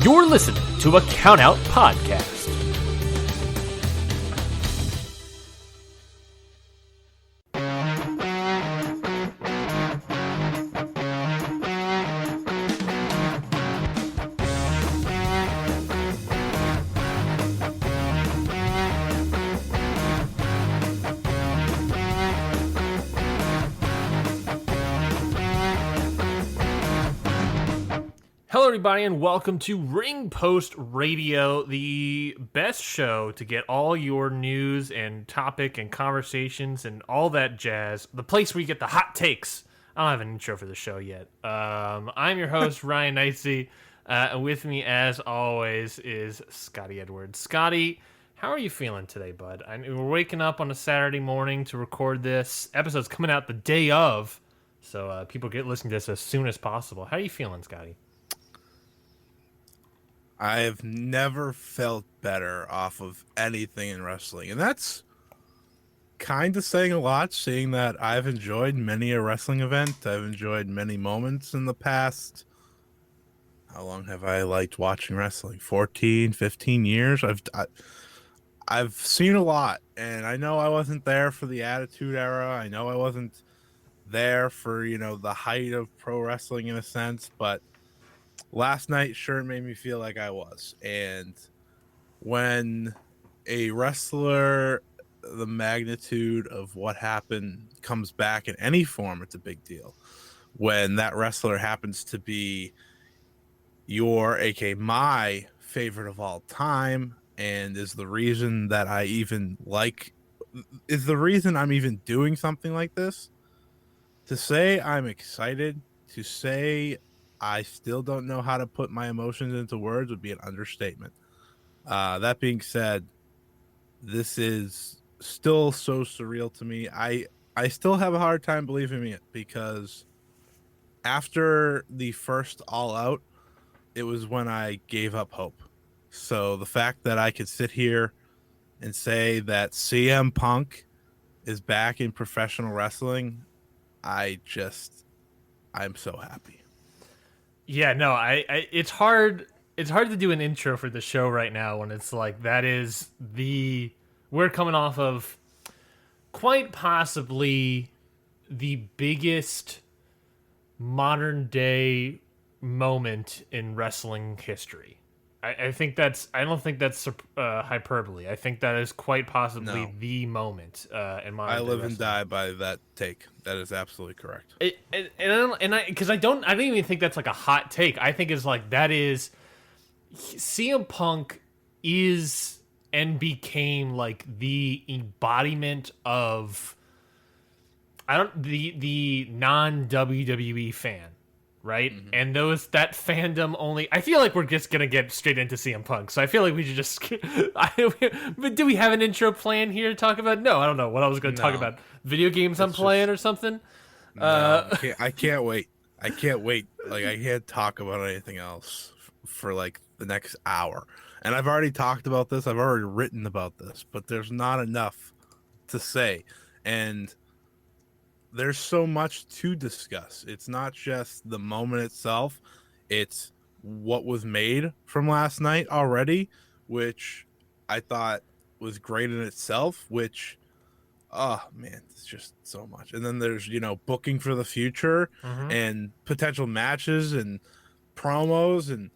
You're listening to a Countout Podcast. Hello, everybody, and welcome to Ring Post Radio, the best show to get all your news and topic and conversations and all that jazz. The place where you get the hot takes. I don't have an intro for the show yet. I'm your host, Ryan Knightsey. With me, as always, is Scotty Edwards. Scotty, how are you feeling today, bud? We're waking up on a Saturday morning to record this. Episode's coming out the day of, so people get listening to this as soon as possible. How are you feeling, Scotty? I've never felt better off of anything in wrestling. And that's kind of saying a lot, seeing that I've enjoyed many a wrestling event. I've enjoyed many moments in the past. How long have I liked watching wrestling? 14, 15 years? I've seen a lot. And I know I wasn't there for the Attitude Era. I know I wasn't there for, the height of pro wrestling in a sense. But last night sure made me feel like I was. And when a wrestler the magnitude of what happened comes back in any form, it's a big deal. When that wrestler happens to be your, aka my favorite of all time, and is the reason that I even is the reason I'm even doing something like this, to say I'm excited, to say I still don't know how to put my emotions into words would be an understatement. That being said, this is still so surreal to me. I still have a hard time believing it, because after the first All Out, it was when I gave up hope. So the fact that I could sit here and say that CM Punk is back in professional wrestling, I'm so happy. Yeah, no, it's hard to do an intro for the show right now when it's like we're coming off of quite possibly the biggest modern day moment in wrestling history. I don't think that's hyperbole. I think that is quite possibly the moment in modern. I live and die by that take. That is absolutely correct. I don't even think that's like a hot take. I think it's like that is CM Punk is and became like the embodiment of the non WWE fan. Right? Mm-hmm. And that fandom only... I feel like we're just going to get straight into CM Punk, so I feel like we should just... But do we have an intro plan here to talk about? No, I don't know what I was going to talk about. Video games I'm playing or something? No, I can't wait. I can't wait. Like, I can't talk about anything else for like the next hour. And I've already talked about this. I've already written about this, but there's not enough to say. And there's so much to discuss. It's not just the moment itself. It's what was made from last night already, which I thought was great in itself, which, oh man, it's just so much. And then there's, booking for the future, mm-hmm. and potential matches and promos and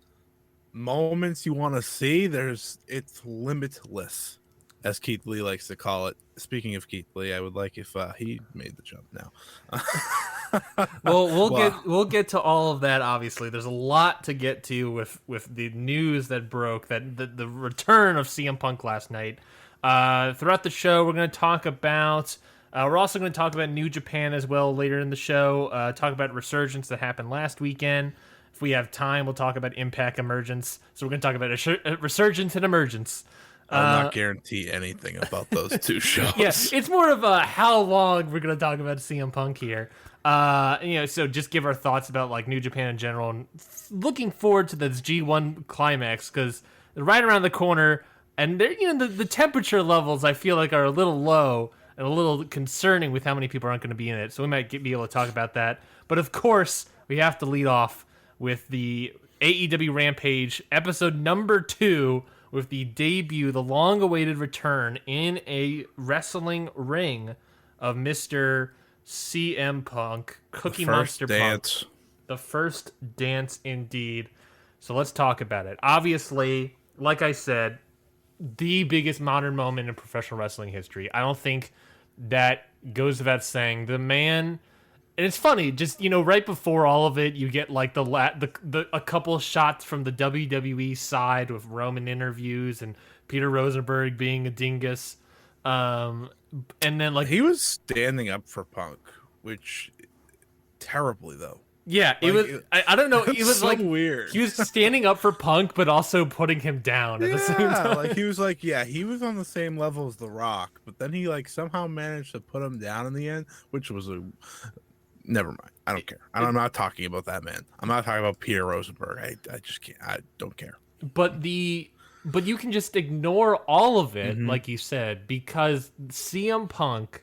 moments you want to see. It's limitless, as Keith Lee likes to call it. Speaking of Keith Lee, I would like if he made the jump now. Well, we'll get to all of that. Obviously, there's a lot to get to with the news that broke, that the return of CM Punk last night. Throughout the show, we're going to talk about. We're also going to talk about New Japan as well later in the show. Talk about Resurgence that happened last weekend. If we have time, we'll talk about Impact Emergence. So we're going to talk about Resurgence and Emergence. I'll not guarantee anything about those two shows. Yes, it's more of a how long we're going to talk about CM Punk here. So just give our thoughts about like New Japan in general, and looking forward to this G1 Climax, because they're right around the corner, and they're the temperature levels I feel like are a little low and a little concerning with how many people aren't going to be in it. So we might be able to talk about that. But of course, we have to lead off with the AEW Rampage, episode number 2, with the debut, the long-awaited return in a wrestling ring of Mr. CM Punk, Cookie Monster dance. Punk. The first dance, indeed. So let's talk about it. Obviously, like I said, the biggest modern moment in professional wrestling history. I don't think that goes without saying. The man, and it's funny, just right before all of it, you get like a couple shots from the WWE side with Roman interviews and Peter Rosenberg being a dingus, and then like he was standing up for Punk, which terribly though. Yeah, it was. I don't know. It was so like weird. He was standing up for Punk, but also putting him down at the same time. Like he was like, he was on the same level as The Rock, but then he like somehow managed to put him down in the end, which was a. Never mind. I don't care. I'm not talking about that man. I'm not talking about Peter Rosenberg. I just can't. I don't care. But you can just ignore all of it, like you said, because CM Punk,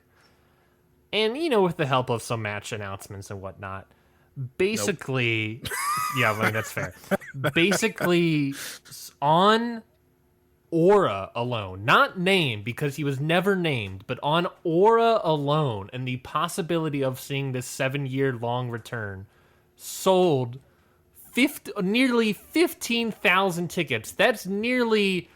and with the help of some match announcements and whatnot. Basically, nope. Yeah, I mean, that's fair. Basically, on aura alone, not named because he was never named, but on aura alone and the possibility of seeing this 7-year-long return, sold nearly 15,000 tickets. That's nearly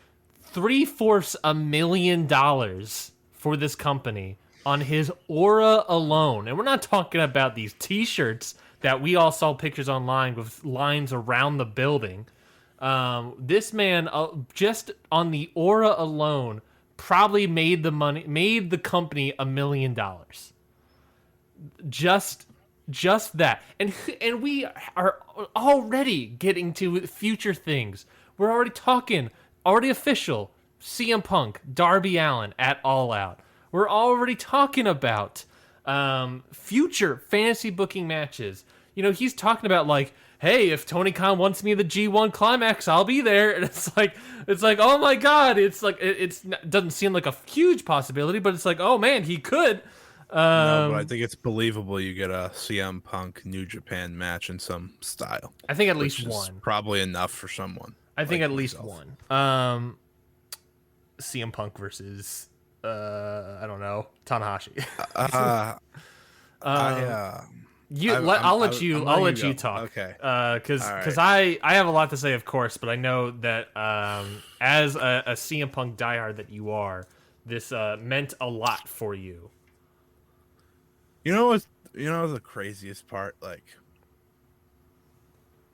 $750,000 for this company on his aura alone. And we're not talking about these t-shirts that we all saw pictures online with lines around the building. This man, just on the aura alone, probably made the company $1 million. Just that, and we are already getting to future things. We're already official. CM Punk, Darby Allen at All Out. We're already talking about future fantasy booking matches. He's talking about like, hey, if Tony Khan wants me the G1 Climax, I'll be there. And it's like, oh my God, it's like it doesn't seem like a huge possibility, but it's like, oh man, he could. No, but I think it's believable you get a CM Punk New Japan match in some style. I think at least one. Probably enough for someone. I think at least one. CM Punk versus I don't know, Tanahashi. I'll let you talk. Okay. Because I have a lot to say, of course, but I know that as a CM Punk diehard that you are, this meant a lot for you. What's the craziest part? Like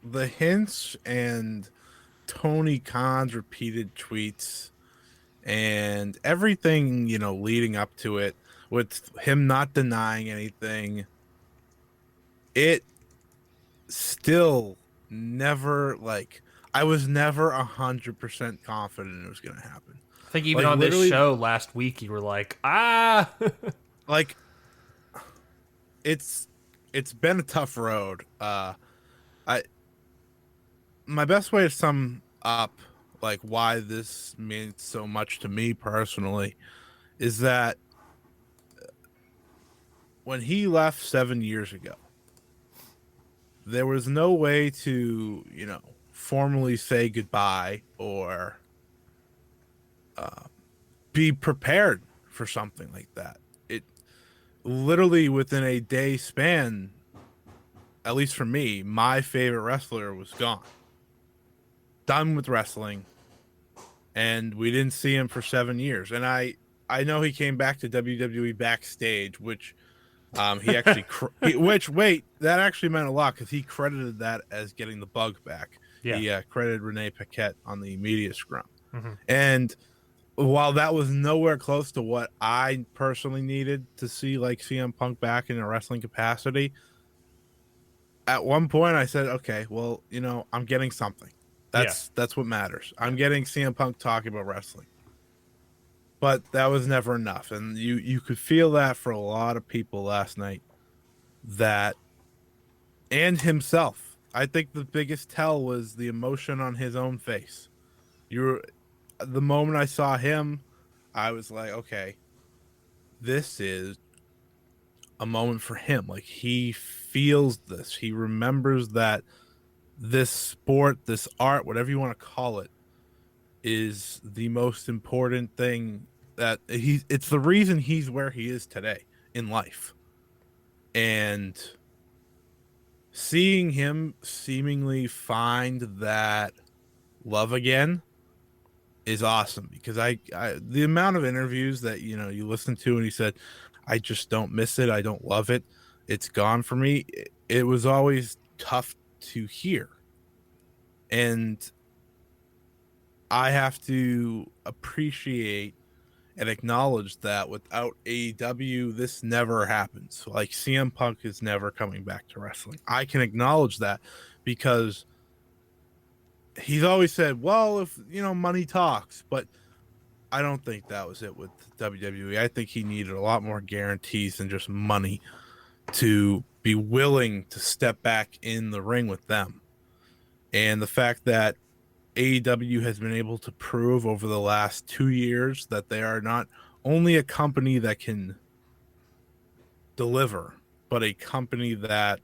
the hints and Tony Khan's repeated tweets and everything, leading up to it, with him not denying anything. It still never, I was never 100% confident it was going to happen. I think even on this show last week, you were like, it's been a tough road. My best way to sum up why this means so much to me personally is that when he left 7 years ago, there was no way to, formally say goodbye or be prepared for something like that. It literally within a day span, at least for me, my favorite wrestler was gone. Done with wrestling. And we didn't see him for 7 years. And I know he came back to WWE backstage, which he actually, that actually meant a lot because he credited that as getting the bug back. Yeah. He credited Renee Paquette on the media scrum. Mm-hmm. And while that was nowhere close to what I personally needed to see, CM Punk back in a wrestling capacity, at one point I said, okay, well, I'm getting something. That's what matters. I'm getting CM Punk talking about wrestling. But that was never enough. And you could feel that for a lot of people last night. And himself. I think the biggest tell was the emotion on his own face. The moment I saw him, I was like, okay, this is a moment for him. He feels this. He remembers that this sport, this art, whatever you want to call it, is the most important thing that it's the reason he's where he is today in life. And seeing him seemingly find that love again is awesome, because I the amount of interviews that you listen to, and he said, I just don't miss it, I don't love it, it's gone for me. It was always tough to hear, and I have to appreciate and acknowledge that without AEW, this never happens. Like, CM Punk is never coming back to wrestling. I can acknowledge that, because he's always said, well, if money talks, but I don't think that was it with WWE. I think he needed a lot more guarantees than just money to be willing to step back in the ring with them. And the fact that AEW has been able to prove over the last 2 years that they are not only a company that can deliver, but a company that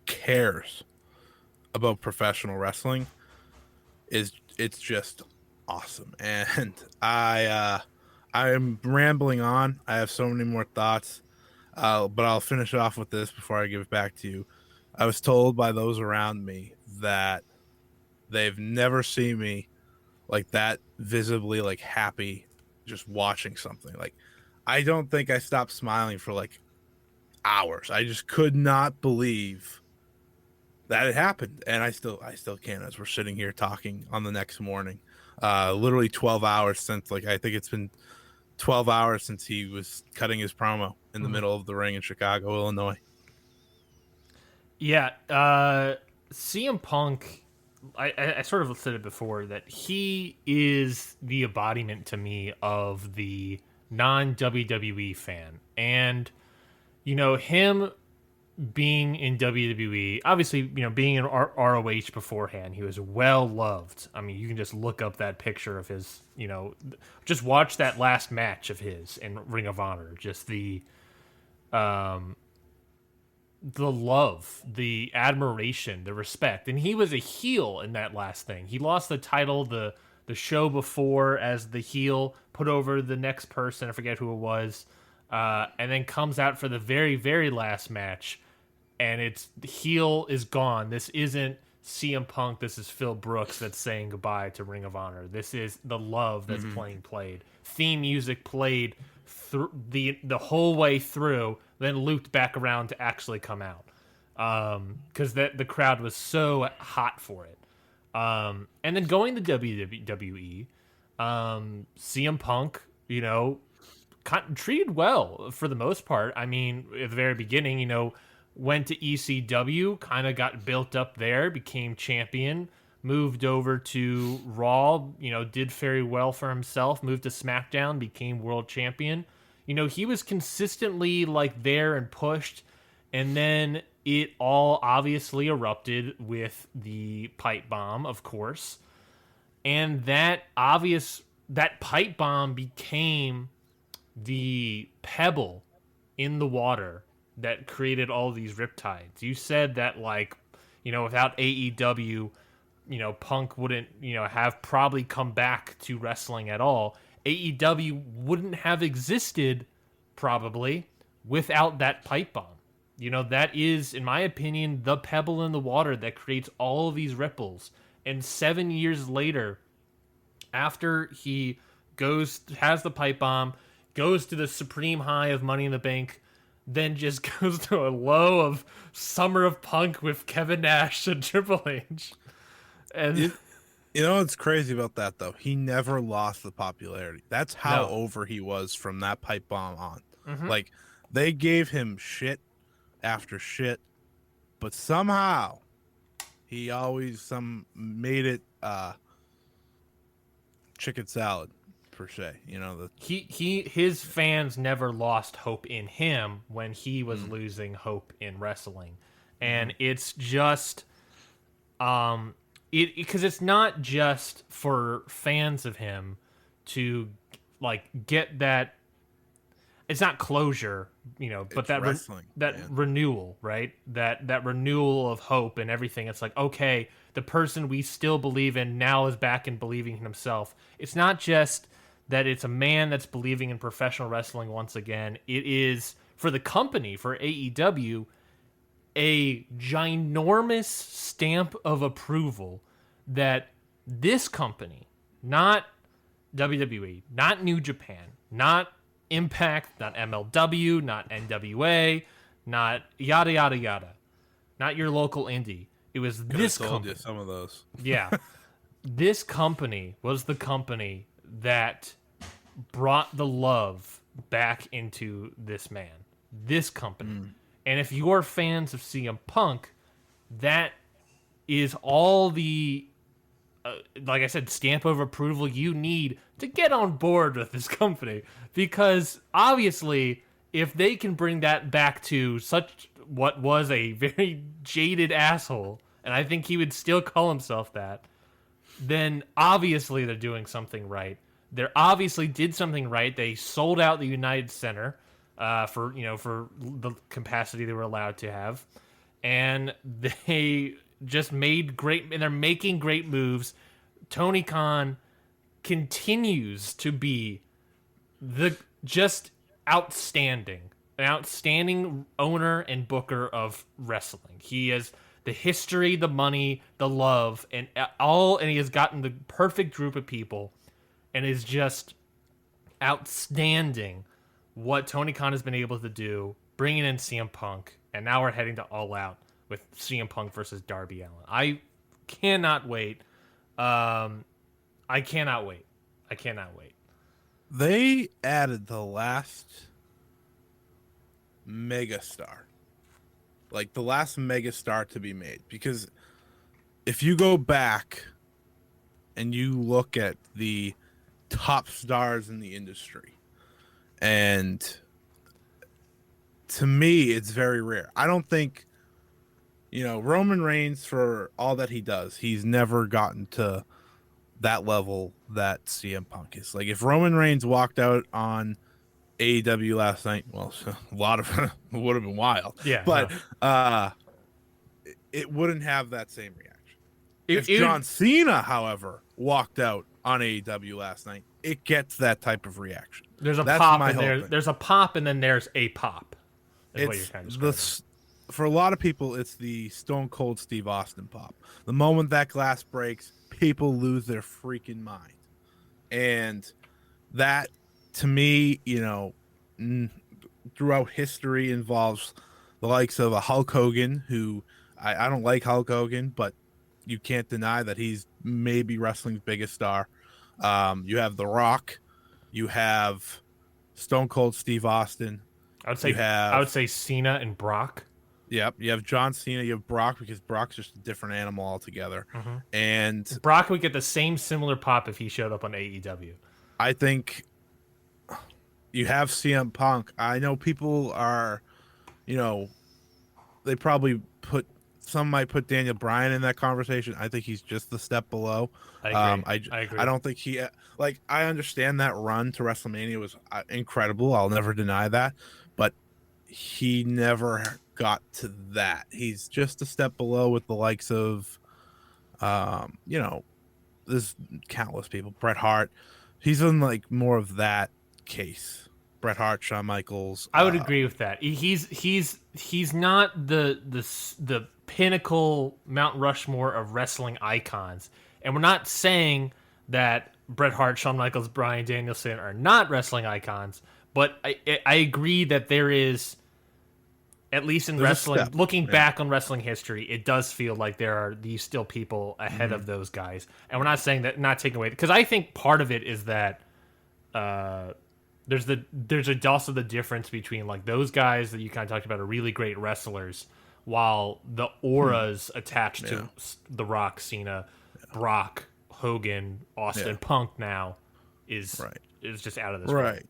cares about professional wrestling, it's just awesome. And I am rambling on. I have so many more thoughts, but I'll finish off with this before I give it back to you. I was told by those around me that they've never seen me like that, visibly like happy just watching something. Like, I don't think I stopped smiling for like hours. I just could not believe that it happened, and I still can't, as we're sitting here talking on the next morning. Literally 12 hours since, like, I think it's been 12 hours since he was cutting his promo in the middle of the ring in Chicago, Illinois. Yeah, CM Punk, I sort of said it before, that he is the embodiment to me of the non-WWE fan. And, him being in WWE, obviously, being in ROH beforehand, he was well loved. I mean, you can just look up that picture of his, just watch that last match of his in Ring of Honor. Just the love, the admiration, the respect. And he was a heel in that last thing. He lost the title the show before as the heel, put over the next person, I forget who it was, and then comes out for the very, very last match, and it's the heel is gone. This isn't CM Punk, this is Phil Brooks that's saying goodbye to Ring of Honor. This is the love that's played. Theme music played through the whole way through, then looped back around to actually come out, because the crowd was so hot for it. And then going to WWE, CM Punk, treated well for the most part. I mean, at the very beginning, went to ECW, kind of got built up there, became champion, moved over to Raw, did very well for himself, moved to SmackDown, became world champion. He was consistently like there and pushed, and then it all obviously erupted with the pipe bomb, of course. And that pipe bomb became the pebble in the water that created all these riptides. You said that, like, without AEW, Punk wouldn't, have probably come back to wrestling at all. AEW wouldn't have existed, probably, without that pipe bomb. That is, in my opinion, the pebble in the water that creates all of these ripples. And 7 years later, after he has the pipe bomb, goes to the supreme high of Money in the Bank, then just goes to a low of Summer of Punk with Kevin Nash and Triple H. And what's crazy about that, though? He never lost the popularity. That's how over he was from that pipe bomb on. Like, they gave him shit after shit, but somehow he always made it chicken salad, per se. His fans never lost hope in him when he was losing hope in wrestling. And it's just because it's not just for fans of him to, like, get that. it's not closure, but It's wrestling, man. renewal, right? That renewal of hope and everything. It's like, okay, the person we still believe in now is back and believing in himself. It's not just that it's a man that's believing in professional wrestling once again. It is, for the company, for AEW, a ginormous stamp of approval that this company, not WWE, not New Japan, not Impact, not MLW, not NWA, not yada yada yada, not your local indie. It was this told company. you some of those. Yeah, this company was the company that brought the love back into this man. This company. And if you're fans of CM Punk, that is all the, like I said, stamp of approval you need to get on board with this company. Because obviously, if they can bring that back to such what was a very jaded asshole, and I think he would still call himself that, then obviously they're doing something right. They obviously did something right. They sold out the United Center for the capacity they were allowed to have, and they just made great. And they're making great moves. Tony Khan continues to be just outstanding, an outstanding owner and booker of wrestling. He has the history, the money, the love, and he has gotten the perfect group of people, and is just outstanding what Tony Khan has been able to do, bringing in CM Punk, and now we're heading to All Out with CM Punk versus Darby Allen. I cannot wait. I cannot wait. They added the last megastar. Like the last megastar to be made. Because if you go back and you look at the top stars in the industry, and to me, it's very rare. I don't think, Roman Reigns, for all that he does, he's never gotten to that level that CM Punk is. Like, if Roman Reigns walked out on AEW last night, well, a lot of it would have been wild. Yeah. But it wouldn't have that same reaction. If John Cena, however, walked out on AEW last night, it gets that type of reaction. There's a pop and there's a pop and then there's a pop. Is what you're kind of describing. For a lot of people, it's the Stone Cold Steve Austin pop. The moment that glass breaks, people lose their freaking mind. And that, to me, throughout history involves the likes of a Hulk Hogan, who I don't like Hulk Hogan, but you can't deny that he's maybe wrestling's biggest star. You have The Rock. You have Stone Cold Steve Austin. I would say Cena and Brock. Yep. You have John Cena. You have Brock, because Brock's just a different animal altogether. Mm-hmm. And Brock would get the same similar pop if he showed up on AEW. I think you have CM Punk. I know people are, they probably some might put Daniel Bryan in that conversation. I think he's just the step below. I agree. I don't think I understand that run to WrestleMania was incredible. I'll never deny that, but he never got to that. He's just a step below with the likes of, there's countless people. Bret Hart. He's in like more of that case. Bret Hart, Shawn Michaels. I would agree with that. He's not the pinnacle Mount Rushmore of wrestling icons, and we're not saying that Bret Hart, Shawn Michaels, Bryan Danielson are not wrestling icons, but I agree that there is, at least in wrestling, looking back on wrestling history, it does feel like there are these still people ahead of those guys, and we're not saying that, not taking away, because I think part of it is that there's also the difference between like those guys that you kind of talked about are really great wrestlers, while the auras attached to The Rock, Cena, Brock, Hogan, Austin, Punk now is just out of this world. Right.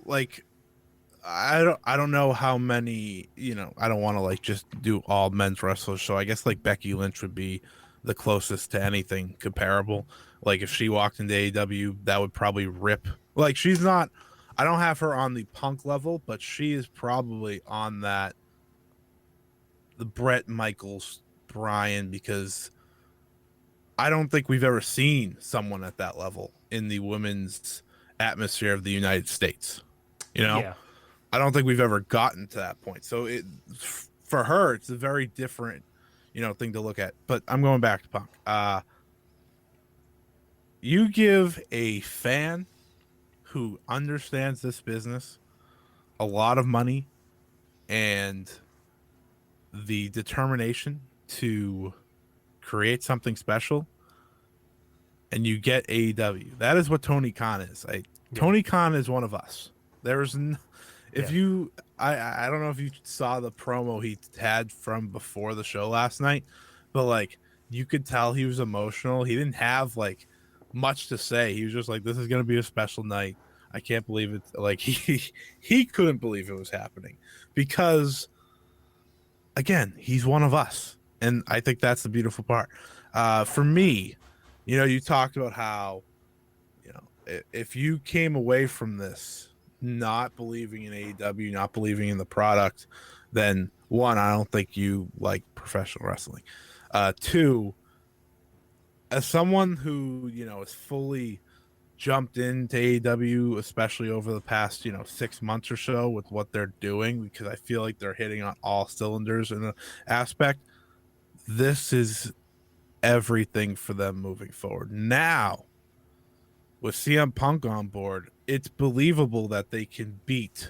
Like, I don't know how many, I don't want to like just do all men's wrestlers, so I guess like Becky Lynch would be the closest to anything comparable. Like if she walked into AEW, that would probably rip. Like she's not I don't have her on the Punk level, but she is probably on that the Brett Michaels Bryan, because I don't think we've ever seen someone at that level in the women's atmosphere of the United States. You know, Yeah. I don't think we've ever gotten to that point. So for her, it's a very different, thing to look at. But I'm going back to Punk. You give a fan who understands this business a lot of money and the determination to create something special, and you get AEW. That is what Tony Khan is. Tony Khan is one of us. I don't know if you saw the promo he had from before the show last night, but like you could tell he was emotional. He didn't have like much to say. He was just like, "This is gonna be a special night. I can't believe it." Like he couldn't believe it was happening because, again, he's one of us, and I think that's the beautiful part. For me, you talked about how, if you came away from this not believing in AEW, not believing in the product, then one, I don't think you like professional wrestling. Two, as someone who, is fully jumped into AEW, especially over the past, 6 months or so with what they're doing, because I feel like they're hitting on all cylinders in the aspect. This is everything for them moving forward. Now, with CM Punk on board, it's believable that they can beat,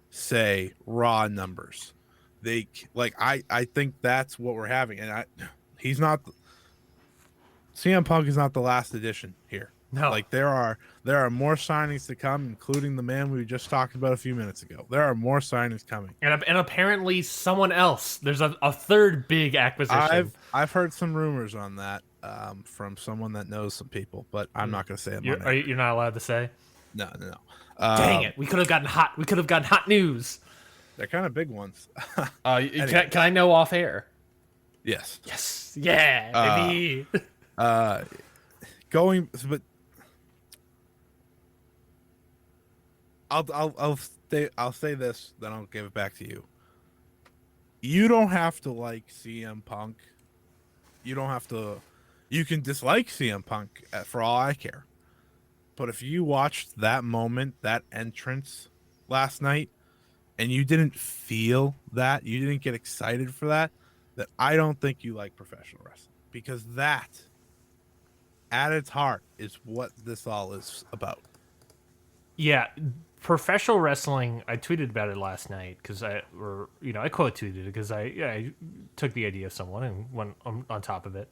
say, Raw numbers. I think that's what we're having, and CM Punk is not the last addition here. No. Like there are more signings to come, including the man we just talked about a few minutes ago. There are more signings coming, And apparently someone else. There's a third big acquisition. I've heard some rumors on that from someone that knows some people, but I'm not going to say it. You're not allowed to say? No. Dang it! We could have gotten hot. We could have gotten hot news. They're kind of big ones. Anyway. Can I know off air? Yes. Yes. Yeah. Maybe. But I'll say this, then I'll give it back to you. You don't have to like CM Punk. You don't have to. You can dislike CM Punk for all I care. But if you watched that moment, that entrance last night, and you didn't feel that, you didn't get excited for that, then I don't think you like professional wrestling, because that, at its heart, is what this all is about. Yeah, professional wrestling. I tweeted about it last night because I quote tweeted it because I took the idea of someone and went on top of it.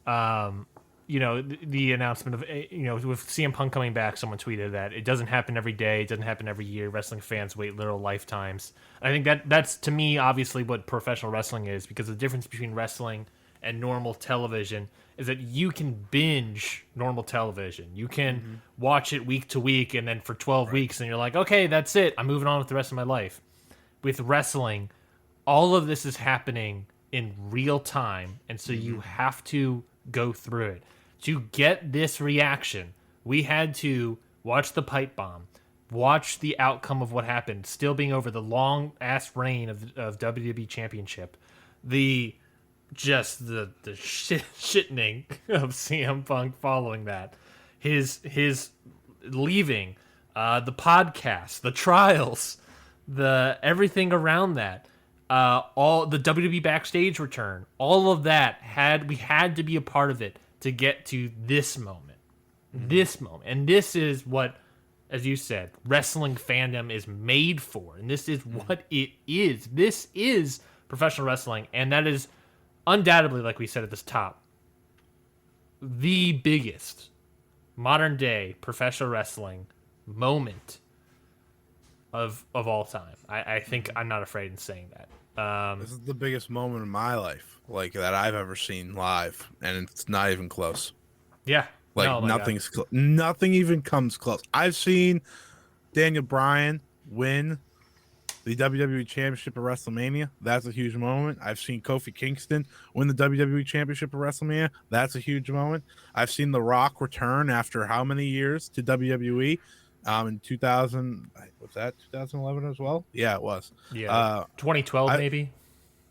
The announcement of with CM Punk coming back, someone tweeted that it doesn't happen every day, it doesn't happen every year. Wrestling fans wait literal lifetimes. I think that's to me obviously what professional wrestling is, because the difference between wrestling and normal television is that you can binge normal television. You can watch it week to week, and then for 12 weeks, and you're like, okay, that's it. I'm moving on with the rest of my life. With wrestling, all of this is happening in real time, and so you have to go through it. To get this reaction, we had to watch the pipe bomb, watch the outcome of what happened, still being over the long-ass reign of WWE Championship, the shittening of CM Punk following that, his leaving, the podcast, the trials, the everything around that, all the WWE backstage return, all of that we had to be a part of it to get to this moment. And this is what, as you said, wrestling fandom is made for, and this is what it is. This is professional wrestling, and that is undoubtedly, like we said at this top, the biggest modern day professional wrestling moment of all time. I think I'm not afraid in saying that. This is the biggest moment in my life, like that I've ever seen live, and it's not even close. Yeah, like nothing even comes close. I've seen Daniel Bryan win the WWE Championship of WrestleMania. That's a huge moment. I've seen Kofi Kingston win the WWE Championship of WrestleMania. That's a huge moment. I've seen The Rock return after how many years to WWE. in 2000. Was that 2011 as well? Yeah, it was. Yeah, 2012 I maybe.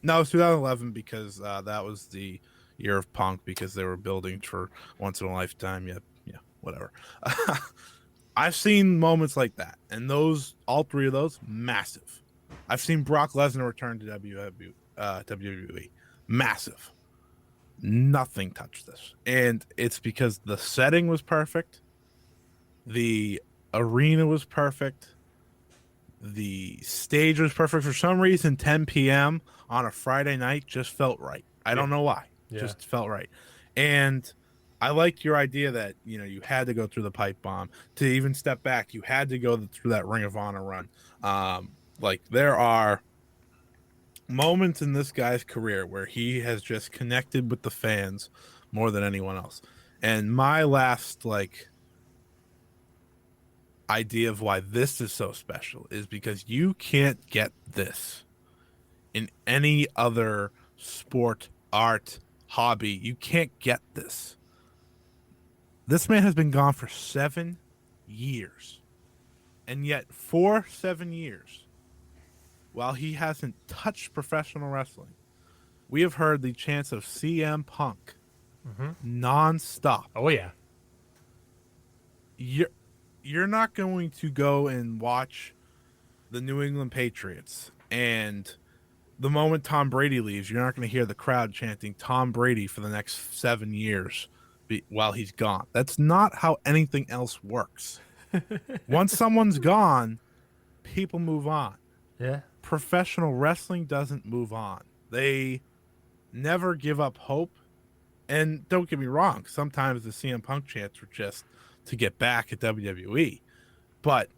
No, it was 2011 because that was the year of Punk because they were building for once in a lifetime. Yeah, whatever. I've seen moments like that, and all three of those, massive. I've seen Brock Lesnar return to WWE, massive. Nothing touched this, and it's because the setting was perfect, the arena was perfect, the stage was perfect. For some reason, 10 p.m. on a Friday night just felt right. I don't know why. Yeah. Just felt right. And I liked your idea that, you had to go through the pipe bomb. To even step back, you had to go through that Ring of Honor run. Like, there are moments in this guy's career where he has just connected with the fans more than anyone else. And my last, idea of why this is so special is because you can't get this in any other sport, art, hobby. You can't get this. This man has been gone for 7 years. And yet, for 7 years, while he hasn't touched professional wrestling, we have heard the chants of CM Punk nonstop. Oh yeah. You're not going to go and watch the New England Patriots, and the moment Tom Brady leaves, you're not going to hear the crowd chanting Tom Brady for the next 7 years while he's gone. That's not how anything else works. Once someone's gone, people move on. Yeah. Professional wrestling doesn't move on. They never give up hope. And don't get me wrong, sometimes the CM Punk chants were just to get back at WWE. But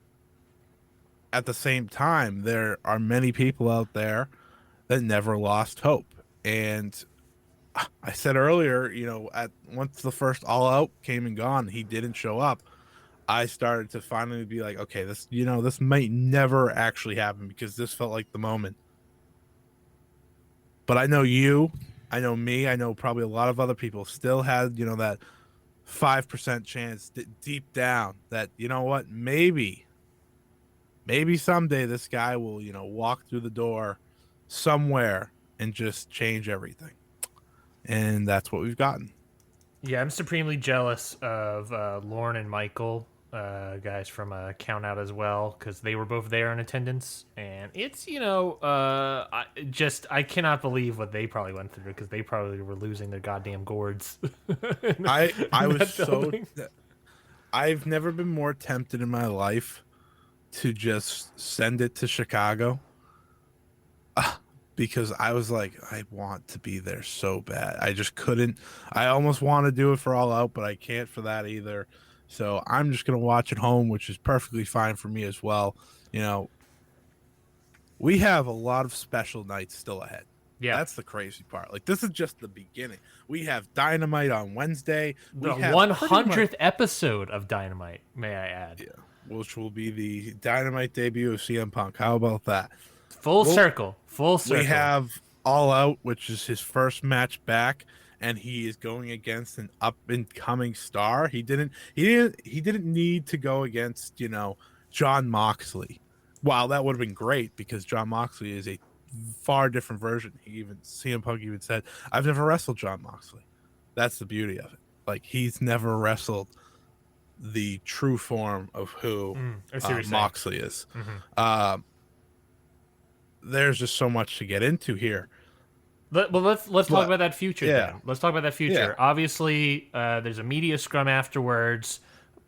at the same time, there are many people out there that never lost hope. And I said earlier, once the first All Out came and gone, he didn't show up. I started to finally be like, okay, this might never actually happen because this felt like the moment. But I know you, I know me, I know probably a lot of other people still had, that 5% chance deep down that, what, maybe someday this guy will, walk through the door somewhere and just change everything. And that's what we've gotten. Yeah, I'm supremely jealous of Lauren and Michael, guys from Count Out as well, because they were both there in attendance, and it's I cannot believe what they probably went through because they probably were losing their goddamn gourds. I was building. I've never been more tempted in my life to just send it to Chicago. Because I was like, I want to be there so bad. I just couldn't. I almost want to do it for All Out, but I can't for that either. So I'm just going to watch at home, which is perfectly fine for me as well. We have a lot of special nights still ahead. Yeah. That's the crazy part. Like, this is just the beginning. We have Dynamite on Wednesday. The 100th episode of Dynamite, may I add. Yeah, which will be the Dynamite debut of CM Punk. How about that? Full circle. We have All Out, which is his first match back, and he is going against an up and coming star. He didn't need to go against, Jon Moxley. Wow, that would have been great because Jon Moxley is a far different version. CM Punk even said, I've never wrestled Jon Moxley. That's the beauty of it. Like, he's never wrestled the true form of who Moxley is. Mm-hmm. There's just so much to get into here. Let's talk about that future. Yeah. Then let's talk about that future. Yeah. Obviously, there's a media scrum afterwards.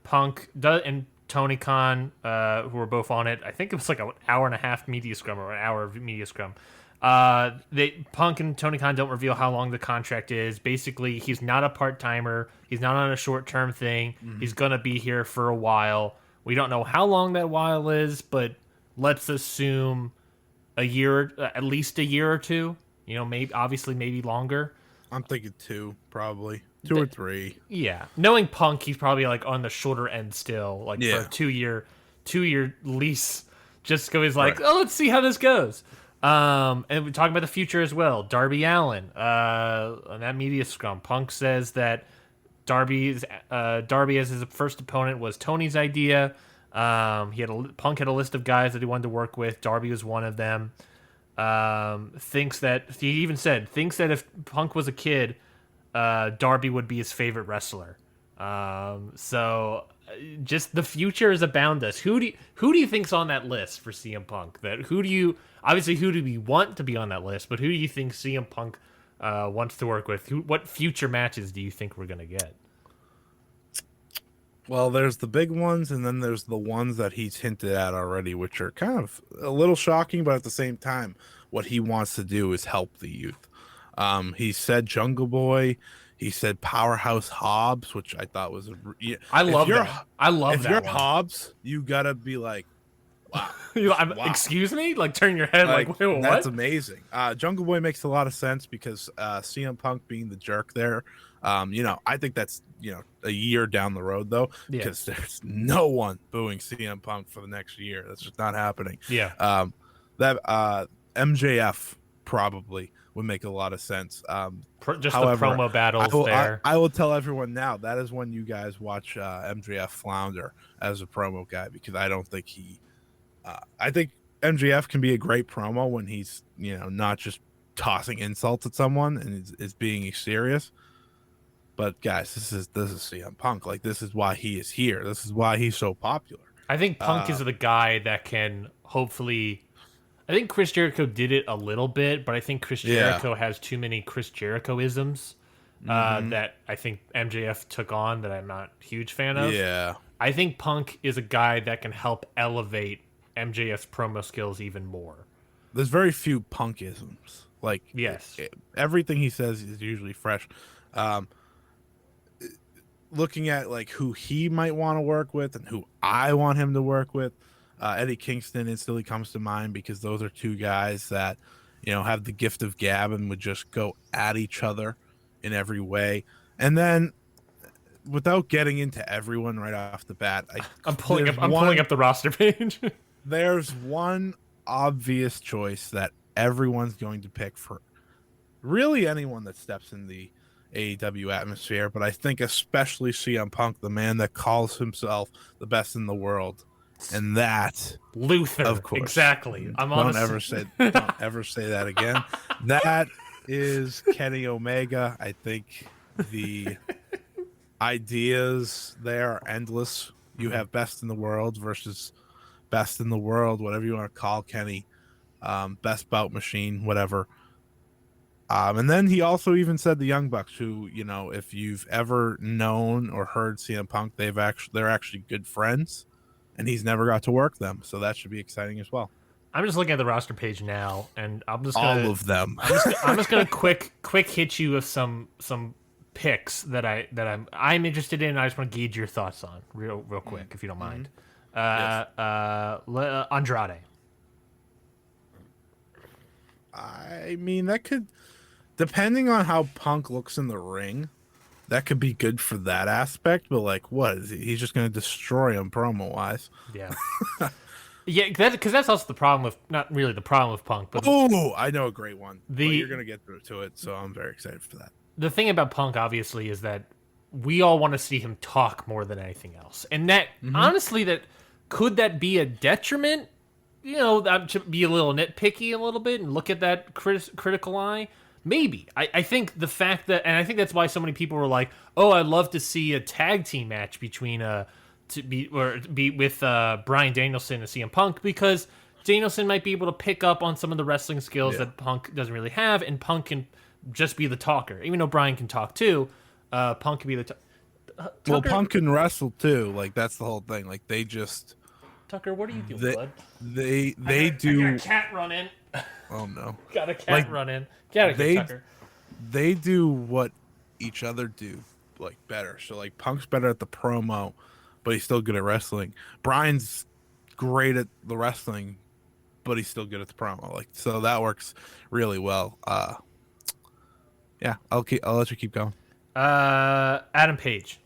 Punk and Tony Khan, who were both on it. I think it was like an hour and a half media scrum or an hour of media scrum. Punk and Tony Khan don't reveal how long the contract is. Basically, he's not a part-timer. He's not on a short-term thing. Mm-hmm. He's gonna be here for a while. We don't know how long that while is, but let's assume a year, at least a year or two. Maybe longer. I'm thinking 2, probably 2 or 3. Yeah, knowing Punk, he's probably like on the shorter end still, for a 2-year lease. Just go, he's like, oh, let's see how this goes. And we're talking about the future as well. Darby Allen, on that media scrum, Punk says that Darby as his first opponent was Tony's idea. Punk had a list of guys that he wanted to work with. Darby was one of them. Thinks that if Punk was a kid, Darby would be his favorite wrestler. Just the future is abound us. Who do you think's on that list for CM Punk? Who do you want to be on that list? But who do you think CM Punk wants to work with? What future matches do you think we're gonna get? Well, there's the big ones, and then there's the ones that he's hinted at already, which are kind of a little shocking, but at the same time, what he wants to do is help the youth. He said Jungle Boy. He said Powerhouse Hobbs, which I thought was I love that. I love if that. If you're one. Hobbs, you gotta be like, wow. Wow. Excuse me? Like, turn your head like wait, what? That's amazing. Jungle Boy makes a lot of sense because CM Punk being the jerk there. I think that's a year down the road though, because there's no one booing CM Punk for the next year. That's just not happening. Yeah. That MJF probably would make a lot of sense. Just the promo battles there. I will tell everyone now that is when you guys watch MJF flounder as a promo guy, because I don't think I think MJF can be a great promo when he's not just tossing insults at someone and is being serious. But guys, this is CM Punk. Like, this is why he is here. This is why he's so popular. I think Punk is the guy that can hopefully. I think Chris Jericho did it a little bit, but I think Chris Jericho has too many Chris Jericho-isms that I think MJF took on that I'm not a huge fan of. Yeah. I think Punk is a guy that can help elevate MJF's promo skills even more. There's very few Punk-isms. Like, yes. Everything he says is usually fresh. Looking at like who he might want to work with and who I want him to work with, Eddie Kingston instantly comes to mind, because those are two guys that have the gift of gab and would just go at each other in every way. And then, without getting into everyone right off the bat, I'm pulling up the roster page. There's one obvious choice that everyone's going to pick for really anyone that steps in the AEW atmosphere, but I think especially CM Punk, the man that calls himself the best in the world, and that Luther, of course, exactly. Don't ever say that again. That is Kenny Omega. I think the ideas there are endless. You have best in the world versus best in the world, whatever you want to call Kenny, best bout machine, whatever. And then he also even said the Young Bucks, who, if you've ever known or heard CM Punk, they're actually good friends, and he's never got to work them. So that should be exciting as well. I'm just looking at the roster page now, and I'm just gonna, all of them. I'm just gonna quick hit you with some picks that I'm interested in. I just want to gauge your thoughts on real quick, if you don't mind. Yes. Andrade. I mean, that could, depending on how Punk looks in the ring, that could be good for that aspect. But like, what is he? He's just going to destroy him promo wise. Yeah. Yeah, because that's also the problem with, not really the problem with Punk, but I know a great one. You're going to get through to it, so I'm very excited for that. The thing about Punk, obviously, is that we all want to see him talk more than anything else, and that honestly, could that be a detriment? To be a little nitpicky a little bit and look at that critical eye. Maybe. I think the fact that, and I think that's why so many people were like, "Oh, I'd love to see a tag team match between with Bryan Danielson and CM Punk," because Danielson might be able to pick up on some of the wrestling skills that Punk doesn't really have, and Punk can just be the talker. Even though Bryan can talk too, Punk can be the well, Punk can wrestle too. Like, that's the whole thing. Like, they just. Tucker, what are you doing, bud? They I do. got a cat running. Oh no! Got a cat running. Get out of here, Tucker. They do what each other do like better. So like, Punk's better at the promo, but he's still good at wrestling. Bryan's great at the wrestling, but he's still good at the promo. Like, so that works really well. Yeah, I'll let you keep going. Adam Page.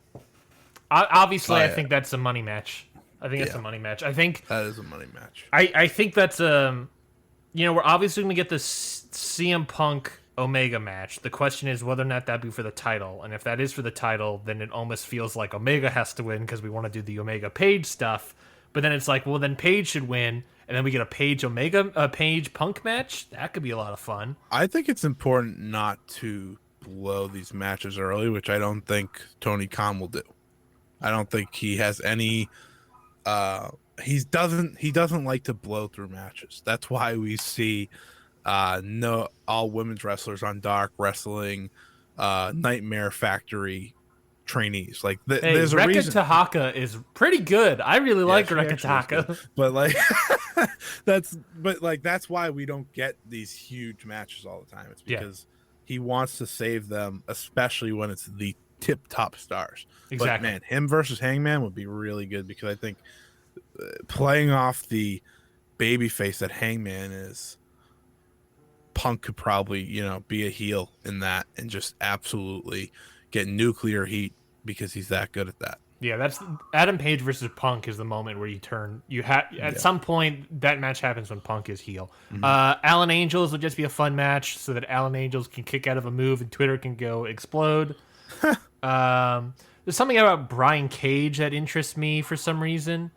Obviously, I think that's a money match. I think that's a money match. I think that is a money match. I think that's we're obviously going to get this CM Punk Omega match. The question is whether or not that'd be for the title, and if that is for the title, then it almost feels like Omega has to win because we want to do the Omega Page stuff. But then it's like, well, then Page should win, and then we get a Page Punk match. That could be a lot of fun. I think it's important not to blow these matches early, which I don't think Tony Khan will do. I don't think he has any. He doesn't like to blow through matches. That's why we see no all women's wrestlers on Dark wrestling Nightmare Factory trainees. Like there's a reason. Tahaka is pretty good. I really like Rekka Tahaka. But like that's why we don't get these huge matches all the time. It's because he wants to save them, especially when it's the tip top stars. Exactly. But man, him versus Hangman would be really good, because I think playing off the babyface that Hangman is, Punk could probably, be a heel in that and just absolutely get nuclear heat because he's that good at that. Yeah, that's Adam Page versus Punk is the moment where you turn. At some point that match happens when Punk is heel. Mm-hmm. Alan Angels would just be a fun match so that Alan Angels can kick out of a move and Twitter can go explode. There's something about Brian Cage that interests me for some reason.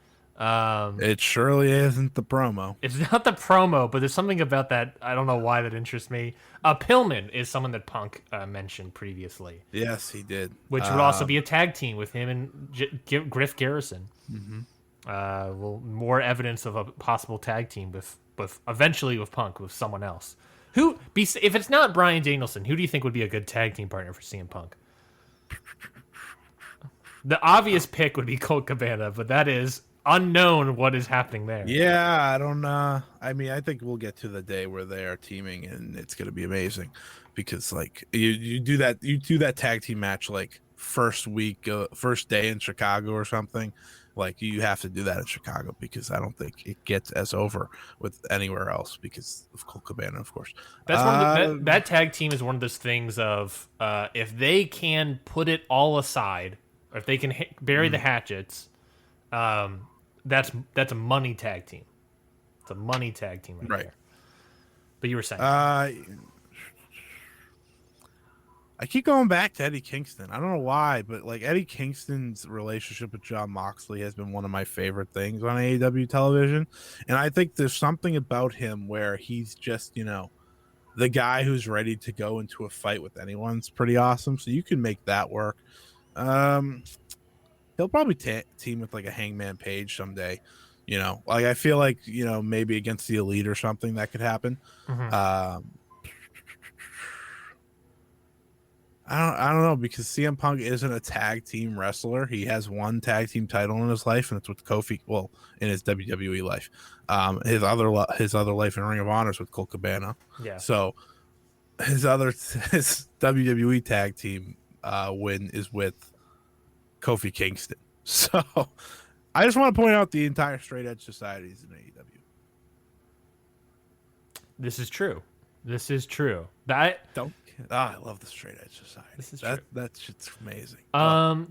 It surely isn't the promo. It's not the promo, but there's something about that. I don't know why that interests me. Pillman is someone that Punk mentioned previously. Yes, he did. Which would also be a tag team with him and Griff Garrison. Mm-hmm. Well, more evidence of a possible tag team with eventually with Punk, with someone else. If it's not Bryan Danielson, who do you think would be a good tag team partner for CM Punk? The obvious pick would be Colt Cabana, but that is unknown what is happening there. Yeah, I don't know. I mean, I think we'll get to the day where they are teaming, and it's going to be amazing, because like you do that tag team match like first day in Chicago or something. Like, you have to do that in Chicago, because I don't think it gets as over with anywhere else because of Colt Cabana, of course. That's one of that tag team is one of those things of if they can put it all aside, or if they can bury the hatchets, that's a money tag team. It's a money tag team right there. But you were saying, I keep going back to Eddie Kingston. I don't know why, but like Eddie Kingston's relationship with Jon Moxley has been one of my favorite things on AEW television. And I think there's something about him where he's just, the guy who's ready to go into a fight with anyone. It's pretty awesome. So you can make that work. He'll probably team with like a Hangman Page someday. Like I feel like, maybe against the Elite or something that could happen. mm-hmm. I don't know, because CM Punk isn't a tag team wrestler. He has one tag team title in his life, and it's with Kofi. Well, in his WWE life, his other life in Ring of Honor is with Colt Cabana. Yeah. So his WWE tag team win is with Kofi Kingston. So I just want to point out the entire Straight Edge Society is in AEW. This is true. I love the Straight Edge Society. This is true. That shit's amazing.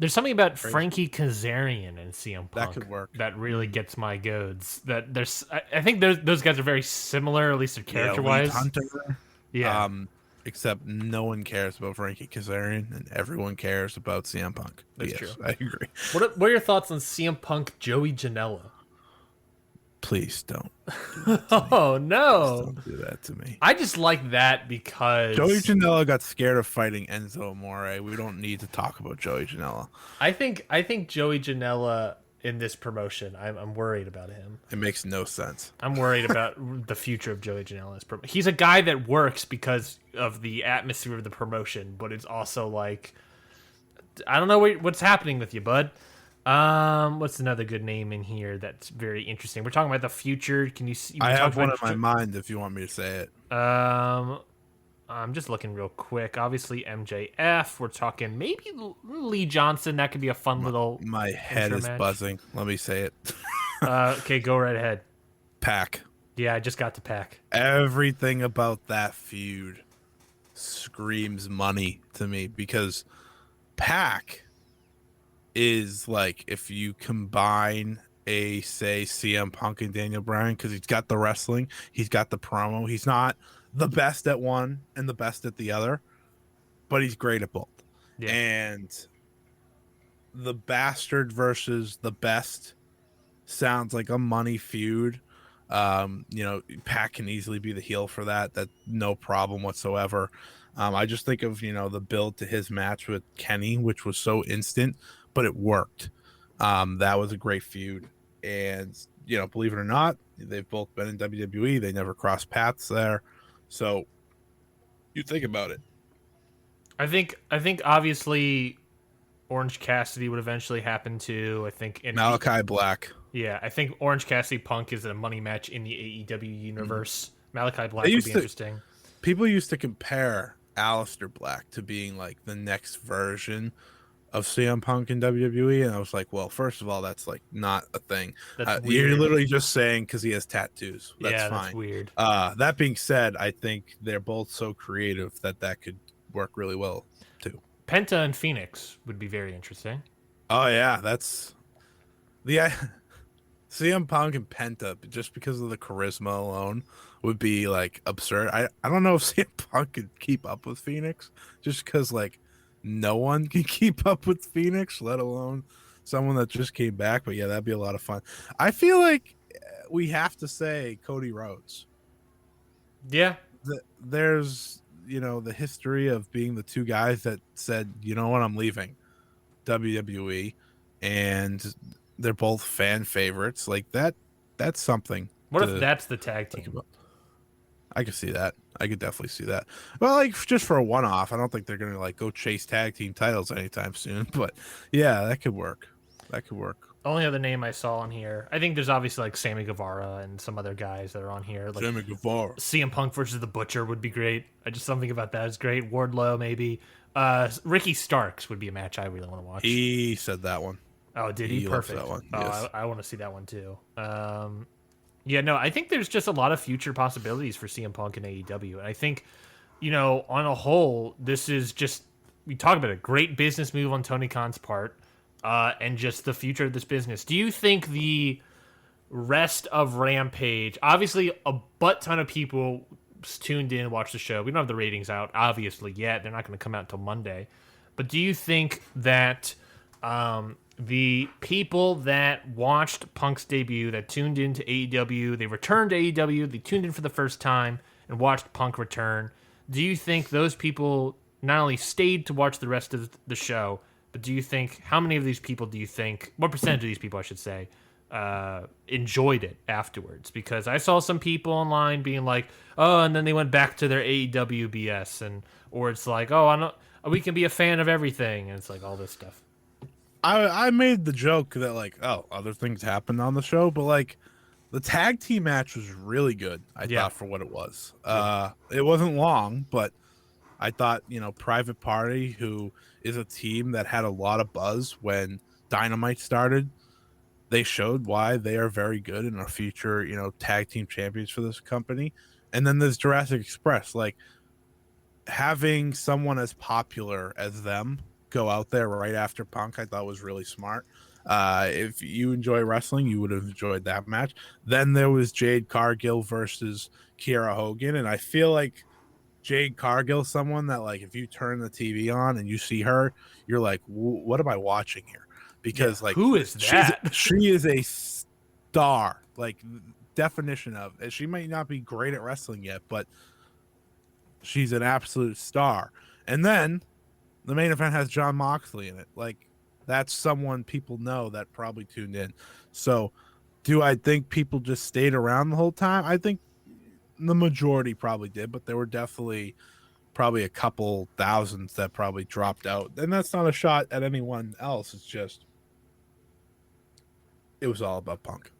There's something about Frankie Kazarian and CM Punk that could work. That really gets my goads. That I think those guys are very similar, at least character wise. Yeah. Except no one cares about Frankie Kazarian, and everyone cares about CM Punk. That's true. I agree. What are your thoughts on CM Punk, Joey Janela? Please don't. Oh no! Please don't do that to me. I just like that because Joey Janela got scared of fighting Enzo Amore. We don't need to talk about Joey Janela. I think Joey Janela in this promotion, I'm worried about him. It makes no sense. I'm worried about the future of Joey Janela's promotion. He's a guy that works because of the atmosphere of the promotion, but it's also like, I don't know what's happening with you, bud. What's another good name in here that's very interesting? We're talking about the future. Can you see? I have one in my mind if you want me to say it. I'm just looking real quick. Obviously, MJF. We're talking maybe Lee Johnson. That could be a fun little. My head is buzzing. Let me say it. Okay, go right ahead. Pac. Yeah, I just got to Pac. Everything about that feud screams money to me, because Pac is like, if you combine say CM Punk and Daniel Bryan, because he's got the wrestling, he's got the promo, he's not the best at one and the best at the other, but he's great at both. Yeah. And the bastard versus the best sounds like a money feud. Pat can easily be the heel for that. That no problem whatsoever. I just think of the build to his match with Kenny, which was so instant, but it worked. That was a great feud, and believe it or not, they've both been in WWE. They never crossed paths there, so you think about it. I think obviously Orange Cassidy would eventually happen too. I think Malachi Black. Yeah, I think Orange Cassidy Punk is a money match in the AEW universe. Malachi Black They would used be to- interesting. People used to compare Aleister Black to being like the next version of CM Punk in WWE, and I was like, well, first of all, that's like not a thing. That's You're weird. literally just saying because he has tattoos. That's Yeah, fine. that's weird. That being said, I think they're both so creative that could work really well too. Penta and Phoenix would be very interesting. Oh yeah, that's the CM Punk and Penta, just because of the charisma alone, would be like absurd. I don't know if CM Punk could keep up with Phoenix, just because like no one can keep up with Phoenix, let alone someone that just came back. But yeah, that'd be a lot of fun. I feel like we have to say Cody Rhodes. Yeah. There's the history of being the two guys that said, you know what, I'm leaving WWE, and they're both fan favorites. Like that's something. What if that's the tag team? I could see that. I could definitely see that. Well, like just for a one-off, I don't think they're gonna like go chase tag team titles anytime soon. But yeah, that could work. That could work. Only other name I saw on here, I think there's obviously like Sammy Guevara and some other guys that are on here. Like Sammy Guevara. CM Punk versus the Butcher would be great. I just something about that is great. Wardlow maybe. Ricky Starks would be a match I really want to watch. He said that one. Oh, did he? Perfect. That one. Oh, Yes. I want to see that one too. Yeah, no, I think there's just a lot of future possibilities for CM Punk and AEW. And I think, on a whole, this is just, we talk about a great business move on Tony Khan's part, and just the future of this business. Do you think the rest of Rampage, obviously a butt ton of people tuned in and watched the show. We don't have the ratings out, obviously, yet. They're not going to come out until Monday. But do you think that the people that watched Punk's debut, that tuned into AEW, they returned to AEW, they tuned in for the first time and watched Punk return, do you think those people not only stayed to watch the rest of the show, but do you think, how many of these people do you think, what percentage of these people, I should say, enjoyed it afterwards? Because I saw some people online being like, oh, and then they went back to their AEW BS, or it's like, oh, we can be a fan of everything, and it's like all this stuff. I made the joke that like, oh, other things happened on the show, but like the tag team match was really good. I thought for what it was. It wasn't long, but I thought, Private Party, who is a team that had a lot of buzz when Dynamite started, they showed why they are very good and are future, tag team champions for this company. And then there's Jurassic Express, like having someone as popular as them go out there right after Punk, I thought was really smart. If you enjoy wrestling, you would have enjoyed that match. Then there was Jade Cargill versus Keira Hogan, and I feel like Jade Cargill, someone that like if you turn the TV on and you see her, you're like, what am I watching here? Because like, who is that? She is a star, like definition of. She might not be great at wrestling yet, but she's an absolute star. And then the main event has Jon Moxley in it. Like, that's someone people know that probably tuned in. So, do I think people just stayed around the whole time? I think the majority probably did, but there were definitely probably a couple thousands that probably dropped out. And that's not a shot at anyone else. It's just, it was all about Punk.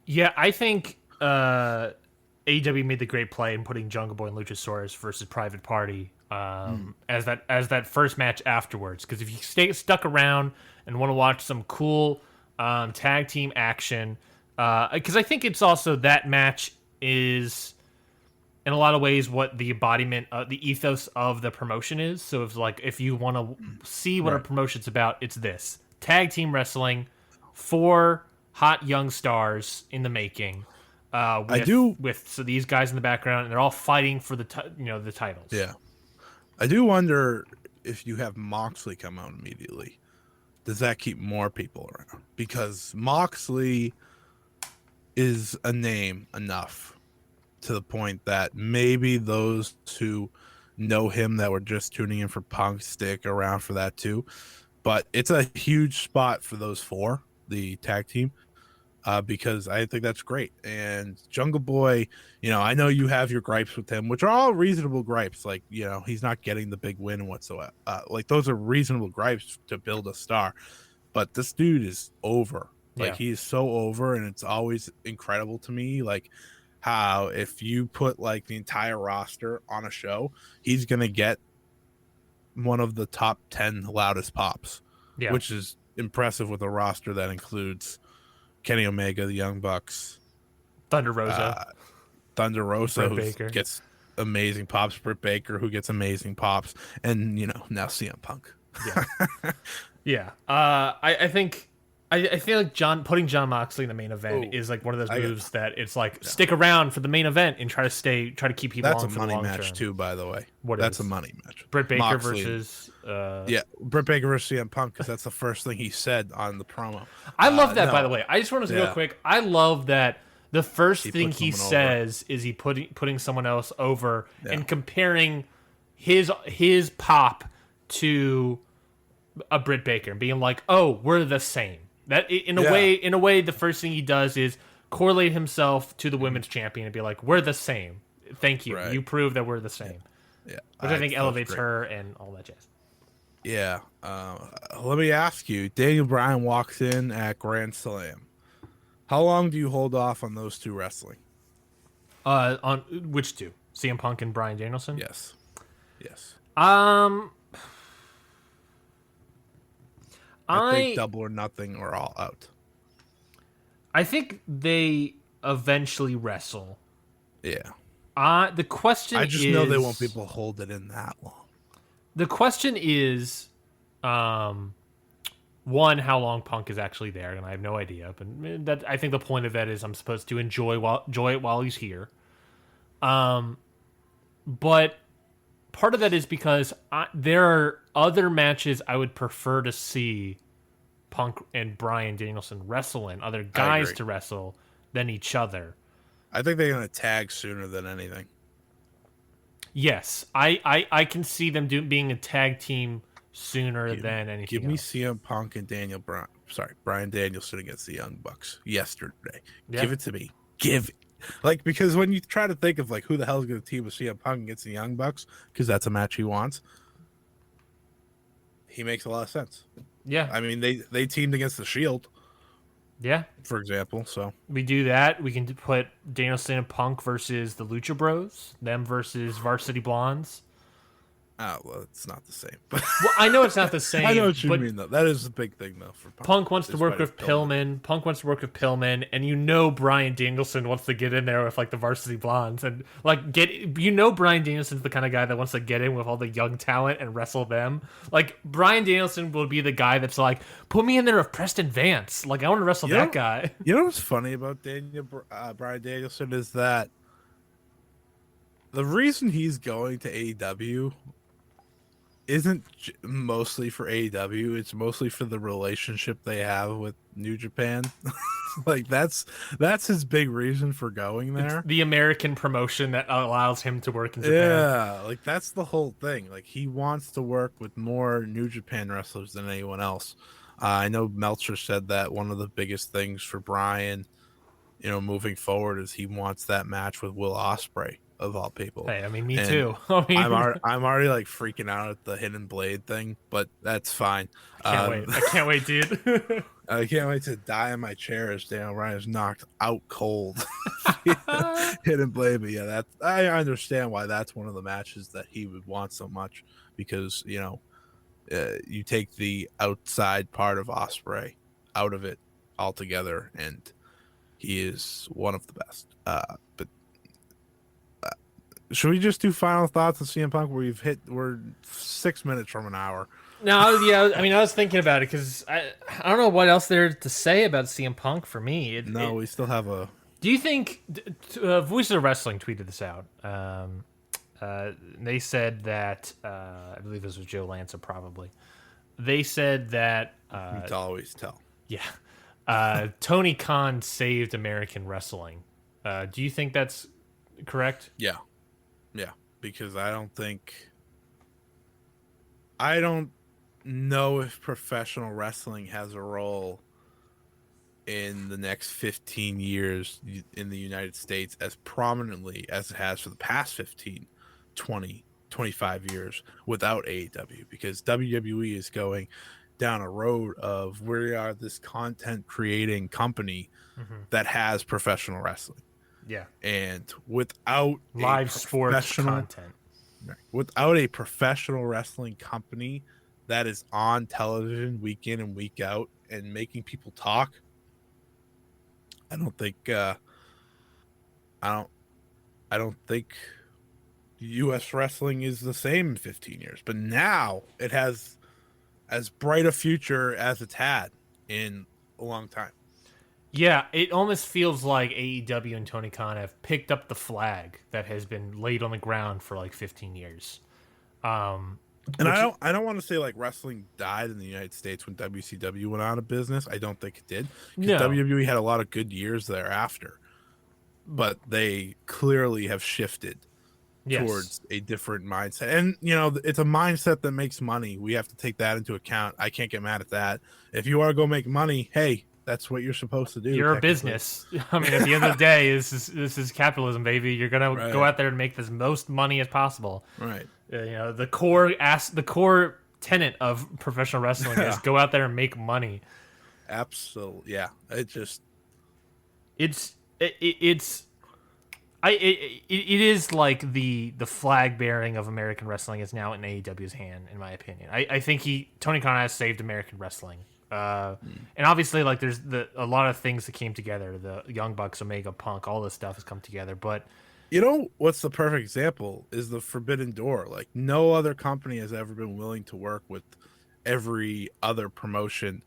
Yeah, I think AEW made the great play in putting Jungle Boy and Luchasaurus versus Private Party as that first match afterwards. Because if you stay stuck around and want to watch some cool tag team action, because I think it's also that match is in a lot of ways what the embodiment, the ethos of the promotion is. So if you want to see what a promotion's about, it's this tag team wrestling, 4 hot young stars in the making. So these guys in the background, and they're all fighting for the titles. Yeah, I do wonder if you have Moxley come out immediately, does that keep more people around? Because Moxley is a name enough to the point that maybe those who know him that were just tuning in for Punk stick around for that too. But it's a huge spot for those four, the tag team, because I think that's great. And Jungle Boy, I know you have your gripes with him, which are all reasonable gripes. Like, he's not getting the big win whatsoever. Like, those are reasonable gripes to build a star. But this dude is over. Like, he is so over, and it's always incredible to me. Like, how if you put like the entire roster on a show, he's gonna get one of the top 10 loudest pops, which is impressive with a roster that includes Kenny Omega, the Young Bucks, Thunder Rosa, who gets amazing pops, Britt Baker, who gets amazing pops, and now CM Punk. I think I feel like putting Jon Moxley in the main event is like one of those moves that it's like stick around for the main event and try to keep people on for the long term. That's a money match too, by the way. That's a money match. Britt Baker versus Britt Baker versus CM Punk, because that's the first thing he said on the promo. I love that, by the way. I just want to say real quick. I love that the first thing he says is he putting someone else over and comparing his pop to a Britt Baker and being like, "Oh, we're the same." That in a way, the first thing he does is correlate himself to the women's champion and be like, "We're the same. Thank you. Right. You prove that we're the same." Yeah, which I think elevates her and all that jazz. Yeah. Let me ask you: Daniel Bryan walks in at Grand Slam. How long do you hold off on those two wrestling? On which two? CM Punk and Bryan Danielson? Yes. I think Double or Nothing or All Out. I think they eventually wrestle. Yeah. The question is... I just know they won't be able to hold it in that long. The question is, one, how long Punk is actually there, and I have no idea. But that I think the point of that is I'm supposed to enjoy it while he's here. But part of that is because there are other matches I would prefer to see Punk and Bryan Danielson wrestle in, other guys to wrestle than each other. I think they're going to tag sooner than anything. Yes, I can see them being a tag team sooner than anything. Give me CM Punk and Bryan Danielson against the Young Bucks yesterday. Yeah. Give it to me. Give it. Like, because when you try to think of like who the hell is going to team with CM Punk against the Young Bucks, because that's a match he wants, he makes a lot of sense. Yeah, I mean they teamed against the Shield. Yeah, for example, so we do that. We can put Danielson and Punk versus the Lucha Bros, them versus Varsity Blondes. Oh, well, it's not the same. Well, I know it's not the same. I know what you mean, though. That is the big thing, though, for Punk. Punk wants to work with Pillman. Punk wants to work with Pillman, and Bryan Danielson wants to get in there with, like, the Varsity Blondes. And, like, Bryan Danielson's the kind of guy that wants to get in with all the young talent and wrestle them. Like, Bryan Danielson will be the guy that's like, put me in there with Preston Vance. Like, I want to wrestle that guy. You know what's funny about Bryan Danielson is that the reason he's going to AEW isn't mostly for AEW. It's mostly for the relationship they have with New Japan. Like that's his big reason for going there. It's the American promotion that allows him to work in Japan. Yeah, like that's the whole thing. Like he wants to work with more New Japan wrestlers than anyone else. I know Meltzer said that one of the biggest things for Bryan, moving forward is he wants that match with Will Osprey. Of all people. Hey, I mean, me too. I mean, I'm already like freaking out at the Hidden Blade thing, but that's fine. I can't wait, dude. I can't wait to die in my chair as Daniel Bryan is knocked out cold. Hidden Blade, but yeah, I understand why that's one of the matches that he would want so much because you take the outside part of Osprey out of it altogether, and he is one of the best. But should we just do final thoughts on CM Punk? We're 6 minutes from an hour. No, yeah, I mean, I was thinking about it because I don't know what else there to say about CM Punk for me. We still have a. Do you think Voices of Wrestling tweeted this out? They said that I believe this was Joe Lanza probably. They said that you can always tell. Yeah, Tony Khan saved American wrestling. Do you think that's correct? Yeah. Yeah. Because I don't know if professional wrestling has a role in the next 15 years in the United States as prominently as it has for the past 15, 20, 25 years without AEW, because WWE is going down a road of we are this content creating company that has professional wrestling. Yeah. And without Live sports content. without a professional wrestling company that is on television week in and week out and making people talk, I don't think I don't think US wrestling is the same in 15 years. But now it has as bright a future as it's had in a long time. Yeah, it almost feels like AEW and Tony Khan have picked up the flag that has been laid on the ground for like 15 years. And I don't want to say like wrestling died in the United States when WCW went out of business. I don't think it did. No. WWE had a lot of good years thereafter, but they clearly have shifted towards a different mindset. And it's a mindset that makes money. We have to take that into account. I can't get mad at that. If you want to go make money, hey, that's what you're supposed to do. You're a business. I mean, at the end of the day, this is capitalism, baby. You're gonna go out there and make the most money as possible. Right. The core tenet of professional wrestling is go out there and make money. Absolutely. Yeah. It is like the flag bearing of American wrestling is now in AEW's hand, in my opinion. I think Tony Khan has saved American wrestling. And obviously, like there's a lot of things that came together. The Young Bucks, Omega, Punk, all this stuff has come together. But what's the perfect example is the Forbidden Door. Like no other company has ever been willing to work with every other promotion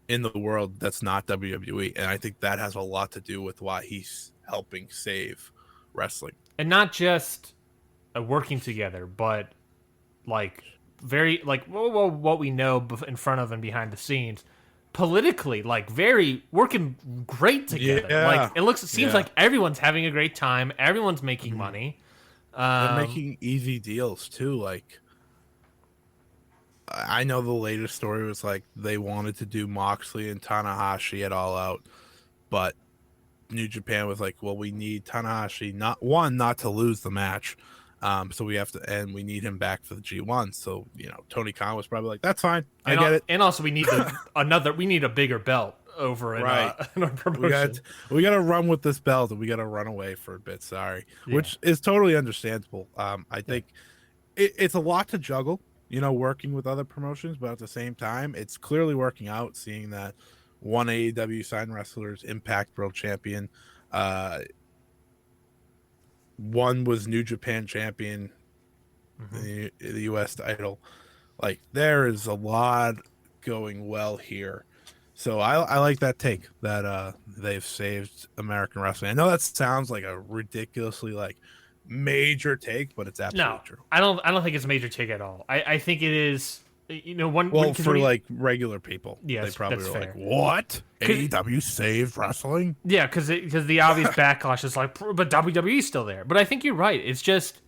in the world that's not WWE, and I think that has a lot to do with why he's helping save wrestling. And not just working together, but like very like what we know in front of and behind the scenes. Politically, like very working great together. Yeah. Like seems like everyone's having a great time. Everyone's making money. They're making easy deals too. Like I know the latest story was like they wanted to do Moxley and Tanahashi at All Out, but New Japan was like, well, we need Tanahashi not to lose the match. So we have to, and we need him back for the G1. So, Tony Khan was probably like, that's fine. I get it. And also we need we need a bigger belt over in our promotion. We got to run with this belt and we got to run away for a bit. Sorry. Yeah. Which is totally understandable. I think it's a lot to juggle, working with other promotions, but at the same time, it's clearly working out, seeing that one AEW signed wrestlers, Impact World Champion, one was New Japan champion, the U.S. title. Like there is a lot going well here, so I like that take that they've saved American wrestling. I know that sounds like a ridiculously like major take, but it's absolutely true. I don't think it's a major take at all. I think it is. For like regular people, yes, they probably that's were fair. Like, what? AEW saved wrestling? Yeah, because the obvious backlash is like, but WWE's still there. But I think you're right. It's just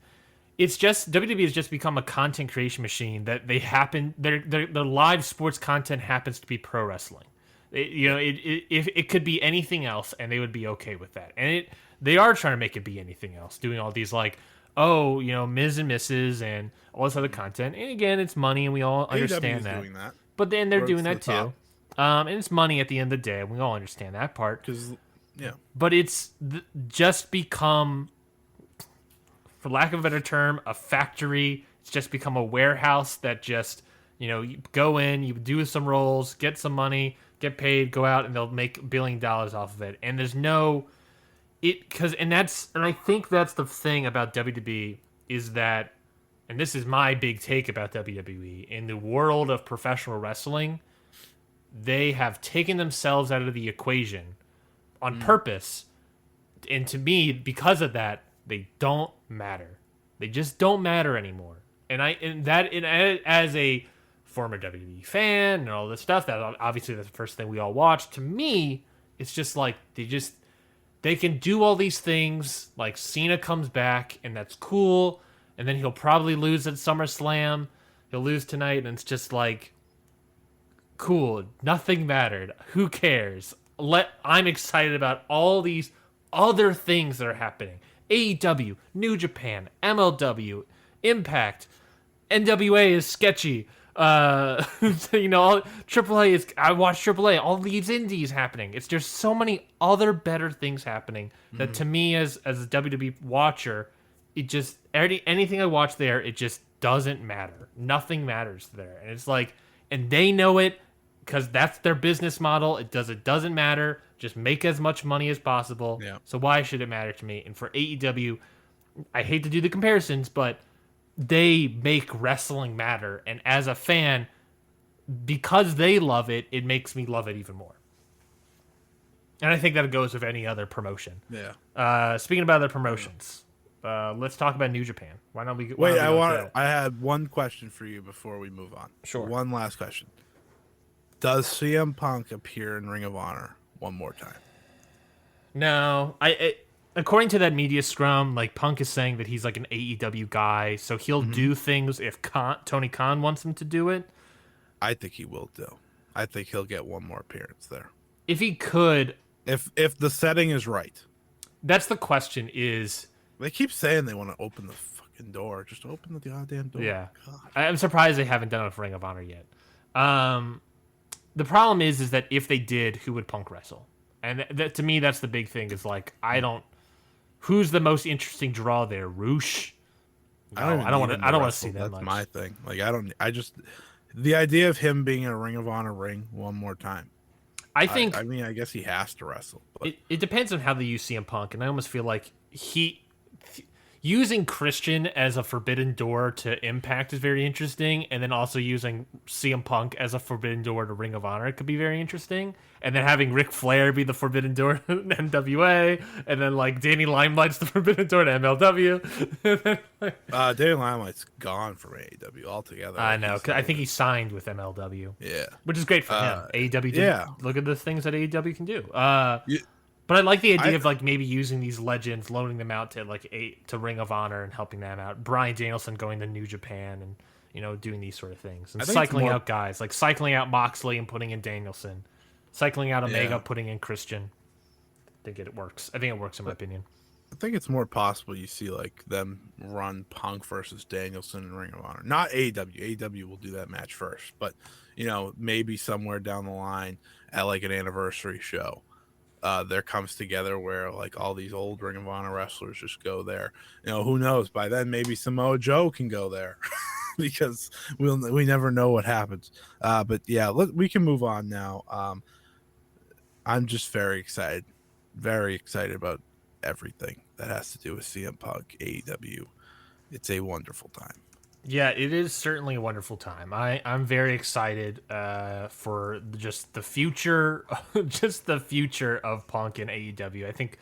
WWE has just become a content creation machine that their live sports content happens to be pro wrestling. If it could be anything else, and they would be okay with that. And they are trying to make it be anything else, doing all these like, Ms. and Mrs. and all this other content. And again, it's money, and we all understand that. Doing that. But then they're doing that too. And it's money at the end of the day. We all understand that part. But it's just become, for lack of a better term, a factory. It's just become a warehouse that just, you go in, you do some roles, get some money, get paid, go out, and they'll make $1 billion off of it. And there's no... and I think that's the thing about WWE is that, and this is my big take about WWE, in the world of professional wrestling, they have taken themselves out of the equation on purpose, and to me, because of that, they don't matter. They just don't matter anymore. And as a former WWE fan and all this stuff. That obviously that's the first thing we all watch. To me, it's just like they can do all these things. Like Cena comes back and that's cool, and then he'll probably lose at SummerSlam. He'll lose tonight, and it's just like cool. Nothing mattered. Who cares? I'm excited about all these other things that are happening. AEW, New Japan, MLW, Impact, NWA is sketchy. AAA is. I watch AAA. All these indies happening. There's so many other better things happening that to me as a WWE watcher, it just anything I watch there, it just doesn't matter. Nothing matters there, and it's like, and they know it because that's their business model. It doesn't matter. Just make as much money as possible. Yeah. So why should it matter to me? And for AEW, I hate to do the comparisons, but they make wrestling matter. And as a fan, because they love it, it makes me love it even more. And I think that goes with any other promotion. Yeah. Speaking about other promotions, let's talk about New Japan. Why don't we? Wait, I had one question for you before we move on. Sure. One last question. Does CM Punk appear in Ring of Honor one more time? No, according to that media scrum, like Punk is saying that he's like an AEW guy, so he'll do things if Tony Khan wants him to do it. I think he will do. I think he'll get one more appearance there. If he could, if the setting is right. That's the question. Is they keep saying they want to open the fucking door? Just open the goddamn door. Yeah, God. I'm surprised they haven't done it with Ring of Honor yet. The problem is that if they did, who would Punk wrestle? And that to me, that's the big thing. Is like who's the most interesting draw there? Roosh? No, I don't want to see that. That's my thing. Like the idea of him being in a Ring of Honor ring one more time. I guess he has to wrestle. But. It depends on how they use CM Punk, and I almost feel like using Christian as a forbidden door to Impact is very interesting, and then also using CM Punk as a forbidden door to Ring of Honor could be very interesting, and then having Ric Flair be the forbidden door to NWA, and then like Danny Limelight's the forbidden door to MLW. Danny Limelight's gone from AEW altogether. I know, cause I think he signed with MLW. Yeah, which is great for him. AEW, look at the things that AEW can do. But I like the idea of like maybe using these legends, loaning them out to to Ring of Honor and helping them out. Bryan Danielson going to New Japan and doing these sort of things and cycling out guys, like cycling out Moxley and putting in Danielson, cycling out Omega, putting in Christian. I think it works. I think it works in my opinion. I think it's more possible you see like them run Punk versus Danielson in Ring of Honor, not AEW. AEW will do that match first, but maybe somewhere down the line at like an anniversary show. There comes together where like all these old Ring of Honor wrestlers just go there. Who knows? By then, maybe Samoa Joe can go there because we never know what happens. But yeah, we can move on now. I'm just very excited about everything that has to do with CM Punk, AEW. It's a wonderful time. Yeah, it is certainly a wonderful time. I'm very excited for just the future, of Punk and AEW. I think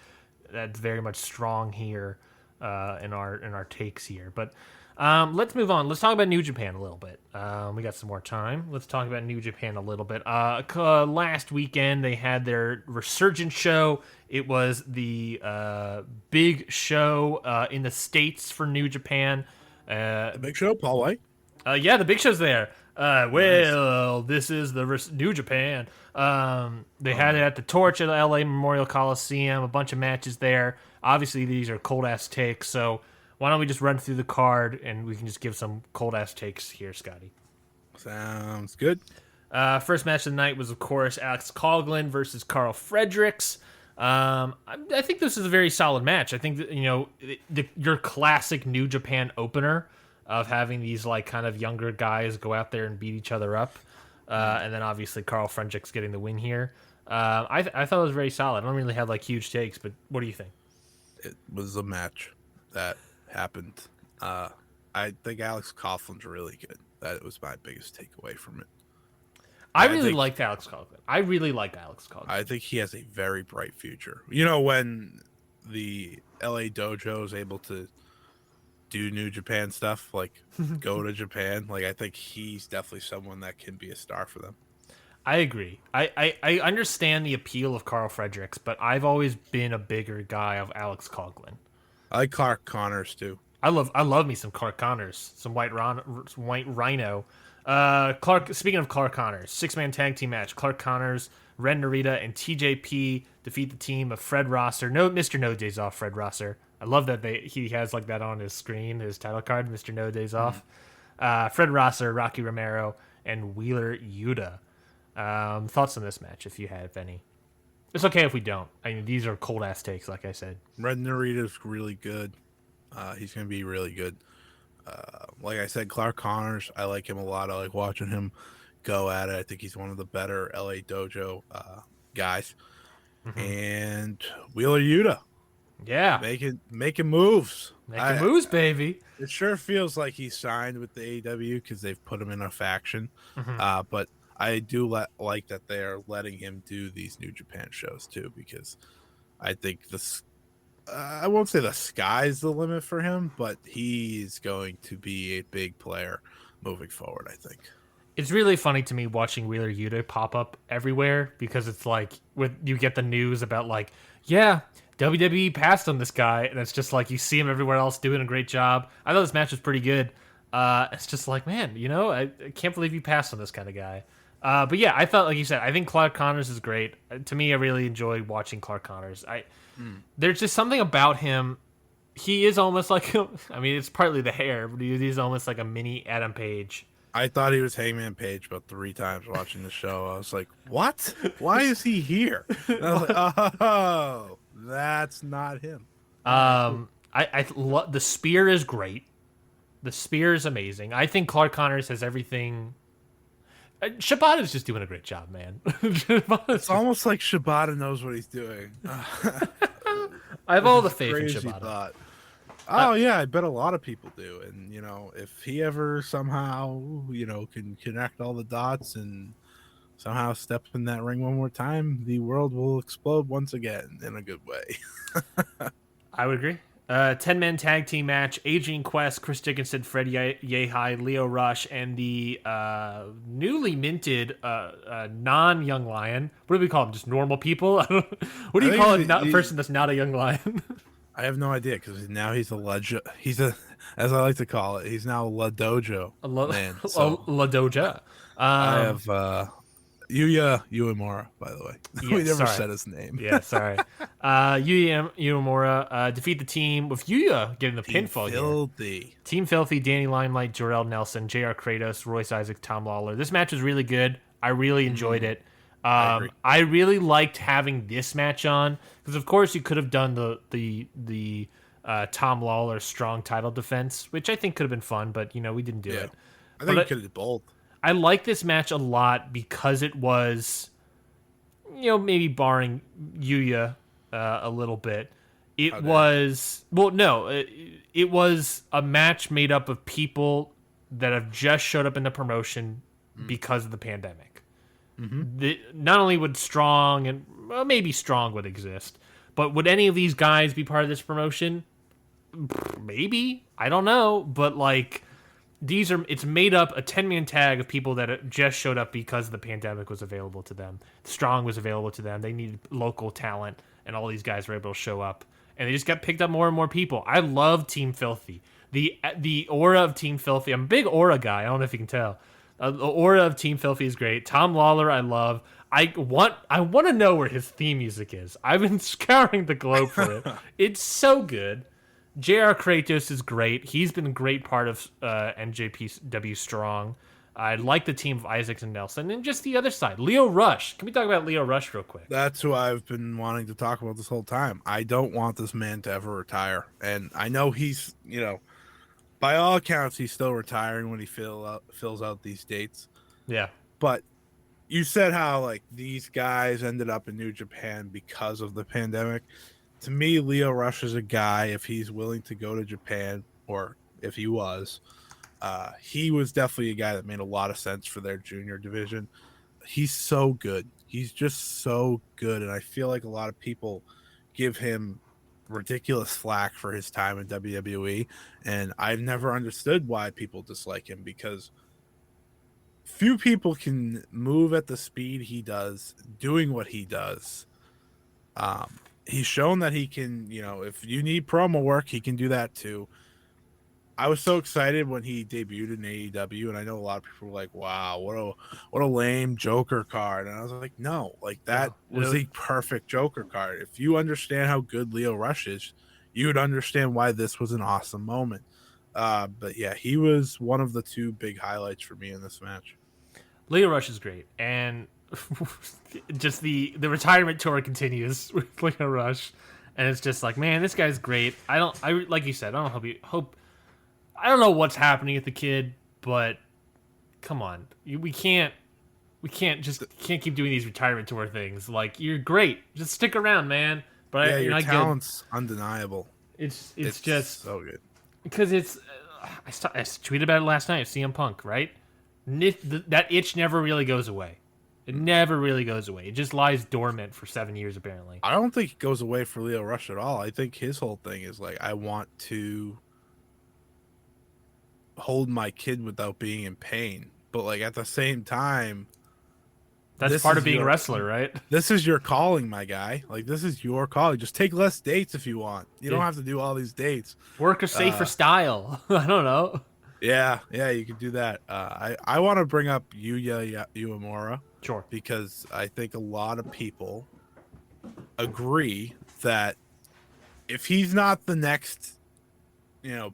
that's very much strong here in our takes here. But let's move on. Let's talk about New Japan a little bit. We got some more time. Let's talk about New Japan a little bit. Last weekend they had their Resurgence show. It was the big show in the States for New Japan. The Big Show, Paul White. Yeah, the Big Show's there. This is the New Japan. They had it at the Torch at the LA Memorial Coliseum. A bunch of matches there. Obviously, these are cold ass takes. So why don't we just run through the card and we can just give some cold ass takes here, Scotty? Sounds good. First match of the night was, of course, Alex Coughlin versus Carl Fredericks. I think this is a very solid match. I think that, your classic New Japan opener of having these like kind of younger guys go out there and beat each other up, and then obviously Carl Fredericks getting the win here. I thought it was very solid. I don't really have like huge takes, but what do you think? It was a match that happened. I think Alex Coughlin's really good. That was my biggest takeaway from it. I really liked Alex Coughlin. I really like Alex Coughlin. I think he has a very bright future. When the LA Dojo is able to do New Japan stuff, like go to Japan. Like I think he's definitely someone that can be a star for them. I agree. I understand the appeal of Carl Fredericks, but I've always been a bigger guy of Alex Coughlin. I like Clark Connors too. I love me some Clark Connors, some white rhino. Clark. Speaking of Clark Connors, 6-man tag team match. Clark Connors, Ren Narita, and TJP defeat the team of Fred Rosser. No, Mr. No Days Off, Fred Rosser. I love that he has like that on his screen, his title card, Mr. No Days Off. Fred Rosser, Rocky Romero, and Wheeler Yuta. Thoughts on this match, if you have any? It's okay if we don't. I mean, these are cold ass takes, like I said. Red Narita's really good. He's going to be really good. Like I said, Clark Connors, I like him a lot. I like watching him go at it. I think he's one of the better LA Dojo guys. And Wheeler Yuta. Yeah. Making moves. Making moves, baby. It sure feels like he signed with the AEW because they've put him in a faction. But I do like that they are letting him do these New Japan shows too, because I think this. I won't say the sky's the limit for him, but he's going to be a big player moving forward, I think. It's really funny to me watching Wheeler Yuta pop up everywhere, because it's like you get the news about like, yeah, WWE passed on this guy, and it's just like you see him everywhere else doing a great job. I thought this match was pretty good. It's just like, man, I can't believe you passed on this kind of guy. But yeah, I thought, like you said, I think Clark Connors is great. To me, I really enjoy watching Clark Connors. There's just something about him. He is almost like, I mean, it's partly the hair, but he's almost like a mini Adam Page. I thought he was Hangman Page about 3 times watching the show. I was like, what? Why is he here? And I was like, oh, that's not him. I love the spear is great. The spear is amazing. I think Clark Connors has everything. Shibata's just doing a great job, man. It's almost like Shibata knows what he's doing. I have all the faith in Shibata. Thought. Oh yeah, I bet a lot of people do. And if he ever somehow can connect all the dots and somehow step in that ring one more time, the world will explode once again in a good way. I would agree. 10-man tag team match: Adrian Quest, Chris Dickinson, Fred Yehai, Leo Rush, and the newly minted non-young lion. What do we call them? Just normal people? What do you call a person that's not a young lion? I have no idea, because now he's a legend. He's as I like to call it, he's now a La Dojo man. So La Doja. I have Yuya Uemura, by the way. Yeah, we never said his name. Yeah, sorry. Yuya Uemura defeat the team with Yuya getting the pinfall here. Team Filthy, Danny Limelight, Jorel Nelson, JR Kratos, Royce Isaac, Tom Lawler. This match was really good. I really enjoyed it. I really liked having this match on, because of course you could have done the Tom Lawler strong title defense, which I think could have been fun, but we didn't do it. I think you could have did both. I like this match a lot because it was, maybe barring Yuya a little bit, it was a match made up of people that have just showed up in the promotion because of the pandemic. Not only would Strong and maybe Strong would exist, but would any of these guys be part of this promotion? Maybe. I don't know. But like, it's made up a 10-man tag of people that just showed up because the pandemic was available to them. Strong was available to them. They needed local talent, and all these guys were able to show up. And they just got picked up more and more people. I love Team Filthy. The aura of Team Filthy. I'm a big aura guy. I don't know if you can tell. The aura of Team Filthy is great. Tom Lawler, I love. I want to know where his theme music is. I've been scouring the globe for it. It's so good. JR Kratos is great. He's been a great part of NJPW Strong. I like the team of Isaacs and Nelson. And just the other side, Leo Rush. Can we talk about Leo Rush real quick? That's who I've been wanting to talk about this whole time. I don't want this man to ever retire. And I know he's, by all accounts, he's still retiring when he fills out these dates. Yeah. But you said how, like, these guys ended up in New Japan because of the pandemic. To me, Leo Rush is a guy, if he's willing to go to Japan, or if he was definitely a guy that made a lot of sense for their junior division. He's so good. He's just so good. And I feel like a lot of people give him ridiculous flack for his time in WWE, and I've never understood why people dislike him, because few people can move at the speed he does, doing what he does. He's shown that he can, if you need promo work, he can do that too. I was so excited when he debuted in AEW, and I know a lot of people were like, "Wow, what a lame Joker card," and I was like, "No, like that was the perfect Joker card. If you understand how good Lio Rush is, you would understand why this was an awesome moment." But yeah, he was one of the two big highlights for me in this match. Lio Rush is great, and just the retirement tour continues with Lio Rush, and it's just like, man, this guy's great. I like you said, I don't hope. I don't know what's happening with the kid, but come on, we can't keep doing these retirement tour things. Like, you're great, just stick around, man. But yeah, your talent's undeniable. It's just so good because it's. I tweeted about it last night. CM Punk, right? That itch never really goes away. It never really goes away. It just lies dormant for 7 years, apparently. I don't think it goes away for Lio Rush at all. I think his whole thing is like, I want to hold my kid without being in pain, but like at the same time, that's part of being a wrestler, right? This is your calling, my guy. Like, this is your calling. Just take less dates if you want. You don't have to do all these dates. Work a safer style. I don't know. Yeah, you can do that. I want to bring up Yuya Uemura. Sure. Because I think a lot of people agree that if he's not the next,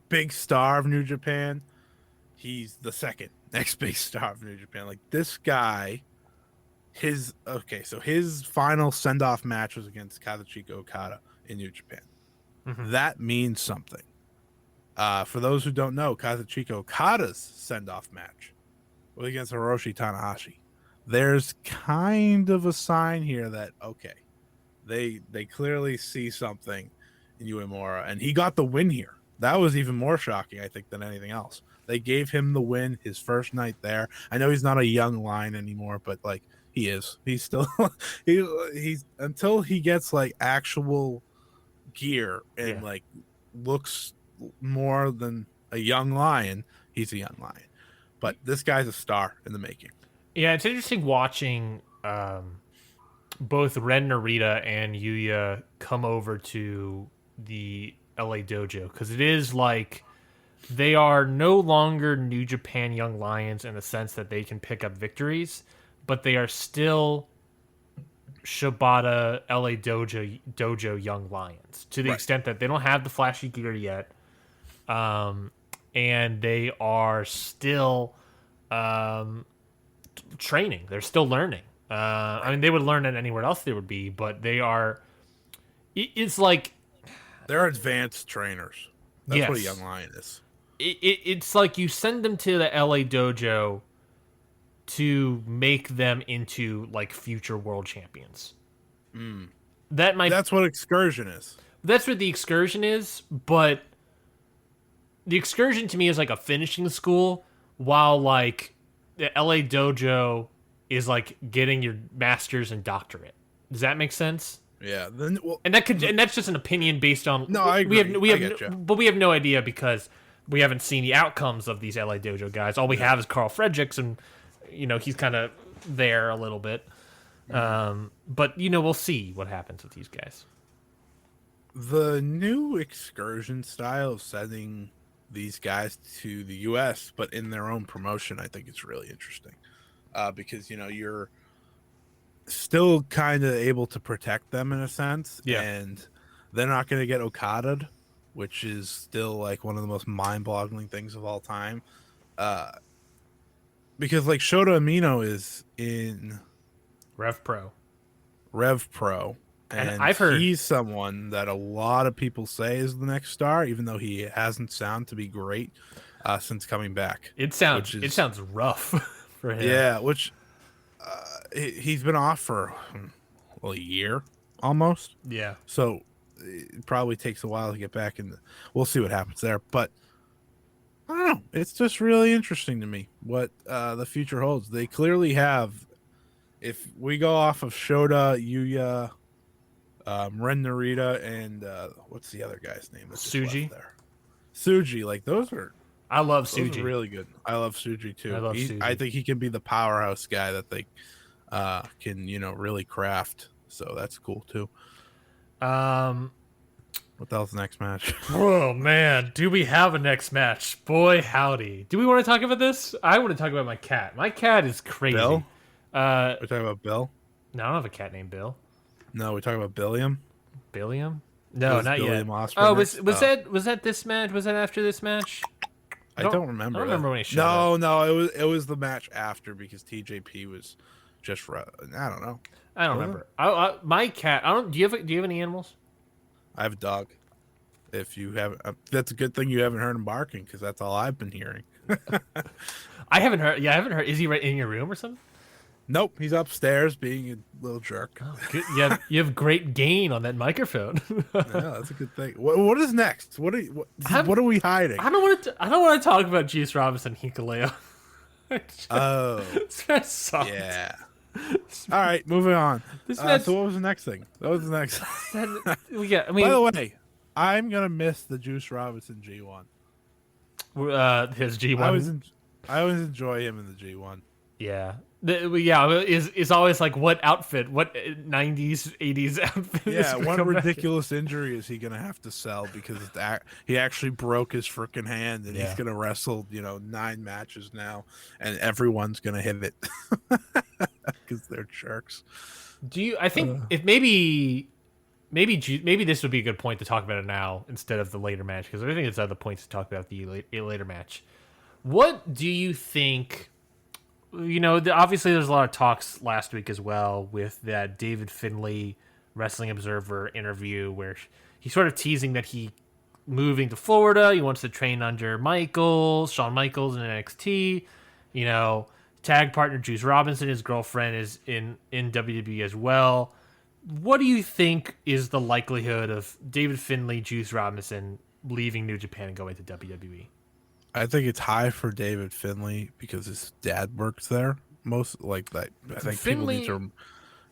big star of New Japan, he's the second next big star of New Japan. Like, this guy, his final send-off match was against Kazuchika Okada in New Japan. Mm-hmm. That means something. For those who don't know, Kazuchika Okada's send-off match was against Hiroshi Tanahashi. There's kind of a sign here that, okay, they clearly see something in Uemura, and he got the win here. That was even more shocking, I think, than anything else. They gave him the win his first night there. I know he's not a young lion anymore, but like, he is. He's still he's until he gets like actual gear and like looks more than a young lion, he's a young lion. But this guy's a star in the making. Yeah, it's interesting watching both Ren Narita and Yuya come over to the LA dojo, because it is like they are no longer New Japan Young Lions in the sense that they can pick up victories, but they are still Shibata LA dojo Young Lions, to the extent that they don't have the flashy gear yet, and they are still training. They're still learning. I mean, they would learn it anywhere else they would be, but they are. It's like they're advanced trainers. That's what a young lion is. It's like you send them to the LA dojo to make them into like future world champions. That's what Excursion is. That's what the Excursion is, but the Excursion to me is like a finishing school, while like the LA dojo is like getting your master's and doctorate. Does that make sense? Yeah. And that's just an opinion based on. No, I agree. But we have no idea because we haven't seen the outcomes of these LA dojo guys. All we have is Carl Fredericks, and he's kind of there a little bit. But we'll see what happens with these guys. The new Excursion style of sending these guys to the U.S., but in their own promotion, I think it's really interesting. Because you're still kind of able to protect them in a sense, and they're not going to get Okada'd, which is still like one of the most mind-boggling things of all time. Because like Shota Umino is in Rev Pro, and I've heard he's someone that a lot of people say is the next star, even though he hasn't sounded to be great since coming back. It sounds rough for him. Yeah, which he's been off for a year almost. Yeah, so it probably takes a while to get back in. We'll see what happens there, but I don't know. It's just really interesting to me what the future holds. They clearly have. If we go off of Shota, Yuya, Ren Narita and what's the other guy's name that's just Suji. left there? Suji. Like those are I love those are Suji. really good. I love Suji too. I love Suji. I think he can be the powerhouse guy that they can really craft. So that's cool too. What the hell's the next match? Oh man, do we have a next match? Boy, howdy. Do we want to talk about this? I want to talk about my cat. My cat is crazy. Bill? We're talking about Bill? No, I don't have a cat named Bill. No, we're talking about Billiam. Billiam? No, not Billiam yet. Osprey Oh, next? was that this match? Was that after this match? I don't remember. I don't remember when he showed up. No, it was the match after because TJP was just I don't know. I don't remember. My cat. Do you have any animals? I have a dog. If you haven't, that's a good thing you haven't heard him barking because that's all I've been hearing. I haven't heard. Yeah, I haven't heard. Is he right in your room or something? Nope, he's upstairs being a little jerk. Oh, good. You have great gain on that microphone. Yeah, that's a good thing. What is next? What are we hiding? I don't want to talk about Juice Robinson Hikuleo. Oh, This match sucked. yeah. All right, moving on. This match. So what was the next thing? That was the next. Yeah, I mean, By the way, I'm gonna miss the Juice Robinson G1. His G1. I always enjoy him in the G1. Yeah. Is always like what outfit, what 90s, 80s outfit? Yeah, what ridiculous injury is he gonna have to sell because he actually broke his freaking hand and he's gonna wrestle 9 matches now and everyone's gonna hit it because they're jerks. I think if maybe this would be a good point to talk about it now instead of the later match because I think it's other points to talk about the later match. What do you think? Obviously there's a lot of talks last week as well with that David Finley Wrestling Observer interview where he's sort of teasing that he moving to Florida. He wants to train under Shawn Michaels in NXT. Tag partner Juice Robinson, his girlfriend, is in WWE as well. What do you think is the likelihood of David Finley, Juice Robinson leaving New Japan and going to WWE? I think it's high for David Finley because his dad works there. I think Finley,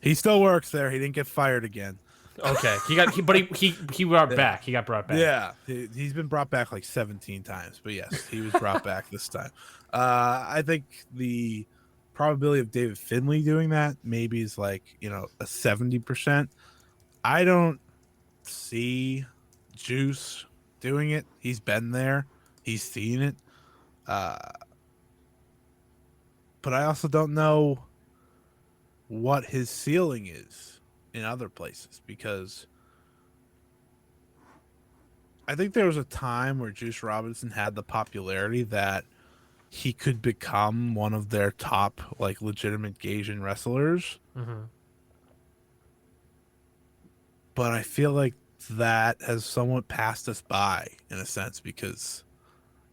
he still works there. He didn't get fired again. Okay, he brought back. He got brought back. Yeah, he's been brought back like 17 times, but yes, he was brought back this time. I think the probability of David Finley doing that maybe is a 70%. I don't see Juice doing it. He's been there. He's seen it. But I also don't know what his ceiling is in other places because I think there was a time where Juice Robinson had the popularity that he could become one of their top legitimate Gaijin wrestlers. Mm-hmm. But I feel like that has somewhat passed us by in a sense because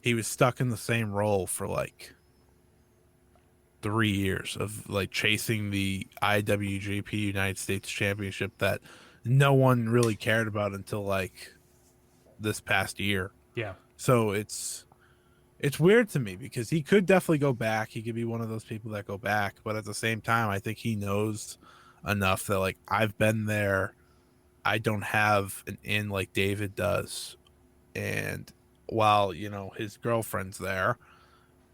he was stuck in the same role for 3 years of chasing the IWGP United States Championship that no one really cared about until this past year. Yeah. So it's weird to me because he could definitely go back. He could be one of those people that go back, but at the same time, I think he knows enough that I've been there. I don't have an in like David does, and while his girlfriend's there,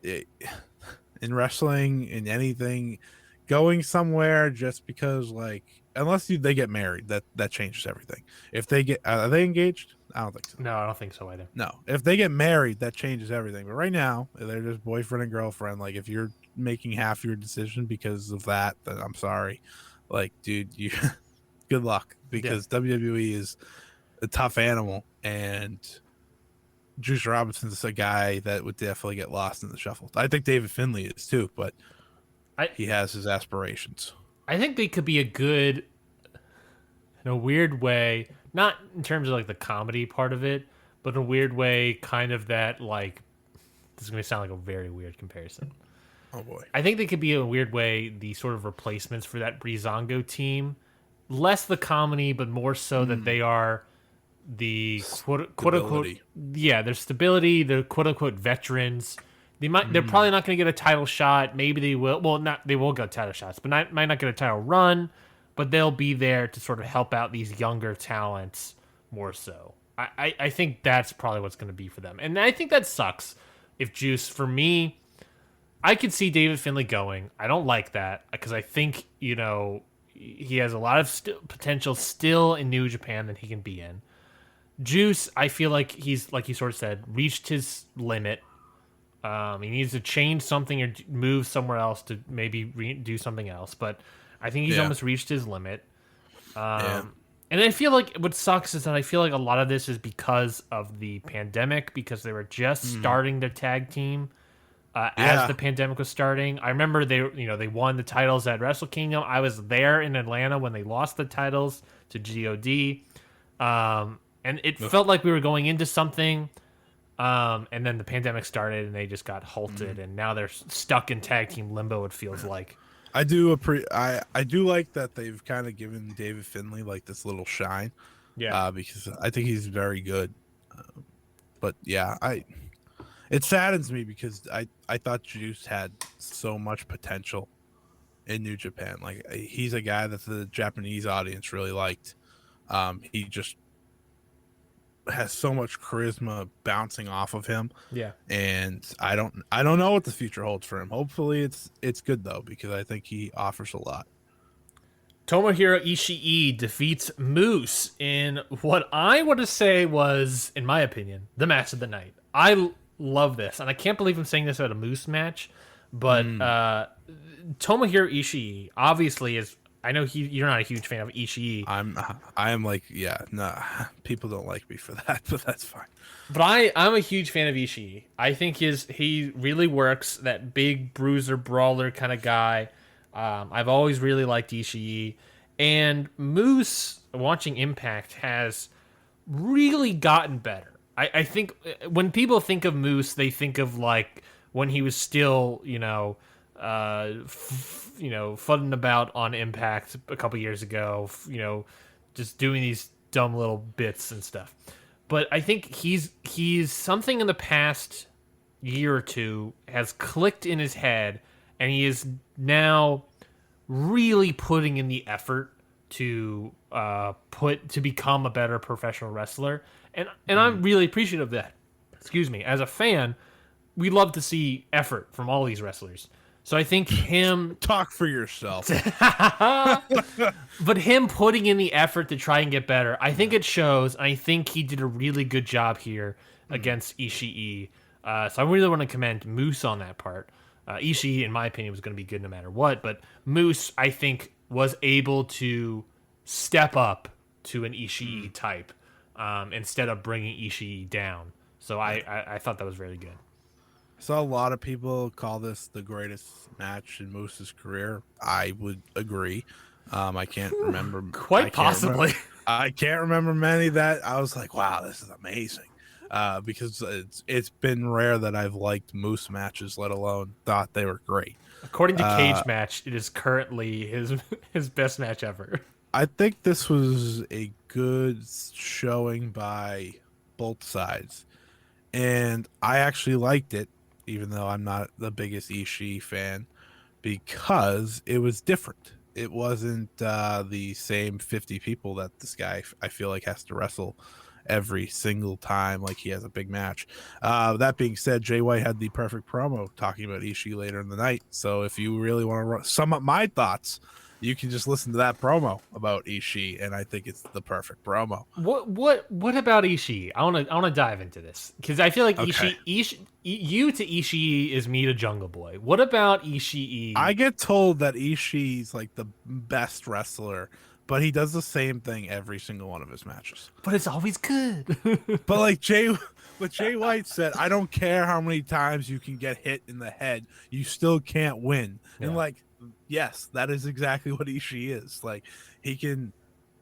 in wrestling, in anything, going somewhere just because unless they get married, that changes everything. If they are they engaged? I don't think so. No, I don't think so either. No, if they get married, that changes everything. But right now, they're just boyfriend and girlfriend. If you're making half your decision because of that, then I'm sorry. Dude, you good luck because WWE is a tough animal and Juice Robinson's a guy that would definitely get lost in the shuffle. I think David Finley is too, but he has his aspirations. I think they could be a good, in a weird way, not in terms of the comedy part of it, but in a weird way, kind of that this is going to sound like a very weird comparison. Oh boy. I think they could be in a weird way the sort of replacements for that Breezango team. Less the comedy, but more so that they are the quote unquote their stability, the quote unquote veterans. They're probably not going to get a title shot. Maybe they will. Well, not they will get title shots, but might not get a title run. but they'll be there to sort of help out these younger talents more so. I think that's probably what's going to be for them. And I think that sucks if Juice, for me, I could see David Finley going. I don't like that because I think, he has a lot of potential still in New Japan that he can be in. Juice, I feel like he's, like you sort of said, reached his limit. He needs to change something or move somewhere else to maybe do something else. But I think he's almost reached his limit. And I feel like what sucks is that I feel like a lot of this is because of the pandemic, because they were just starting their tag team as the pandemic was starting. I remember they won the titles at Wrestle Kingdom. I was there in Atlanta when they lost the titles to GOD. And it felt like we were going into something. And then the pandemic started and they just got halted. And now they're stuck in tag team limbo, it feels like. I do I do like that they've kind of given David Finley like this little shine, because I think he's very good. But yeah, it saddens me because I thought Juice had so much potential in New Japan. Like, he's a guy that the Japanese audience really liked. He just has so much charisma bouncing off of him. Yeah. And I don't know what the future holds for him. Hopefully it's good though, because I think he offers a lot. Tomohiro Ishii defeats Moose in what I want to say was, in my opinion, the match of the night. I love this, and I can't believe I'm saying this at a Moose match, but Tomohiro Ishii obviously is. I know you're not a huge fan of Ishii. I am like, people don't like me for that, but that's fine. But I'm a huge fan of Ishii. I think he really works, that big bruiser brawler kind of guy. I've always really liked Ishii. And Moose, watching Impact, has really gotten better. I think when people think of Moose, they think of like when he was still, fudding about on Impact a couple years ago, just doing these dumb little bits and stuff. But I think he's something in the past year or two has clicked in his head, and he is now really putting in the effort to become a better professional wrestler, and I'm really appreciative of that. Excuse me. As a fan, we love to see effort from all these wrestlers. So I think him... Talk for yourself. But him putting in the effort to try and get better, I think it shows. I think he did a really good job here against Ishii. So I really want to commend Moose on that part. Ishii, in my opinion, was going to be good no matter what. But Moose, I think, was able to step up to an Ishii type instead of bringing Ishii down. So I thought that was really good. Saw a lot of people call this the greatest match in Moose's career. I would agree. I can't remember. Quite possibly. I can't remember many that I was like, wow, this is amazing. Because it's been rare that I've liked Moose matches, let alone thought they were great. According to Cage Match, it is currently his best match ever. I think this was a good showing by both sides. And I actually liked it, even though I'm not the biggest Ishii fan, because it was different. It wasn't the same 50 people that this guy, I feel like, has to wrestle every single time like he has a big match. That being said, Jay White had the perfect promo talking about Ishii later in the night. So if you really want to sum up my thoughts, you can just listen to that promo about Ishii, and I think it's the perfect promo. What about Ishii? I want to dive into this because I feel like Ishii, you to Ishii is me to Jungle Boy. What about Ishii? I get told that Ishii's like the best wrestler, but he does the same thing every single one of his matches. But it's always good. But like Jay White said, I don't care how many times you can get hit in the head, you still can't win. Yeah. And like, yes, that is exactly what Ishii is. Like, he can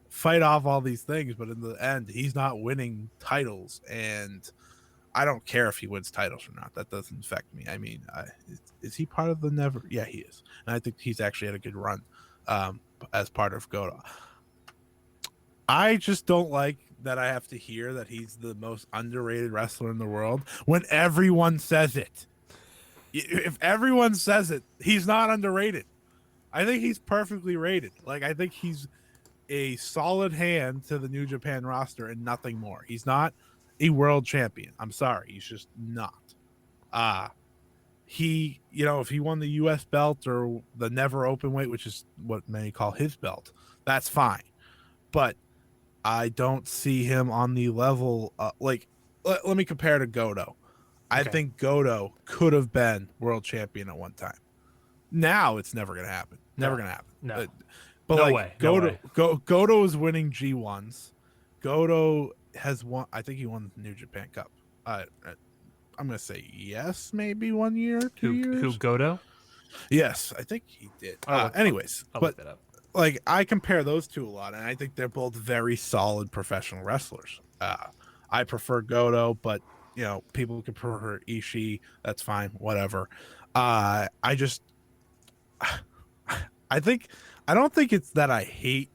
fight off all these things, but in the end, he's not winning titles. And I don't care if he wins titles or not. That doesn't affect me. I mean, is he part of the Never? Yeah, he is. And I think he's actually had a good run as part of Goto. I just don't like that I have to hear that he's the most underrated wrestler in the world when everyone says it. If everyone says it, he's not underrated. I think he's perfectly rated. Like, I think he's a solid hand to the New Japan roster and nothing more. He's not a world champion. I'm sorry. He's just not. He, if he won the U.S. belt or the never open weight, which is what many call his belt, that's fine. But I don't see him on the level. Let me compare to Goto. I think Goto could have been world champion at one time. Now it's never going to happen. Never going to happen. No. But no like way. Goto, No way. Goto is winning G1s. Goto has won. I think he won the New Japan Cup. I'm going to say yes, maybe 1 year, 2 years. Who, Goto? Yes, I think he did. Anyways, I'll look that up. Like, I compare those two a lot, and I think they're both very solid professional wrestlers. I prefer Goto, but people can prefer Ishii. That's fine, whatever. I don't think it's that I hate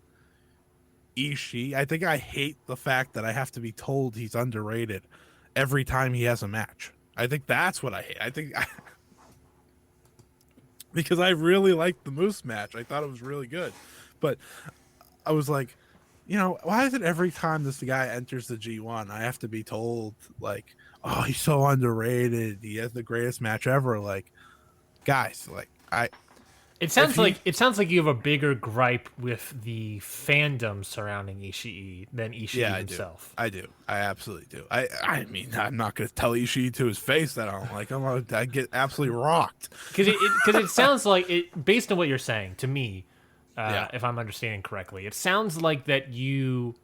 Ishii. I think I hate the fact that I have to be told he's underrated every time he has a match. I think that's what I hate. Because I really liked the Moose match. I thought it was really good. But I was like, why is it every time this guy enters the G1, I have to be told, like, oh, he's so underrated. He has the greatest match ever. Like, guys, like, It sounds like you have a bigger gripe with the fandom surrounding Ishii than Ishii himself. I do. I absolutely do. I mean, I'm not going to tell Ishii to his face that I don't like him. I get absolutely rocked. Because it sounds like, based on what you're saying, to me, if I'm understanding correctly, it sounds like that you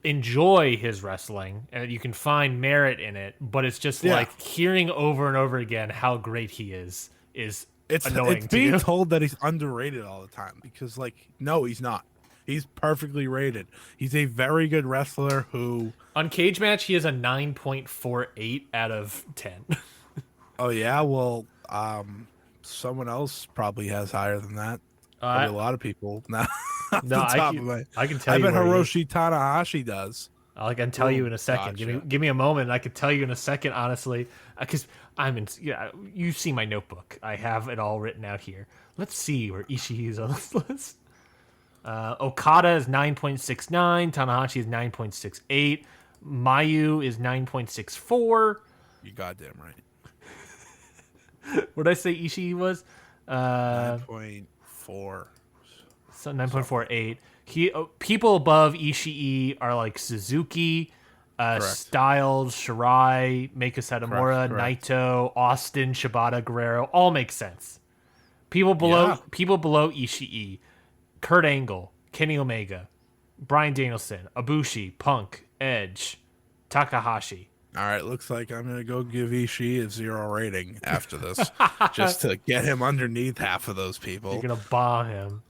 enjoy his wrestling and you can find merit in it, but it's just like hearing over and over again how great he is annoying. It's being told that he's underrated all the time because, like, no, he's not. He's perfectly rated. He's a very good wrestler who... On Cage Match, he has a 9.48 out of 10. Oh, yeah? Well, someone else probably has higher than that. A lot of people. I can tell you. I bet Hiroshi Tanahashi does. I can tell you in a second. Gotcha. Give me a moment. I could tell you in a second, honestly, because you see my notebook. I have it all written out here. Let's see where Ishii is on this list. Okada is 9.69. Tanahashi is 9.68. Mayu is 9.64. You goddamn right. What did I say Ishii was? 9.4. So 9.48. People above Ishii are like Suzuki, Styles, Shirai, Meiko Satomura, Correct. Naito, Austin, Shibata, Guerrero. All make sense. People below Ishii, Kurt Angle, Kenny Omega, Bryan Danielson, Ibushi, Punk, Edge, Takahashi. All right, looks like I'm going to go give Ishii a 0 rating after this just to get him underneath half of those people. You're going to bomb him.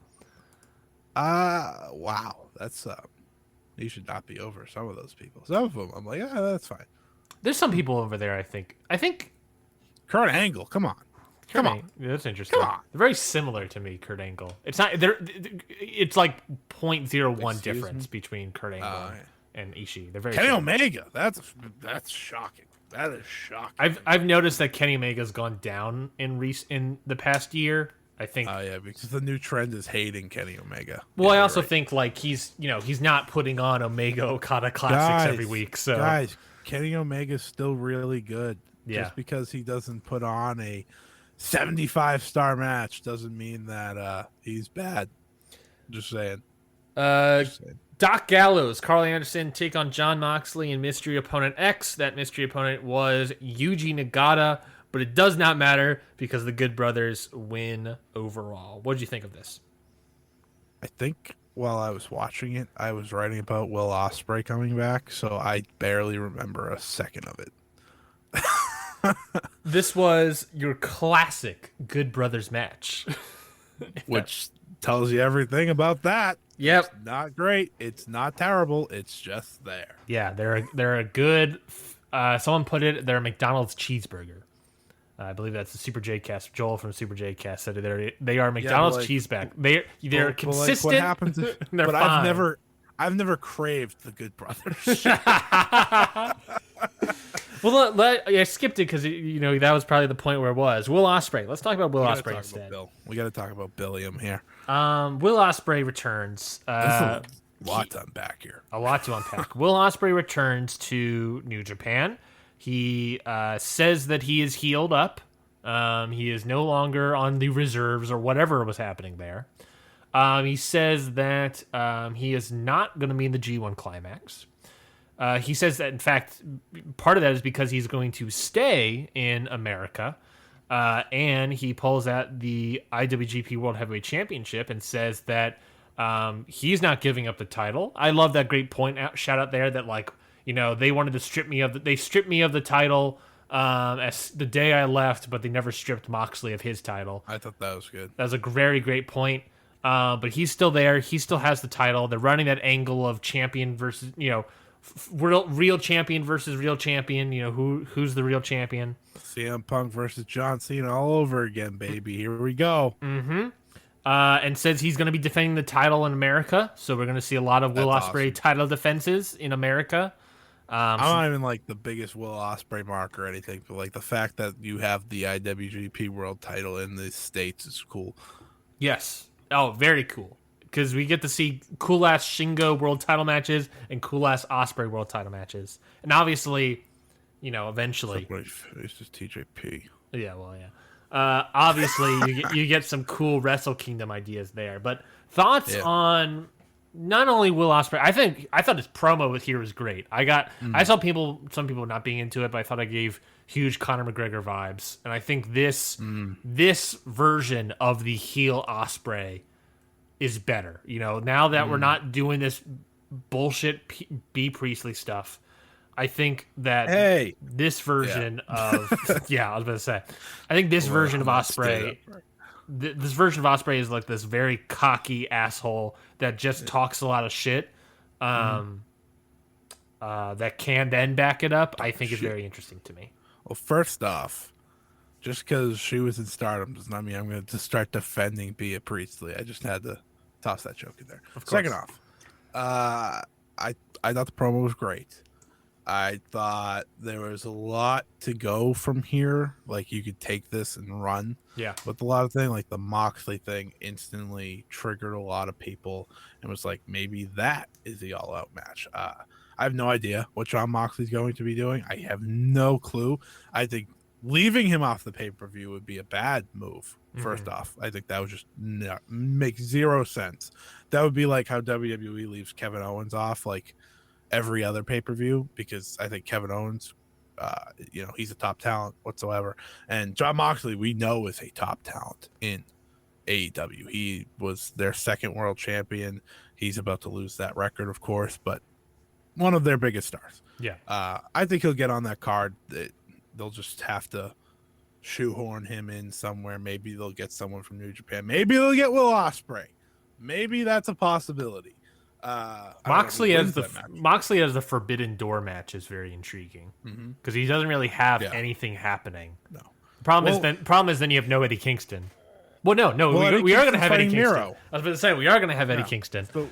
Wow. That's, he should not be over some of those people. Some of them, I'm like, that's fine. There's some people over there, I think Kurt Angle, come on. Come on. Yeah, that's interesting. Come on. They're very similar to me, Kurt Angle. It's not. It's like 0.01 difference between Kurt Angle and Ishii. They're very Kenny similar. Omega. That's shocking. That is shocking. I've noticed that Kenny Omega's gone down in the past year. I think. Yeah, because the new trend is hating Kenny Omega. Well, I also think like he's not putting on Omega Okada classics every week. So guys, Kenny Omega's still really good. Yeah. Just because he doesn't put on a 75-star match doesn't mean that he's bad. Just saying. Doc Gallows, Carl Anderson take on Jon Moxley and mystery opponent X. That mystery opponent was Yuji Nagata, but it does not matter because the Good Brothers win overall. What did you think of this? I think while I was watching it, I was writing about Will Osprey coming back, so I barely remember a second of it. This was your classic Good Brothers match. Which tells you everything about that. Yep. It's not great. It's not terrible. It's just there. Yeah, they're a good... someone put it, they're a McDonald's cheeseburger. I believe that's the Super J Cast. Joel from Super J Cast said they are McDonald's cheeseback. They're consistent. Like, what happens? They're but fine. I've never craved the Good Brothers. Well, I skipped it because that was probably the point where it was. Will Osprey. Let's talk about Will Osprey instead. We got to talk about Billiam here. Will Osprey returns. There's a lot to unpack here. A lot to unpack. Will Osprey returns to New Japan. He says that he is healed up. He is no longer on the reserves or whatever was happening there. He says that he is not going to be in the G1 Climax. He says that, in fact, part of that is because he's going to stay in America. And he pulls out the IWGP World Heavyweight Championship and says that he's not giving up the title. I love that great shout out there that, like, they wanted to strip me of they stripped me of the title as the day I left, but they never stripped Moxley of his title. I thought that was good. That was a very great point. But he's still there. He still has the title. They're running that angle of champion versus, real champion versus real champion. Who's the real champion? CM Punk versus John Cena all over again, baby. Here we go. Mm-hmm. And says he's going to be defending the title in America. So we're going to see a lot of Will Ospreay title defenses in America. I'm not even like the biggest Will Ospreay mark or anything, but like the fact that you have the IWGP World title in the States is cool. Yes. Oh, very cool. Because we get to see cool-ass Shingo world title matches and cool-ass Osprey world title matches. And obviously, eventually... It's just TJP. Yeah, well, yeah. Obviously, you get some cool Wrestle Kingdom ideas there. But thoughts on not only Will Ospreay... I thought his promo with here was great. I saw some people not being into it, but I thought I gave huge Conor McGregor vibes. And I think this version of the heel Ospreay is better. Now that we're not doing this bullshit B Priestley stuff, I think that this version of I was about to say, I think this version of Ospreay, this version of Ospreay is like this very cocky asshole that just talks a lot of shit. That can then back it up. I think is very interesting to me. Well, first off, just because she was in Stardom does not mean I'm going to start defending Bea Priestley. I just had to toss that joke in there. Second off, I thought the promo was great. I thought there was a lot to go from here. Like, you could take this and run. Yeah. With a lot of things, like the Moxley thing instantly triggered a lot of people and was like, maybe that is the all-out match. I have no idea what Jon Moxley's going to be doing. I have no clue. I think leaving him off the pay-per-view would be a bad move. First off, I think that would just make zero sense. That would be like how WWE leaves Kevin Owens off like every other pay-per-view, because I think Kevin Owens, he's a top talent whatsoever. And Jon Moxley, we know, is a top talent in AEW. He was their second world champion. He's about to lose that record, of course, but one of their biggest stars. Yeah. I think he'll get on that card. They'll just have to shoehorn him in somewhere. Maybe they'll get someone from New Japan. Maybe they'll get Will Ospreay. Maybe that's a possibility. Moxley as the Forbidden Door match is very intriguing because he doesn't really have anything happening. No. Problem is then you have no Eddie Kingston. Well, we are going to have Eddie Kingston. Miro. I was about to say we are going to have Eddie Kingston. So,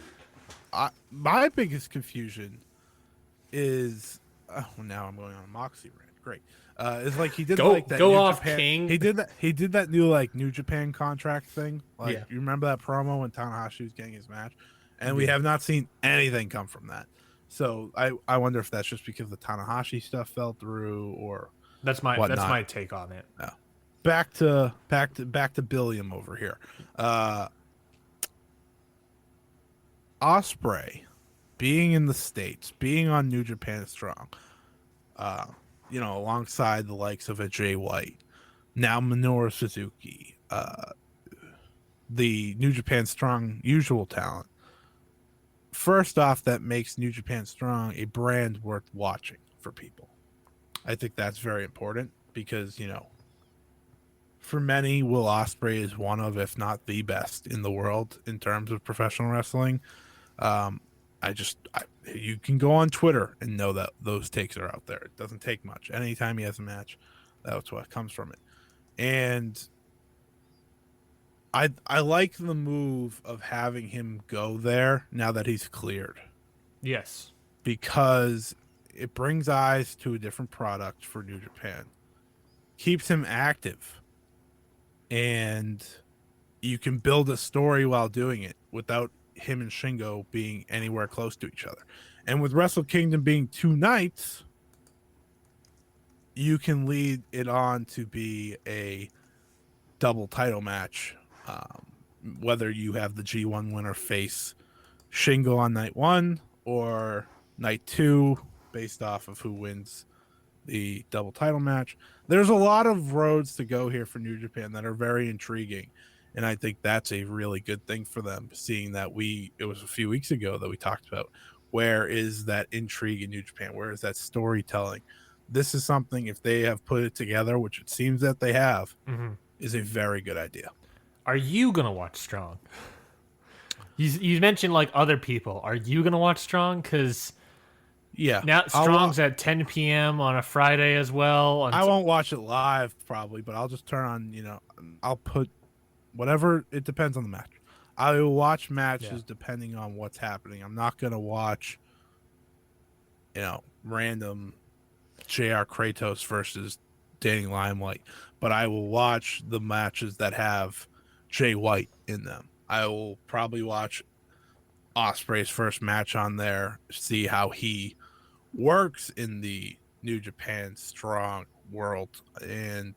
my biggest confusion is now I'm going on a Moxley rant. Great. It's like he did like that. Go New off, Japan, King. He did that new like New Japan contract thing. Like, you remember that promo when Tanahashi was getting his match, and we have not seen anything come from that. So I wonder if that's just because the Tanahashi stuff fell through, or that's my take on it. No. Back to Billiam over here. Osprey being in the States, being on New Japan Strong, alongside the likes of a Jay White, now Minoru Suzuki, the New Japan Strong usual talent. First off, that makes New Japan Strong a brand worth watching for people. I think that's very important because, for many, Will Ospreay is one of, if not the best in the world in terms of professional wrestling. You can go on Twitter and know that those takes are out there. It doesn't take much. Anytime he has a match, that's what comes from it. And I like the move of having him go there now that he's cleared. Yes. Because it brings eyes to a different product for New Japan, keeps him active, and you can build a story while doing it without him and Shingo being anywhere close to each other. And with Wrestle Kingdom being 2 nights, you can lead it on to be a double title match. Whether you have the G1 winner face Shingo on night 1 or night 2, based off of who wins the double title match. There's a lot of roads to go here for New Japan that are very intriguing. And I think that's a really good thing for them, seeing that it was a few weeks ago that we talked about, where is that intrigue in New Japan? Where is that storytelling? This is something, if they have put it together, which it seems that they have, is a very good idea. Are you going to watch Strong? You mentioned like other people. Are you going to watch Strong? Because now Strong's at 10 p.m. on a Friday as well. I won't watch it live probably, but I'll just turn on, I'll put whatever. It depends on the match. I will watch matches depending on what's happening. I'm not going to watch, random JR Kratos versus Danny Limelight, but I will watch the matches that have Jay White in them. I will probably watch Osprey's first match on there, see how he works in the New Japan Strong world, and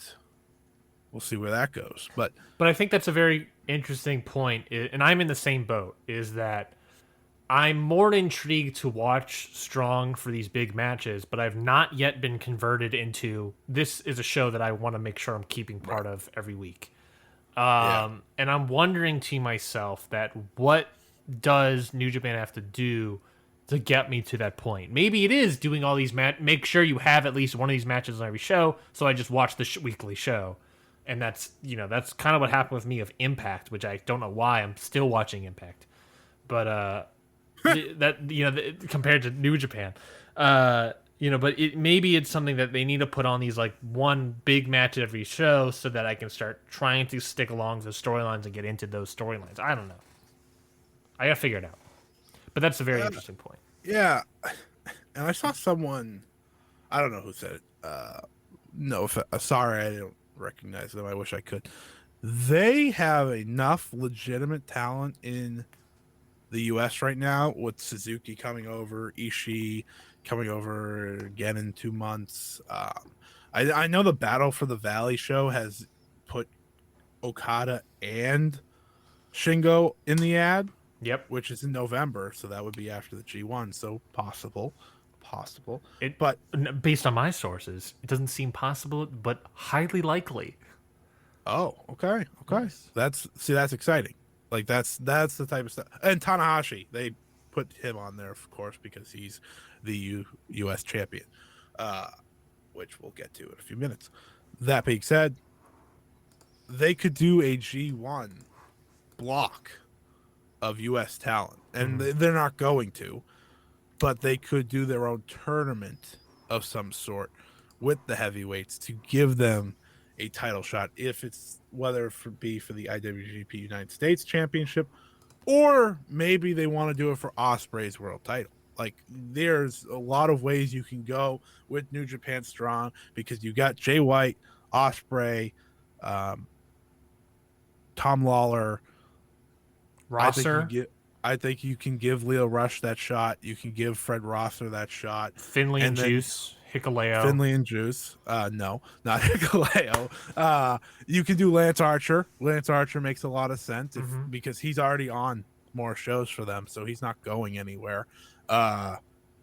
we'll see where that goes. But I think that's a very interesting point, and I'm in the same boat, is that I'm more intrigued to watch Strong for these big matches, but I've not yet been converted into this is a show that I want to make sure I'm keeping part of every week. And I'm wondering to myself that what does New Japan have to do to get me to that point? Maybe it is doing all these make sure you have at least one of these matches on every show, so I just watch the weekly show. And that's kind of what happened with me of Impact, which I don't know why I'm still watching Impact. But compared to New Japan, but maybe it's something that they need to put on these like one big match at every show so that I can start trying to stick along the storylines and get into those storylines. I don't know. I gotta figure it out. But that's a very interesting point. Yeah, and I saw someone, I don't know who said it. Sorry, I don't recognize them. I wish I could. They have enough legitimate talent in the U.S. right now, with Suzuki coming over, Ishii coming over again in 2 months. I know the Battle for the Valley show has put Okada and Shingo in the ad. Yep, which is in November, so that would be after the G1. So possible. But based on my sources, it doesn't seem possible, but highly likely. Oh, okay. Nice. That's exciting. Like that's the type of stuff. And Tanahashi, they put him on there, of course, because he's the U.S. champion, which we'll get to in a few minutes. That being said, they could do a G1 block of U.S. talent, and they're not going to, but they could do their own tournament of some sort with the heavyweights to give them a title shot, if it's whether it be for the IWGP United States Championship, or maybe they want to do it for Osprey's world title. Like, there's a lot of ways you can go with New Japan Strong, because you got Jay White, Osprey, Tom Lawler, Rosser. I think you can give Leo Rush that shot. You can give Fred Rosser that shot. Finley and Juice. Hikuleo. Finley and Juice. No, not Hikuleo. You can do Lance Archer. Lance Archer makes a lot of sense because he's already on more shows for them, so he's not going anywhere.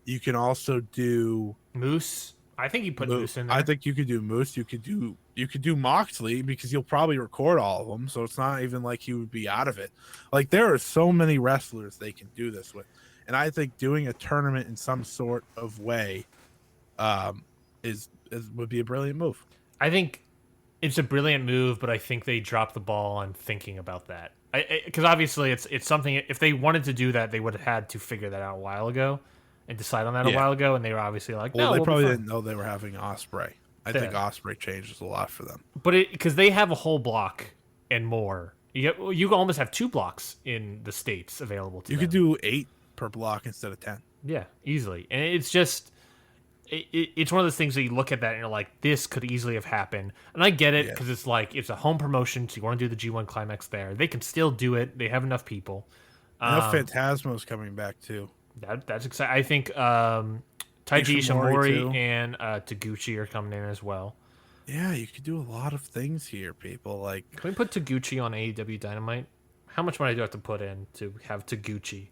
You can also do Moose. I think you put Moose in there. I think you could do Moose. You could do Moxley, because you'll probably record all of them, so it's not even like he would be out of it. Like, there are so many wrestlers they can do this with, and I think doing a tournament in some sort of way would be a brilliant move. I think it's a brilliant move, but I think they dropped the ball on thinking about that. Because obviously it's something. If they wanted to do that, they would have had to figure that out a while ago and decide on that a while ago. And they were obviously like, well, they probably didn't know they were having Osprey. I think Osprey changes a lot for them. But because they have a whole block and more, you almost have 2 blocks in the States available to you. them. Could do 8 per block instead of 10. Yeah, easily. And it's just, it's one of those things that you look at that and you're like, this could easily have happened. And I get it because it's like it's a home promotion, so you want to do the G1 Climax there. They can still do it. They have enough people. I know Phantasmo's coming back too. That's exciting. I think Taiji Ishimori and Taguchi are coming in as well. Yeah, you could do a lot of things here, people. Like, can we put Taguchi on AEW Dynamite? How much money do I have to put in to have Taguchi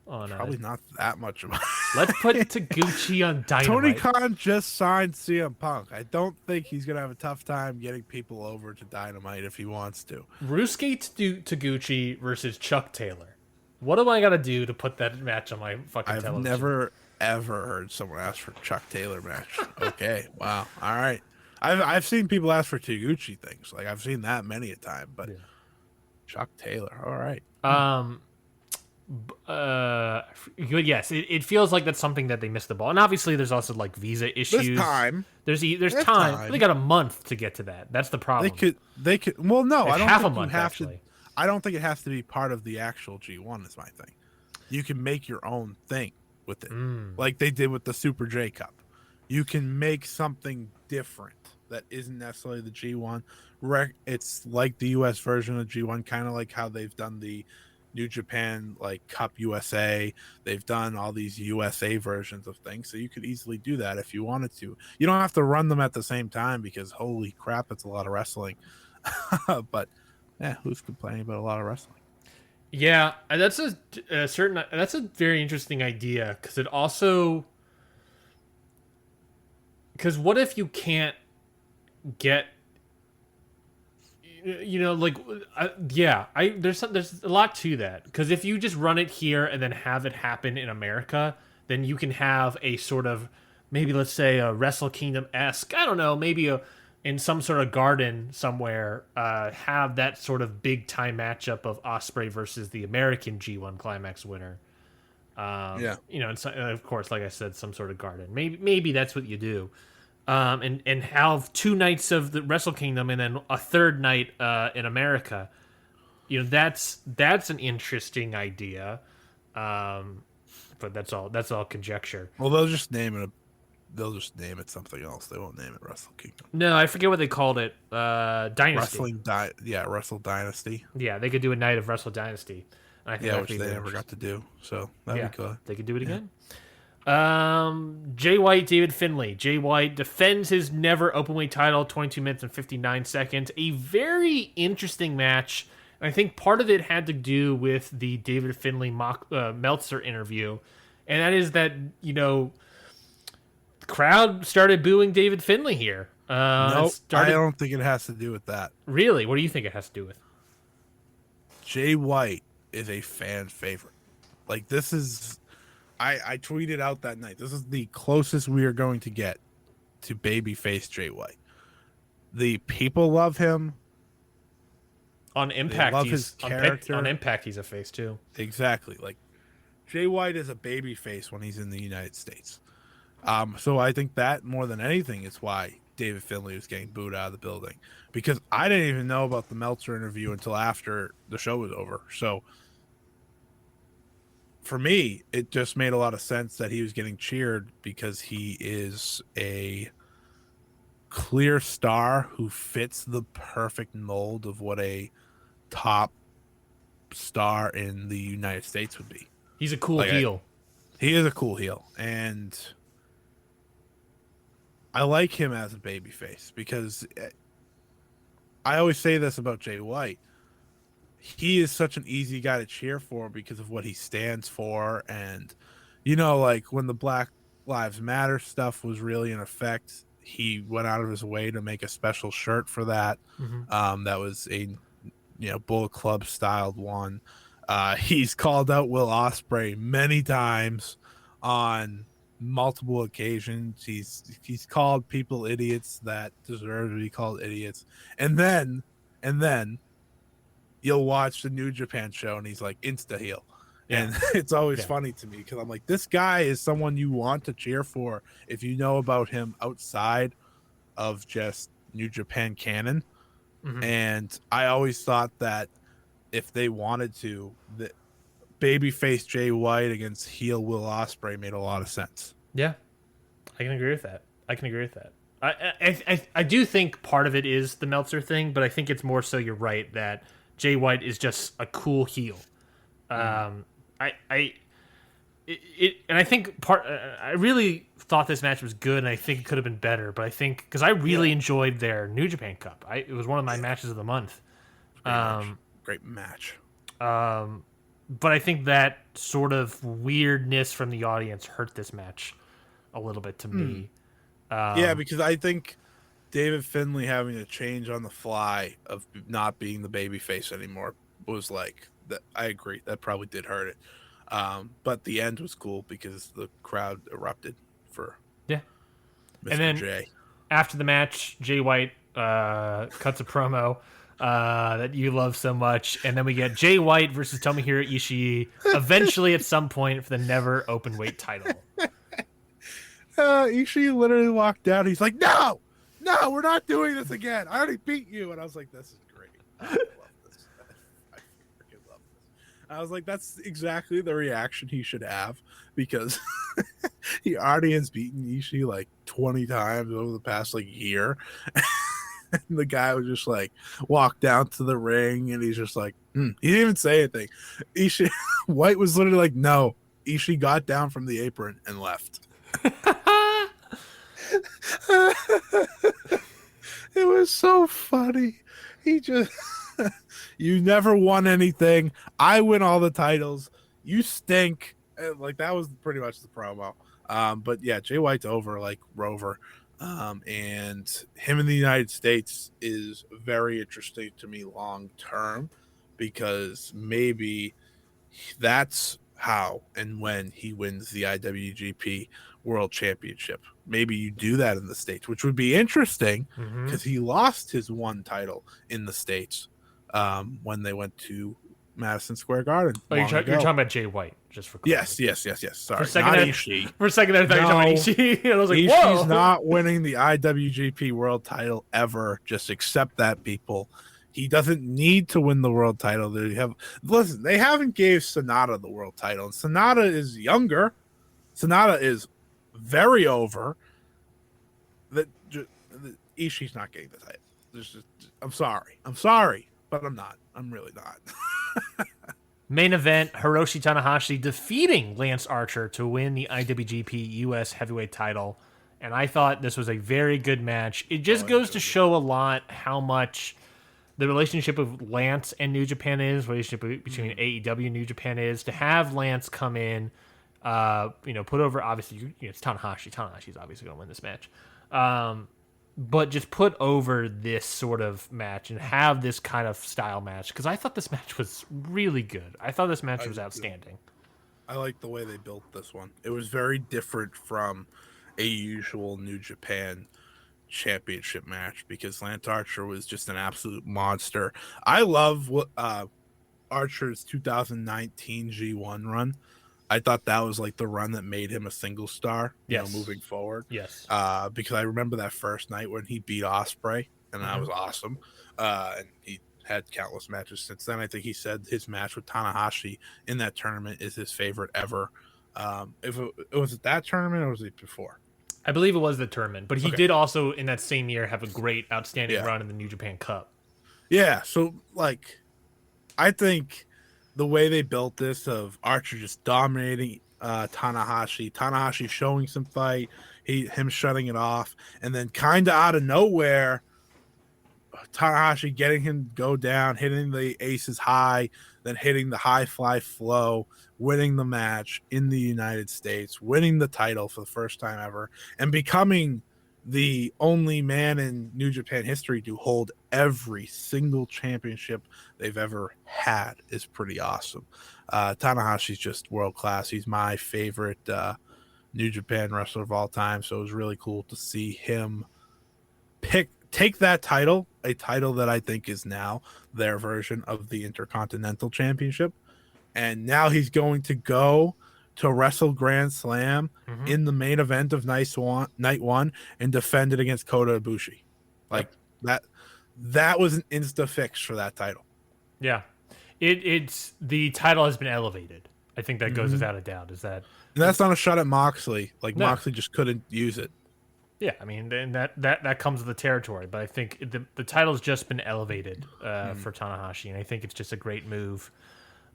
on? Probably not that much of. Let's put Taguchi on Dynamite. Tony Khan just signed CM Punk. I don't think he's gonna have a tough time getting people over to Dynamite if he wants to. Rusuke Taguchi versus Chuck Taylor. What do I gotta do to put that match on my fucking television? I've never ever heard someone ask for Chuck Taylor match. Okay, wow, all right. I've seen people ask for Taguchi things. Like I've seen that many a time, but Chuck Taylor, all right. Yes, it feels like that's something that they missed the ball, and obviously there's also like visa issues. There's time. They got a month to get to that. That's the problem. They could. Well, no, I don't half think a month you have actually. To. I don't think it has to be part of the actual G1. Is my thing. You can make your own thing with it, like they did with the Super J Cup. You can make something different that isn't necessarily the G1. It's like the US version of G1, kind of like how they've done the New Japan like Cup USA. They've done all these USA versions of things, so you could easily do that if you wanted to. You don't have to run them at the same time because holy crap, it's a lot of wrestling. But yeah, who's complaining about a lot of wrestling? Yeah, that's that's a very interesting idea because it also, because what if you can't get, like there's a lot to that, because if you just run it here and then have it happen in America, then you can have a sort of, maybe let's say a Wrestle Kingdom-esque, I don't know, maybe in some sort of garden somewhere, have that sort of big time matchup of Osprey versus the American G1 Climax winner. And of course, like I said, some sort of garden. Maybe that's what you do. And have 2 nights of the Wrestle Kingdom and then a third night in America. That's an interesting idea. But that's all conjecture. Well, they'll just name it something else. They won't name it Wrestle Kingdom. No, I forget what they called it. Dynasty. Wrestle Dynasty. Yeah, they could do a night of Wrestle Dynasty. I think which they never got to do. So that'd be cool. They could do it again. Jay White, David Finley. Jay White defends his never openweight title, 22 minutes and 59 seconds. A very interesting match. I think part of it had to do with the David Finley Meltzer interview, and that is that the crowd started booing David Finley here. Nope, I don't think it has to do with that. Really? What do you think it has to do with? Jay White is a fan favorite. Like, this is... I tweeted out that night, this is the closest we are going to get to babyface Jay White. The people love him. On Impact, love his character. On Impact, he's a face too. Exactly. Like, Jay White is a babyface when he's in the United States. So I think that more than anything is why David Finley was getting booed out of the building, because I didn't even know about the Meltzer interview until after the show was over. So for me, it just made a lot of sense that he was getting cheered because he is a clear star who fits the perfect mold of what a top star in the United States would be. He's a cool heel. He is a cool heel, and I like him as a babyface because I always say this about Jay White. He is such an easy guy to cheer for because of what he stands for. And, like when the Black Lives Matter stuff was really in effect, he went out of his way to make a special shirt for that. Mm-hmm. That was a, Bullet Club styled one. He's called out Will Osprey many times on multiple occasions. He's called people idiots that deserve to be called idiots. And then you'll watch the New Japan show and he's like insta heel. Yeah. And it's always funny to me because I'm like, this guy is someone you want to cheer for if you know about him outside of just New Japan canon. Mm-hmm. And I always thought that if they wanted to, the babyface Jay White against heel Will Osprey made a lot of sense. Yeah. I can agree with that. I do think part of it is the Meltzer thing, but I think it's more so you're right that Jay White is just a cool heel. And I think I really thought this match was good, and I think it could have been better. But I think because I really enjoyed their New Japan Cup, it was one of my matches of the month. Great match. But I think that sort of weirdness from the audience hurt this match a little bit to me. Yeah, because I think David Finley having to change on the fly of not being the babyface anymore was like that. I agree. That probably did hurt it. But the end was cool because the crowd erupted for Mr. And then J. After the match, Jay White cuts a promo that you love so much, and then we get Jay White versus Tomohiro Ishii eventually at some point for the never open weight title. Ishii literally walked out. He's like, no, we're not doing this again. I already beat you. And I was like, this is great. I love this. I freaking love this. I was like, that's exactly the reaction he should have, because he already has beaten Ishii like 20 times over the past like year. And the guy was just like walk down to the ring, and he's just like, He didn't even say anything. Ishii White was literally like, no. Ishii got down from the apron and left. It was so funny. He just you never won anything. I win all the titles. You stink. And, like, that was pretty much the promo. But yeah, Jay White's over like Rover. And him in the United States is very interesting to me long term, because maybe that's how and when he wins the IWGP World Championship. Maybe you do that in the States, which would be interesting, because he lost his one title in the States when they went to Madison Square Garden. Oh, you're talking about Jay White, just for clarity. Yes. Sorry, for a second, I thought you were talking about Ishii. And I was like, Ishii's not winning the IWGP World title ever. Just accept that, people. He doesn't need to win the world title. They haven't gave Sonata the world title, and Sonata is younger. Sonata is very over. Ishii's not getting the title. I'm sorry, but I'm not. I'm really not. Main event: Hiroshi Tanahashi defeating Lance Archer to win the IWGP US Heavyweight title, and I thought this was a very good match. It just goes to show a lot how much the relationship of Lance and New Japan is, relationship between AEW and New Japan is, to have Lance come in, put over, obviously, it's Tanahashi. Tanahashi's obviously going to win this match. But just put over this sort of match and have this kind of style match, because I thought this match was really good. I thought this match was outstanding. I like the way they built this one. It was very different from a usual New Japan championship match, because Lance Archer was just an absolute monster. I love what Archer's 2019 G1 run. I thought that was like the run that made him a single star, moving forward. Yes. Because I remember that first night when he beat Osprey, and that was awesome. And he had countless matches since then. I think he said his match with Tanahashi in that tournament is his favorite ever. If it was at that tournament, or was it before? I believe it was the tournament, but he did also in that same year have a great, outstanding run in the New Japan Cup. Yeah, so like, I think the way they built this of Archer just dominating Tanahashi showing some fight, him shutting it off, and then kind of out of nowhere, Tanahashi getting him go down, hitting the aces high, then hitting the high fly flow, winning the match in the United States, winning the title for the first time ever, and becoming the only man in New Japan history to hold every single championship they've ever had is pretty awesome. Tanahashi's just world class. He's my favorite New Japan wrestler of all time, so it was really cool to see him take that title, a title that I think is now their version of the Intercontinental Championship, and now he's going to go to Wrestle Grand Slam in the main event of night one and defend it against Kota Ibushi. Like that was an insta fix for that title. Yeah. It's the title has been elevated I think that goes without a doubt. Is that And that's not a shot at Moxley. Like no? Moxley just couldn't use it. Yeah, I mean, and that comes with the territory. But I think the title's just been elevated for Tanahashi, and I think it's just a great move.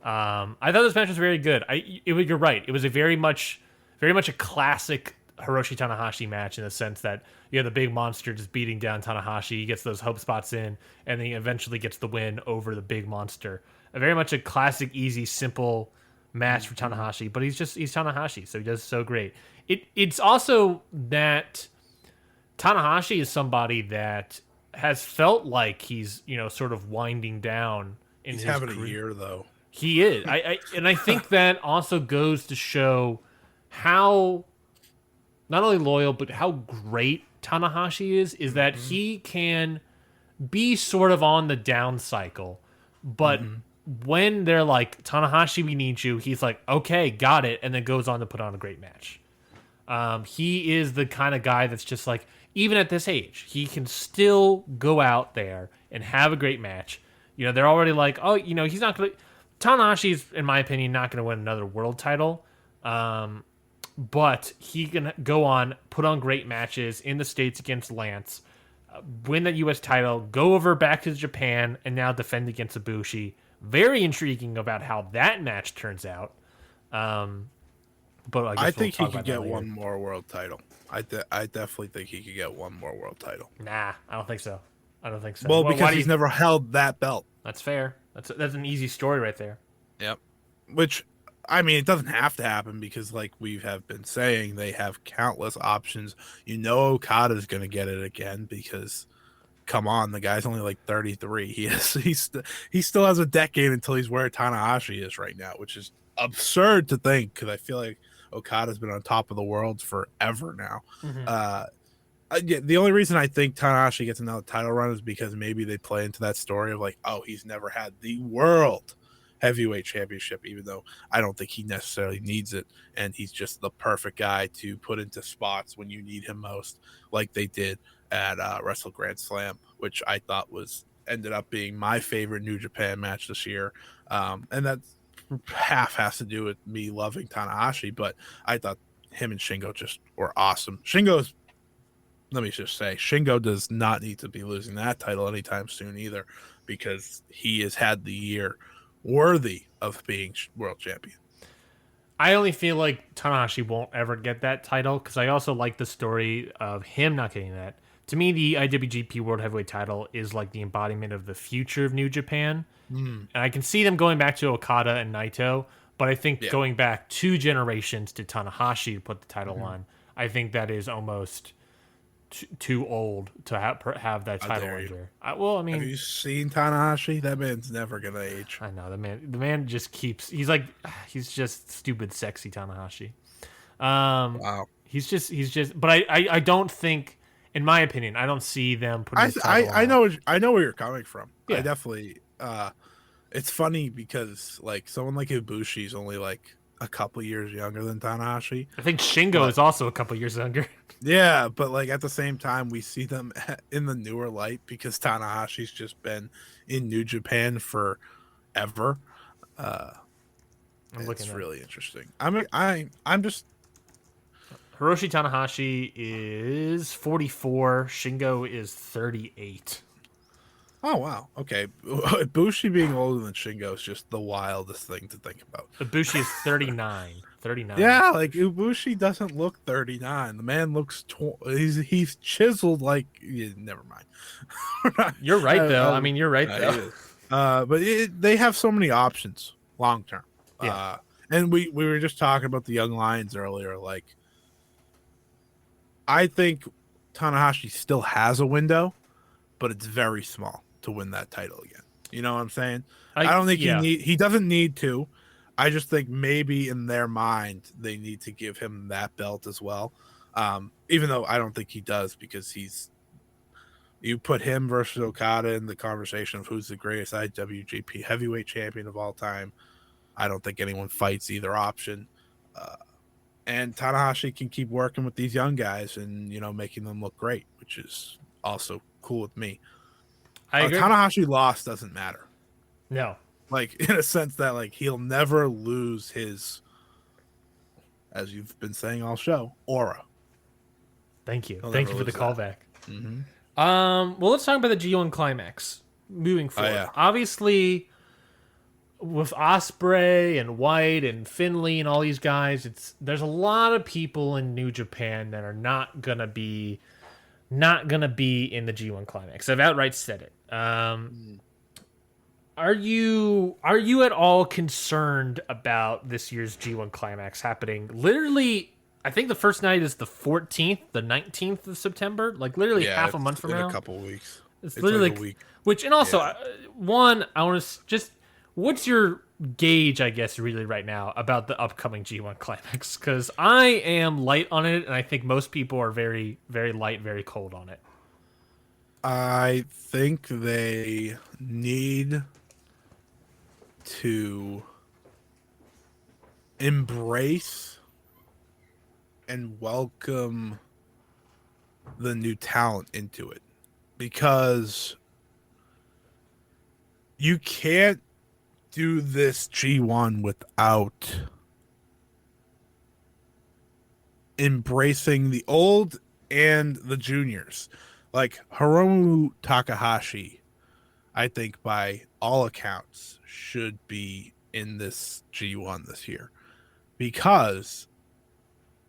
I thought this match was very good. You're right. It was a very much a classic Hiroshi Tanahashi match in the sense that you have the big monster just beating down Tanahashi. He gets those hope spots in, and then he eventually gets the win over the big monster. A very much a classic, easy, simple match for Tanahashi. But he's Tanahashi, so he does so great. It's also that Tanahashi is somebody that has felt like he's sort of winding down in He's his having career. a year though. He is. I think that also goes to show how not only loyal but how great Tanahashi is that he can be sort of on the down cycle, but when they're like, Tanahashi, we need you, he's like, okay, got it, and then goes on to put on a great match. He is the kind of guy that's just like, even at this age, he can still go out there and have a great match. They're already like, oh, he's not going to... Tanahashi's, in my opinion, not going to win another world title. But he can go on, put on great matches in the States against Lance, win the U.S. title, go over back to Japan, and now defend against Ibushi. Very intriguing about how that match turns out. But I think he could get one more world title. I definitely think he could get one more world title. Nah, I don't think so. Well, because he's never held that belt. That's fair. That's an easy story right there. Yep. Which, I mean, it doesn't have to happen because, like we have been saying, they have countless options. Okada's going to get it again because, come on, the guy's only like 33. He still has a decade until he's where Tanahashi is right now, which is absurd to think because I feel like Okada's been on top of the world forever now. The only reason I think Tanahashi gets another title run is because maybe they play into that story of like, oh, he's never had the world heavyweight championship, even though I don't think he necessarily needs it, and he's just the perfect guy to put into spots when you need him most, like they did at Wrestle Grand Slam, which I thought ended up being my favorite New Japan match this year, and that half has to do with me loving Tanahashi, but I thought him and Shingo just were awesome. Let me just say, Shingo does not need to be losing that title anytime soon either, because he has had the year worthy of being world champion. I only feel like Tanahashi won't ever get that title because I also like the story of him not getting that. To me, the IWGP World Heavyweight title is like the embodiment of the future of New Japan. And I can see them going back to Okada and Naito, but I think going back 2 generations to Tanahashi to put the title on, I think that is almost too old to have that title under. Have you seen Tanahashi? That man's never gonna age. I know the man just keeps. He's just stupid, sexy Tanahashi. Wow. He's just. But I don't think, in my opinion, I don't see them putting. I know where you're coming from. Yeah. I definitely. It's funny because like someone like Ibushi is only like a couple years younger than Tanahashi. I think Shingo is also a couple years younger. Yeah, but like at the same time, we see them in the newer light because Tanahashi's just been in New Japan forever. It's really interesting. I'm just. Hiroshi Tanahashi is 44. Shingo is 38. Oh wow. Okay, Ibushi being older than Shingo is just the wildest thing to think about. Ibushi is 39. 39. Yeah, like Ibushi doesn't look 39. The man looks he's chiseled like never mind. You're right though. You're right though. But they have so many options long term. Yeah. And we were just talking about the young lions earlier. Like, I think Tanahashi still has a window, but it's very small to win that title again. You know what I'm saying? I don't think he doesn't need to. I just think maybe in their mind they need to give him that belt as well. Even though I don't think he does, because you put him versus Okada in the conversation of who's the greatest IWGP heavyweight champion of all time. I don't think anyone fights either option. And Tanahashi can keep working with these young guys and, making them look great, which is also cool with me. I agree. Tanahashi loss doesn't matter. No, like in a sense that like he'll never lose his, as you've been saying all show, aura. Thank you. He'll Thank never you for the lose that. callback. Mm-hmm. Well, let's talk about the G1 Climax moving forward. yeah. Obviously, with Osprey and White and Finley and all these guys, there's a lot of people in New Japan that are not gonna be in the G1 Climax. I've outright said it. Are you at all concerned about this year's G1 Climax happening? Literally, I think the first night is the 14th, the 19th of September. Like literally half a month from now. In a couple of weeks. It's literally like a week. Which, and also, I want to just, what's your gauge, I guess, really right now about the upcoming G1 Climax? Because I am light on it, and I think most people are very, very light, very cold on it. I think they need to embrace and welcome the new talent into it, because you can't do this G1 without embracing the old and the juniors. Like Hiromu Takahashi, I think by all accounts should be in this G1 this year, because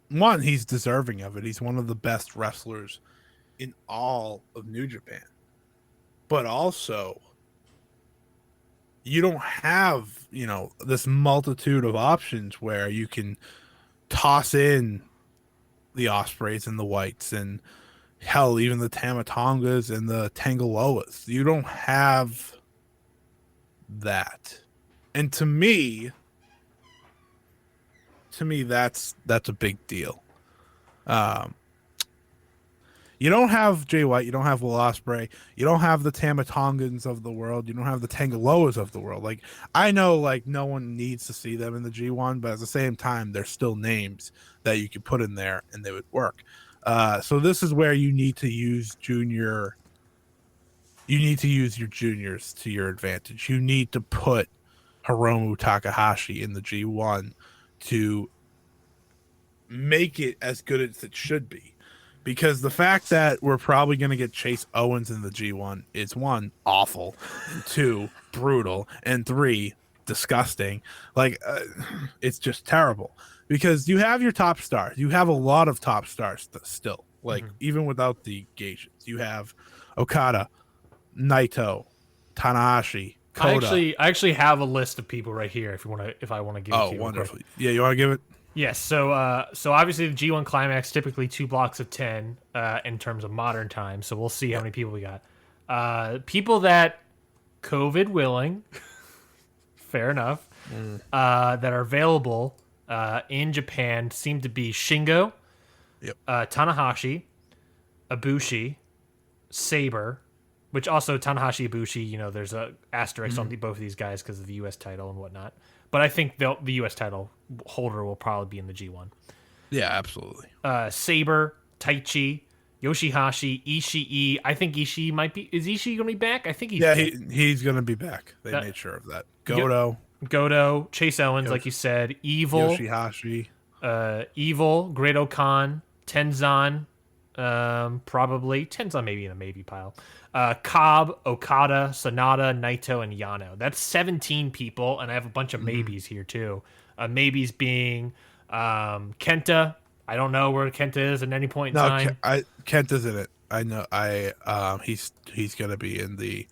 one, he's deserving of it. He's one of the best wrestlers in all of New Japan. But also, you don't have, this multitude of options where you can toss in the Ospreys and the Whites and hell, even the Tamatongas and the Tangaloas. You don't have that. And to me that's a big deal. You don't have Jay White, you don't have Will Ospreay, you don't have the Tamatongans of the world, you don't have the Tangaloas of the world. Like, I know, like, no one needs to see them in the G1, but at the same time, they're still names that you could put in there and they would work. So this is where you need to use your juniors to your advantage. You need to put Hiromu Takahashi in the G1 to make it as good as it should be. Because the fact that we're probably going to get Chase Owens in the G1 is, one, awful, and two, brutal, and three, disgusting. Like, it's just terrible. Because you have your top stars. You have a lot of top stars still. Like, even without the Geishas. You have Okada, Naito, Tanahashi, Kota. I actually have a list of people right here if I want to give it to you. Oh, wonderful. Yeah, you want to give it? Yes, so obviously the G1 Climax, typically 2 blocks of 10 in terms of modern time, so we'll see how many people we got. People that, COVID willing, fair enough, that are available in Japan seem to be Shingo, Tanahashi, Ibushi, Saber, which also Tanahashi, Ibushi, there's a asterisk on both of these guys because of the U.S. title and whatnot. But I think the U.S. title holder will probably be in the G1. Yeah, absolutely. Saber, Taichi, Yoshihashi, Ishii. I think Ishii might be... Is Ishii going to be back? I think he's back. He's going to be back. They made sure of that. Goto, Chase Owens, like you said. Evil. Yoshihashi. Evil, Great Okan, Tenzan, probably. Tenzan maybe in a maybe pile. Cobb, Okada, Sonata, Naito, and Yano. That's 17 people, and I have a bunch of maybes here too. Maybes being Kenta. I don't know where Kenta is at any point in time. Kenta's in it. I know. He's gonna be in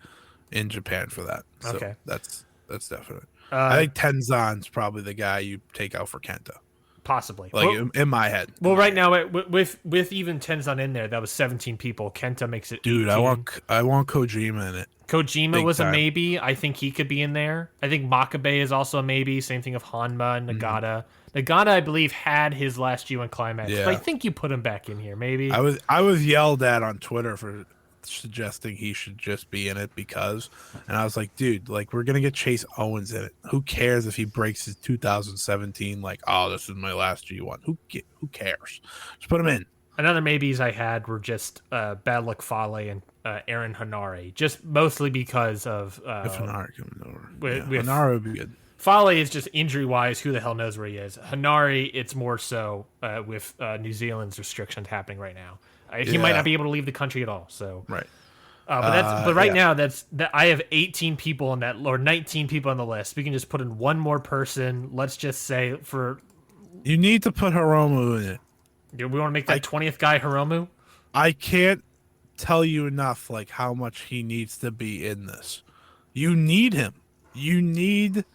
Japan for that. So okay, that's definite. I think Tenzan's probably the guy you take out for Kenta. Possibly, in my head. Well, right now, with even Tenzan in there, that was 17 people. Kenta makes it 18. Dude, I want Kojima in it. Kojima Big was time. a maybe. I think he could be in there. I think Makabe is also a maybe. Same thing of Hanma and Nagata. Nagata, I believe, had his last G1 Climax. Yeah. But I think you put him back in here, maybe. I was yelled at on Twitter for suggesting he should just be in it and I was like, dude, like, we're gonna get Chase Owens in it. Who cares if he breaks his 2017 like, oh, this is my last G1? Who cares? Just put him in. Another maybes I had were just Bad Luck Fale Aaron Hanare, just mostly because of If Hanare coming over, with Hanare would be good. Fale is just injury-wise, who the hell knows where he is. Hanare, it's more so with New Zealand's restrictions happening right now. He might not be able to leave the country at all. So Right. But right now, I have 18 people on that, or 19 people on the list. We can just put in one more person. Let's just say you need to put Hiromu in it. Do we want to make that 20th guy Hiromu? I can't tell you enough like how much he needs to be in this. You need him. You need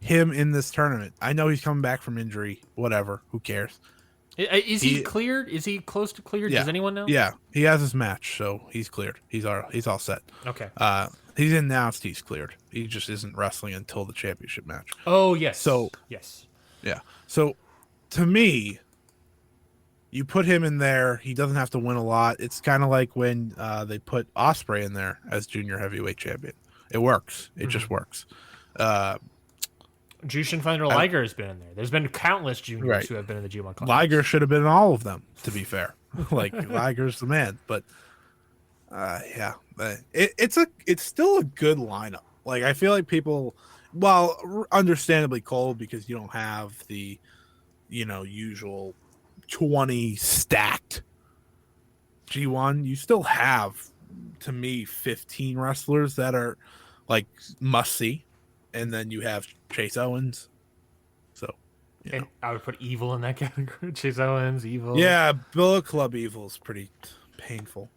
him in this tournament. I know he's coming back from injury. Whatever. Who cares? Is he cleared? Is he close to cleared? Yeah. Does anyone know? Yeah, he has his match, so he's cleared. He's all set. Okay. He's announced he's cleared. He just isn't wrestling until the championship match. Oh yes. So yes. Yeah. So to me, you put him in there. He doesn't have to win a lot. It's kind of like when they put Osprey in there as junior heavyweight champion. It works. It just works. Jushin Thunder Liger has been in there. There's been countless juniors who have been in the G1 Climax. Liger should have been in all of them, to be fair. Like Liger's the man, but it's still a good lineup. Like I feel like people, well, understandably cold because you don't have the, usual 20 stacked G1. You still have, to me, 15 wrestlers that are like must see. And then you have Chase Owens. So, and I would put Evil in that category. Chase Owens, Evil. Yeah, Bullet Club Evil is pretty painful.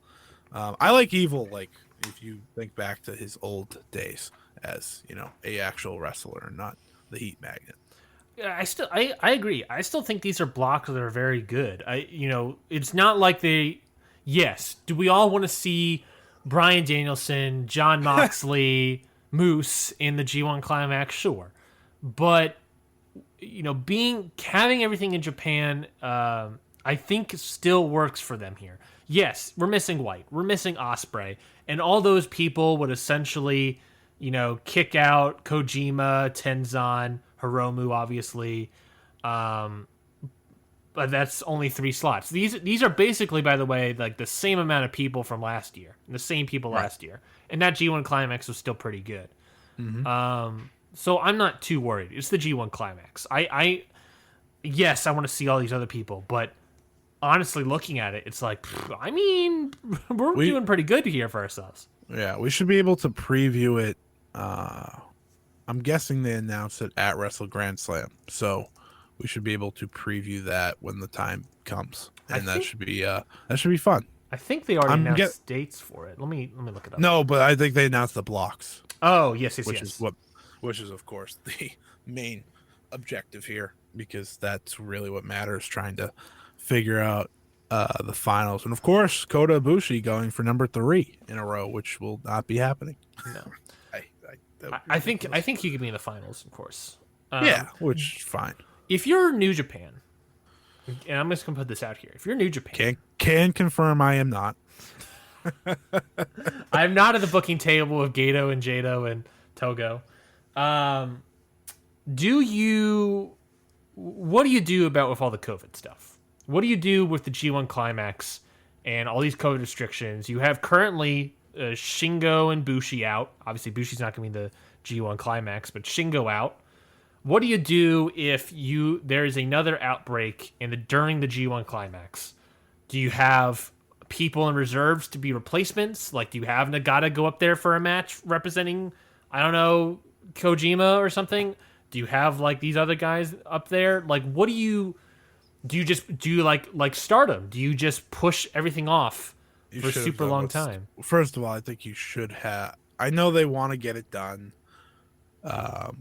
I like Evil, like, if you think back to his old days as, a actual wrestler and not the heat magnet. Yeah, I agree. I still think these are blocks that are very good. It's not like yes, do we all want to see Bryan Danielson, Jon Moxley, Moose in the G1 Climax? Sure. But having everything in Japan, I think still works for them here. Yes, we're missing White, we're missing Osprey, and all those people would essentially, kick out Kojima, Tenzan, Hiromu, obviously. But that's only 3 slots. These are basically, by the way, like the same amount of people from last year, the same people last year, and that G1 Climax was still pretty good. Mm-hmm. So I'm not too worried. It's the G1 Climax. Yes, I want to see all these other people, but honestly, looking at it, it's like, we're doing pretty good here for ourselves. Yeah, we should be able to preview it. I'm guessing they announced it at Wrestle Grand Slam, so we should be able to preview that when the time comes, and that should be fun. I think they already announced dates for it. Let me look it up. No, but I think they announced the blocks. Oh yes, which is of course the main objective here, because that's really what matters. Trying to figure out the finals, and of course Kota Ibushi going for number 3 in a row, which will not be happening. No, I think he could be in the finals, of course. Which is fine. If you're New Japan, and I'm just gonna put this out here, if you're New Japan, can confirm I am not. I'm not at the booking table with Gato and Jado and Togo. What do you do with all the COVID stuff? What do you do with the G1 Climax and all these COVID restrictions? You have currently Shingo and Bushi out. Obviously, Bushi's not going to be the G1 Climax, but Shingo out. What do you do if there is another outbreak during the G1 Climax? Do you have people in reserves to be replacements? Like, do you have Nagata go up there for a match representing, I don't know, Kojima or something? Do you have like these other guys up there? Like, what do you like Stardom? Do you just push everything off for a super long time? First of all, I think you should have. I know they want to get it done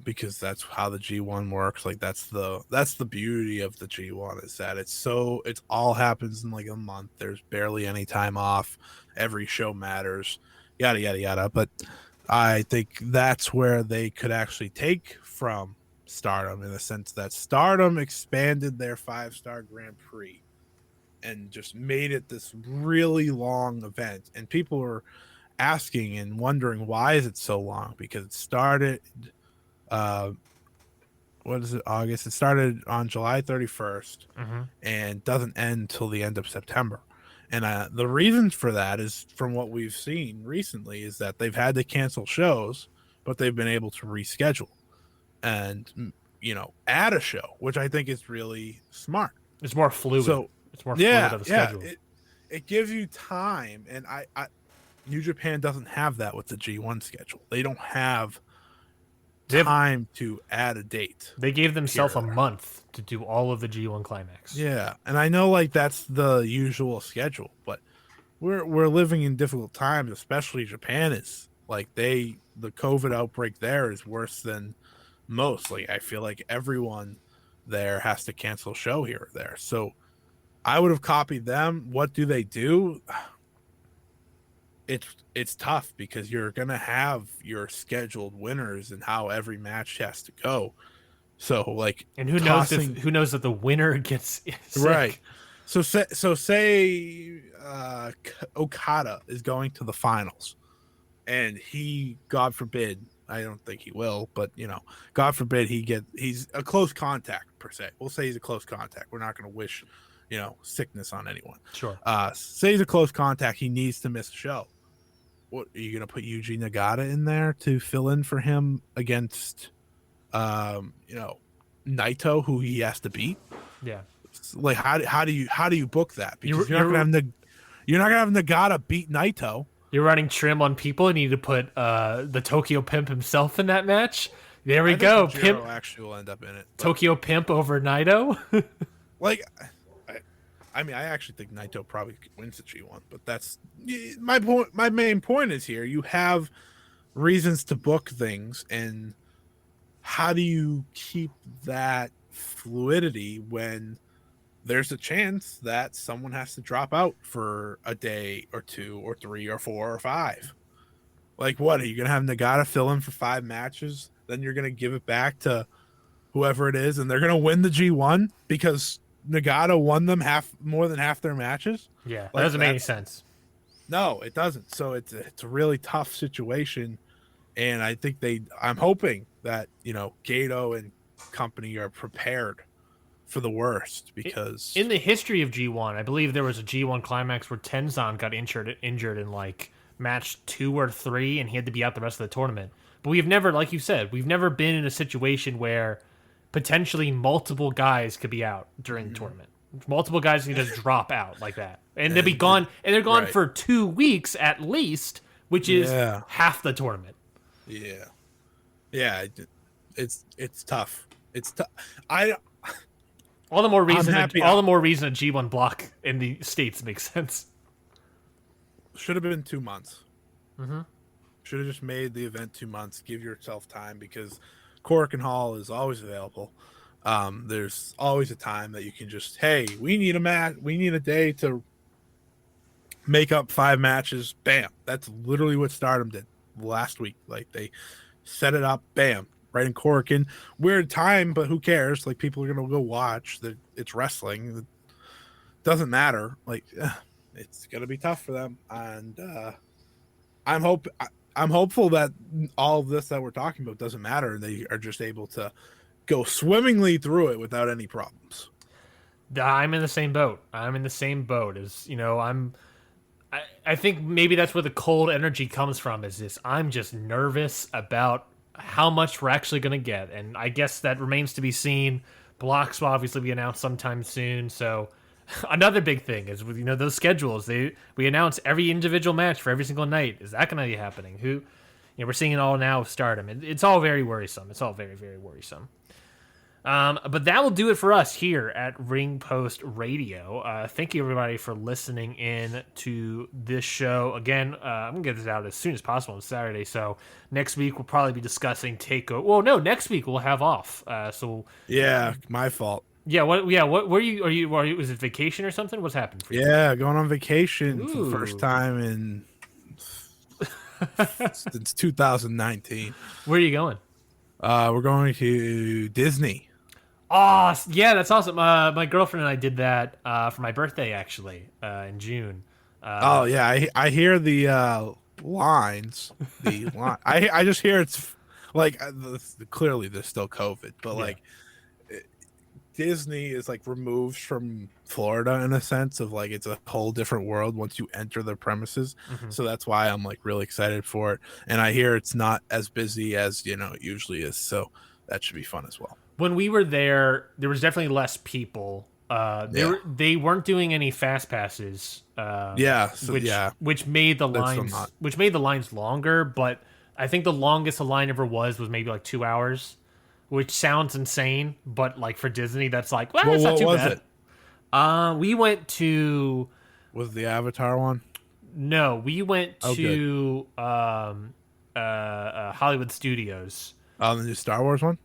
because that's how the G1 works. Like that's the beauty of the G1 is that it all happens in like a month. There's barely any time off. Every show matters. Yada yada yada. But I think that's where they could actually take from Stardom, in the sense that Stardom expanded their 5-star Grand Prix and just made it this really long event, and people were asking and wondering why is it so long, because it started August? It started on July 31st and doesn't end till the end of September. And the reason for that is, from what we've seen recently, is that they've had to cancel shows, but they've been able to reschedule and, add a show, which I think is really smart. It's more fluid. So it's more fluid of a schedule. It gives you time, and New Japan doesn't have that with the G1 schedule. They don't have time to add a date. They gave themselves a month to do all of the G1 Climax. Yeah, and I know like that's the usual schedule, but we're living in difficult times, especially Japan is. Like the COVID outbreak there is worse than most. Like I feel like everyone there has to cancel a show here or there. So I would have copied them. What do they do? It's tough because you're gonna have your scheduled winners and how every match has to go. So like, and who knows that the winner gets sick. Right. So say Okada is going to the finals, and he, God forbid, I don't think he will, but God forbid he's a close contact per se. We'll say he's a close contact. We're not going to wish sickness on anyone. Sure. Say he's a close contact. He needs to miss a show. What are you going to put Yuji Nagata in there to fill in for him against, Naito, who he has to beat? Yeah. Like how do you book that? Because you're not gonna have Nagata beat Naito. You're running trim on people, and you need to put the Tokyo Pimp himself in that match. There we go. Pimp actually will end up in it. Tokyo Pimp over Naito. Like, I actually think Naito probably wins the G1, but that's my point. My main point is here: you have reasons to book things, and how do you keep that fluidity when there's a chance that someone has to drop out for a day or 2 or 3 or 4 or 5? Like, what are you gonna have Nagata fill in for 5 matches? Then you're gonna give it back to whoever it is, and they're gonna win the G1 because Nagata won them more than half their matches? Yeah, that doesn't make any sense. No, it doesn't. So it's a really tough situation, and I think I'm hoping that Gato and company are prepared for the worst, because in the history of G1, I believe there was a G1 Climax where Tenzan got injured in like match 2 or 3, and he had to be out the rest of the tournament. But we've never, like you said, we've never been in a situation where potentially multiple guys could be out during the tournament. Multiple guys can just drop out like that, and they'll be gone, and they're gone for 2 weeks at least, which is half the tournament. Yeah, it's tough. It's tough. All the more reason a G1 block in the States makes sense. Should have been 2 months. Mm-hmm. Should have just made the event 2 months. Give yourself time, because Cork and Hall is always available. There's always a time that you can just, hey, we need a match. We need a day to make up 5 matches. Bam. That's literally what Stardom did last week. Like, they set it up. Bam. Right in Cork. And weird time, but who cares? Like, people are going to go watch. It's wrestling. It doesn't matter. Like, it's going to be tough for them. And I'm hopeful that all of this that we're talking about doesn't matter. They are just able to go swimmingly through it without any problems. I'm in the same boat. I think maybe that's where the cold energy comes from, is this. I'm just nervous about how much we're actually going to get. And I guess that remains to be seen. Blocks will obviously be announced sometime soon. So another big thing is, those schedules. We announce every individual match for every single night. Is that going to be happening? We're seeing it all now with Stardom. It's all very worrisome. It's all very, very worrisome. But that will do it for us here at Ring Post Radio. Thank you, everybody, for listening in to this show. Again, I'm going to get this out as soon as possible on Saturday. So next week, we'll probably be discussing TakeOver. Well, no, next week we'll have off. Yeah, my fault. Yeah, what were you, was it vacation or something? What's happened for you? Yeah, going on vacation for the first time in since 2019. Where are you going? We're going to Disney. Oh, yeah, that's awesome. My girlfriend and I did that for my birthday, actually, in June. I hear the lines. I just hear it's like clearly there's still COVID, but Disney is like removed from Florida in a sense of like it's a whole different world once you enter their premises. Mhm. So that's why I'm like really excited for it. And I hear it's not as busy as it usually is. So that should be fun as well. When we were there was definitely less people. Yeah. They weren't doing any fast passes. Yeah. So which made the That's lines longer. But I think the longest a line ever was maybe like 2 hours, which sounds insane. But like for Disney, that's like it's not too bad. We went to. Was the Avatar one? No, we went to Hollywood Studios. Oh, the new Star Wars one?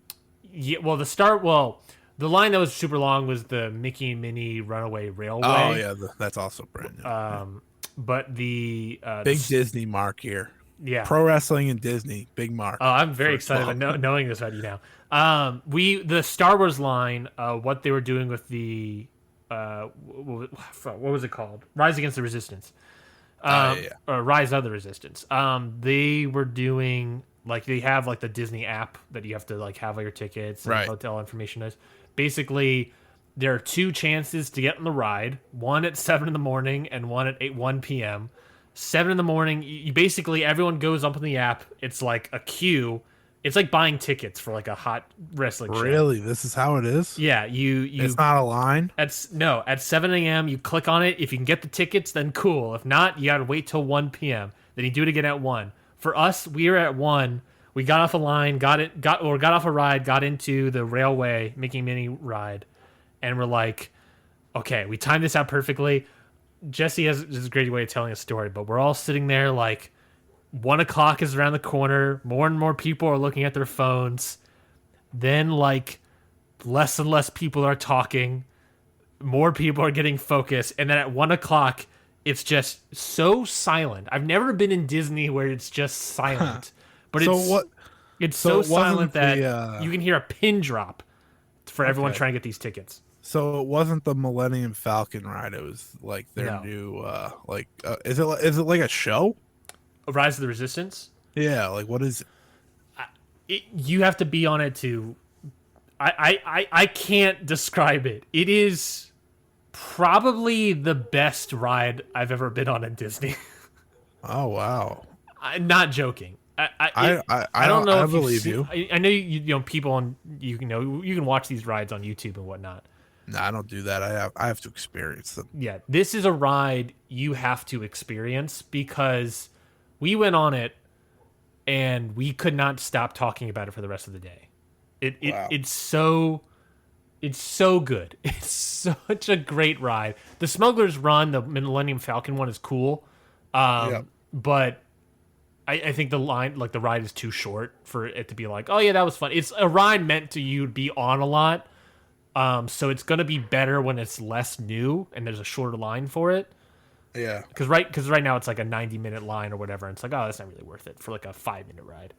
Yeah, well, the line that was super long was the Mickey and Minnie Runaway Railway. Oh yeah, that's also brand new. But the big Disney mark here. Yeah, pro wrestling and Disney, big mark. Oh, I'm very excited about knowing this about you now. The Star Wars line, what they were doing with the what was it called? Rise Against the Resistance. Or Rise of the Resistance. They were doing they have the Disney app that you have to have all your tickets and hotel information is. Basically, there are 2 chances to get on the ride. One at 7 in the morning and one at 1 p.m. 7 in the morning, you basically everyone goes up in the app. It's like a queue. It's like buying tickets for a hot wrestling show. Really? This is how it is? Yeah, It's not a line? At 7 a.m. you click on it. If you can get the tickets, then cool. If not, you got to wait till 1 p.m. Then you do it again at 1. For us, we were at 1. We got off a line, got off a ride, got into the railway, Mickey Minnie ride, and we're like, okay, we timed this out perfectly. Jesse has this great way of telling a story, but we're all sitting there 1 o'clock is around the corner. More and more people are looking at their phones. Then less and less people are talking. More people are getting focused. And then at 1 o'clock, it's just so silent. I've never been in Disney where it's just silent. But it's so silent that you can hear a pin drop for everyone trying to get these tickets. So it wasn't the Millennium Falcon ride. It was their new is it like a show? Rise of the Resistance? Yeah, what is it? You have to be on it to. I can't describe it. It is probably the best ride I've ever been on in Disney. Oh wow! I'm not joking. I don't know. I believe you. I know you people on you can watch these rides on YouTube and whatnot. No, I don't do that. I have to experience them. Yeah, this is a ride you have to experience because we went on it and we could not stop talking about it for the rest of the day. It's so good. It's such a great ride. The Smuggler's Run, the Millennium Falcon one, is cool, but I think the ride is too short for it to be oh yeah, that was fun. It's a ride meant to you to be on a lot, so it's gonna be better when it's less new and there's a shorter line for it. Yeah, because right now it's a 90-minute line or whatever, and it's that's not really worth it for a 5-minute ride.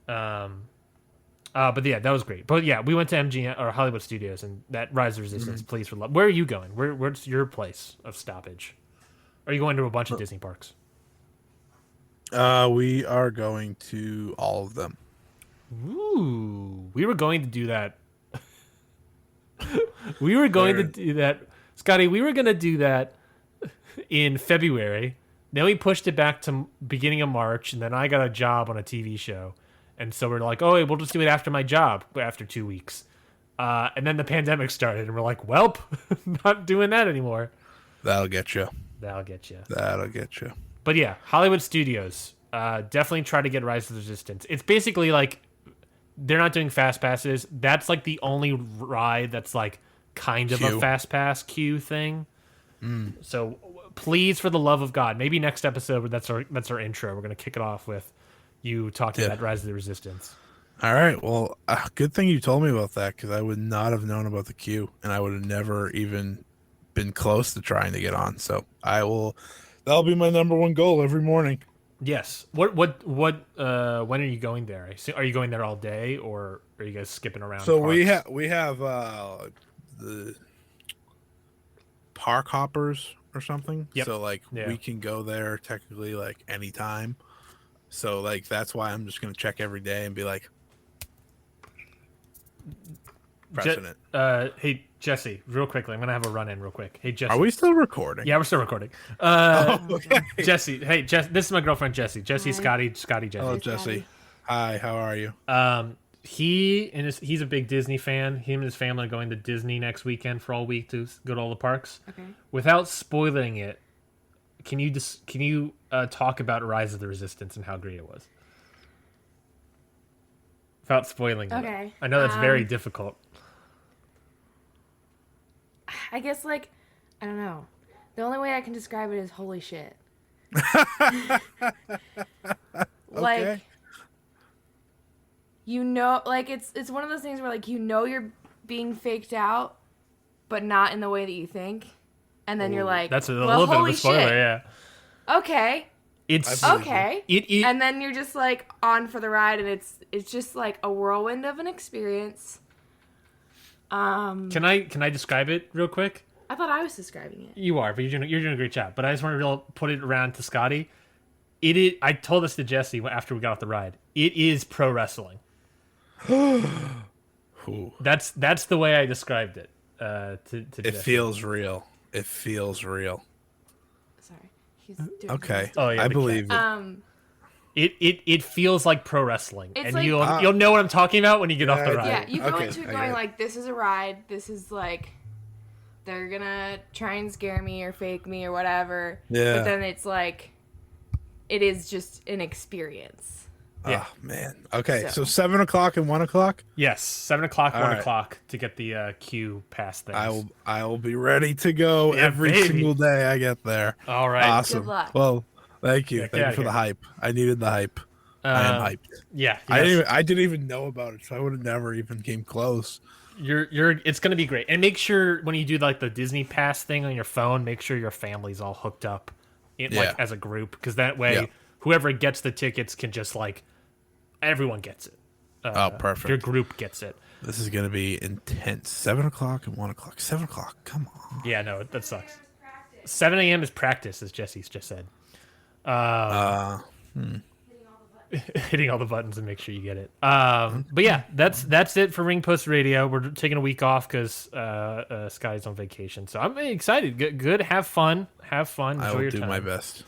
But yeah, that was great. But yeah, we went to MGM or Hollywood Studios, and that Rise of Resistance. Please for love. Where are you going? Where's your place of stoppage? Are you going to a bunch of Disney parks? We are going to all of them. Ooh, we were going to do that. We were going to do that, Scotty. We were going to do that in February. Then we pushed it back to beginning of March, and then I got a job on a TV show. And so we're oh, we'll just do it after my job, after 2 weeks. And then the pandemic started, and we're welp, not doing that anymore. That'll get you. But yeah, Hollywood Studios. Definitely try to get Rise of the Resistance. It's basically they're not doing fast passes. That's the only ride that's kind of a fast pass queue thing. So please, for the love of God, maybe next episode, that's our intro. We're going to kick it off with you talking about Rise of the Resistance. All right. Well, good thing you told me about that because I would not have known about the queue, and I would have never even been close to trying to get on. So that'll be my number one goal every morning. Yes. What when are you going there? Are you going there all day, or are you guys skipping around? So we have the park hoppers or something. Yep. So we can go there technically anytime. So that's why I'm just gonna check every day and be precedent. Hey, Jesse, real quickly, I'm gonna have a run in real quick. Hey, Jesse. Are we still recording? Yeah, we're still recording. Okay. Jesse, hey, this is my girlfriend, Jesse. Jesse, Scotty, Jesse. Hello, Jesse. Hi, how are you? He's a big Disney fan. Him and his family are going to Disney next weekend for all week to go to all the parks. Okay. Without spoiling it, can you talk about Rise of the Resistance and how great it was? Without spoiling it. Okay. I know that's very difficult. I guess, I don't know. The only way I can describe it is holy shit. Okay. It's one of those things where, you're being faked out, but not in the way that you think. And then you're like, that's a well, little bit of holy a spoiler, shit. yeah. Okay. It's Okay. And then you're just, on for the ride, and it's just, a whirlwind of an experience. Can I describe it real quick? I thought I was describing it. You are, but you're doing a great job. But I just want to put it around to Scotty. I told this to Jesse after we got off the ride. It is pro wrestling. That's the way I described it. To It Jesse. feels real. It feels real. Sorry. He's doing Okay. Oh yeah, I believe it. It feels like pro wrestling, It's and like- you'll know what I'm talking about when you get off the ride. Yeah, you go Okay, into it I going get it. this is a ride. This is they're gonna try and scare me or fake me or whatever. Yeah. But then it's it is just an experience. Yeah. Oh man. Okay. So So. 7 o'clock and 1 o'clock. Yes, 7 o'clock, All 1 right. o'clock to get the queue pass things. I will be ready to go Yeah, every baby. single day I get there. All right. Awesome. Good luck. Well, thank you. Yeah, get Thank you outta for the here. hype. I needed the hype. I am hyped. Yeah, I didn't even know about it, so I would have never even came close. It's gonna be great. And make sure when you do the Disney Pass thing on your phone, make sure your family's all hooked up Yeah. as a group, because that way Yeah. whoever gets the tickets can just everyone gets it. Oh, perfect. Your group gets it. This is gonna be intense. 7 o'clock and 1 o'clock. 7 o'clock. Come on. Yeah, no, that sucks. 7 a.m. is practice, as Jesse's just said. Hitting all the buttons and make sure you get it. But yeah, that's it for Ring Post Radio. We're taking a week off because Scotty's on vacation, so I'm excited. Good. Have fun. Enjoy I will your do time. my best.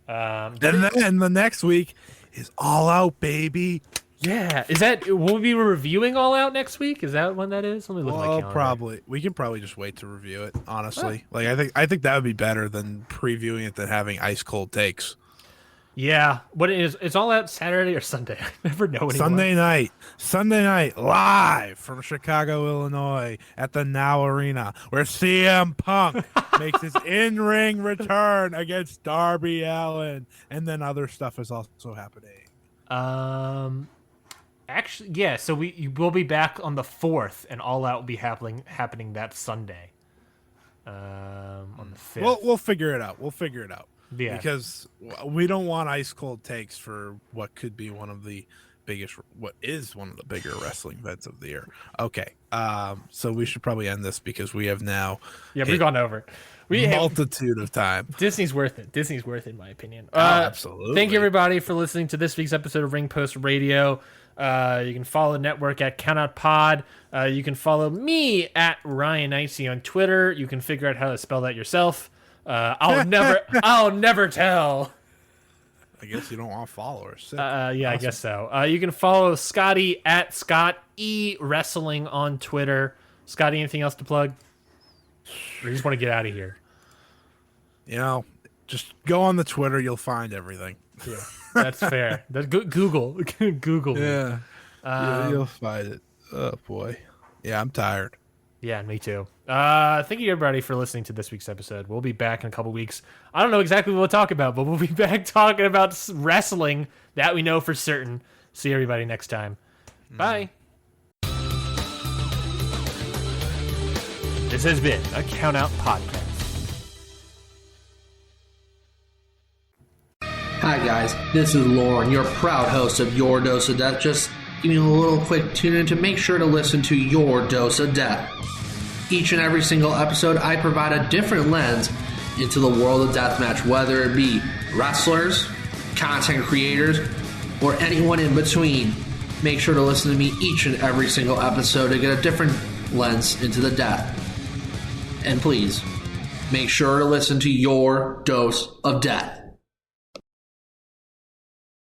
Then, Then the next week is All Out, baby. yeah, will we be reviewing All Out next week? Is that when that is? Let me look at my Well, calendar. probably. We can probably just wait to review it. Honestly, I think that would be better than previewing it than having ice cold takes. Yeah, what it is? It's All Out Saturday or Sunday? I never know anymore. Sunday night, live from Chicago, Illinois, at the Now Arena, where CM Punk makes his in-ring return against Darby Allen, and then other stuff is also happening. Actually, yeah. So we'll be back on the 4th, and All Out will be happening that Sunday. On the 5th. We'll figure it out. Yeah. Because we don't want ice cold takes for what could be what is one of the bigger wrestling events of the year. Okay. So we should probably end this because we have now We've gone over. multitude of time. Disney's worth it. Disney's worth it, in my opinion. Absolutely. Thank you, everybody, for listening to this week's episode of Ring Post Radio. You can follow the network at Countout Pod. You can follow me at Ryan Icy on Twitter. You can figure out how to spell that yourself. I'll never tell. I guess you don't want followers. Sick. Yeah, Awesome. I guess so. You can follow Scotty at Scott E Wrestling on Twitter. Scotty, anything else to plug? Or you just want to get out of here? Just go on the Twitter. You'll find everything. Yeah, that's fair. Google. Yeah. You'll find it. Oh, boy. Yeah, I'm tired. Yeah, me too. Thank you, everybody, for listening to this week's episode. We'll be back in a couple weeks. I don't know exactly what we'll talk about, but we'll be back talking about wrestling that we know for certain. See everybody next time. Bye. This has been a Countout Podcast. Hi guys, this is Lauren, your proud host of Your Dose of Death. Just give me a little quick tune in to make sure to listen to Your Dose of Death. Each and every single episode, I provide a different lens into the world of deathmatch, whether it be wrestlers, content creators, or anyone in between. Make sure to listen to me each and every single episode to get a different lens into the death. And please, make sure to listen to Your Dose of Death.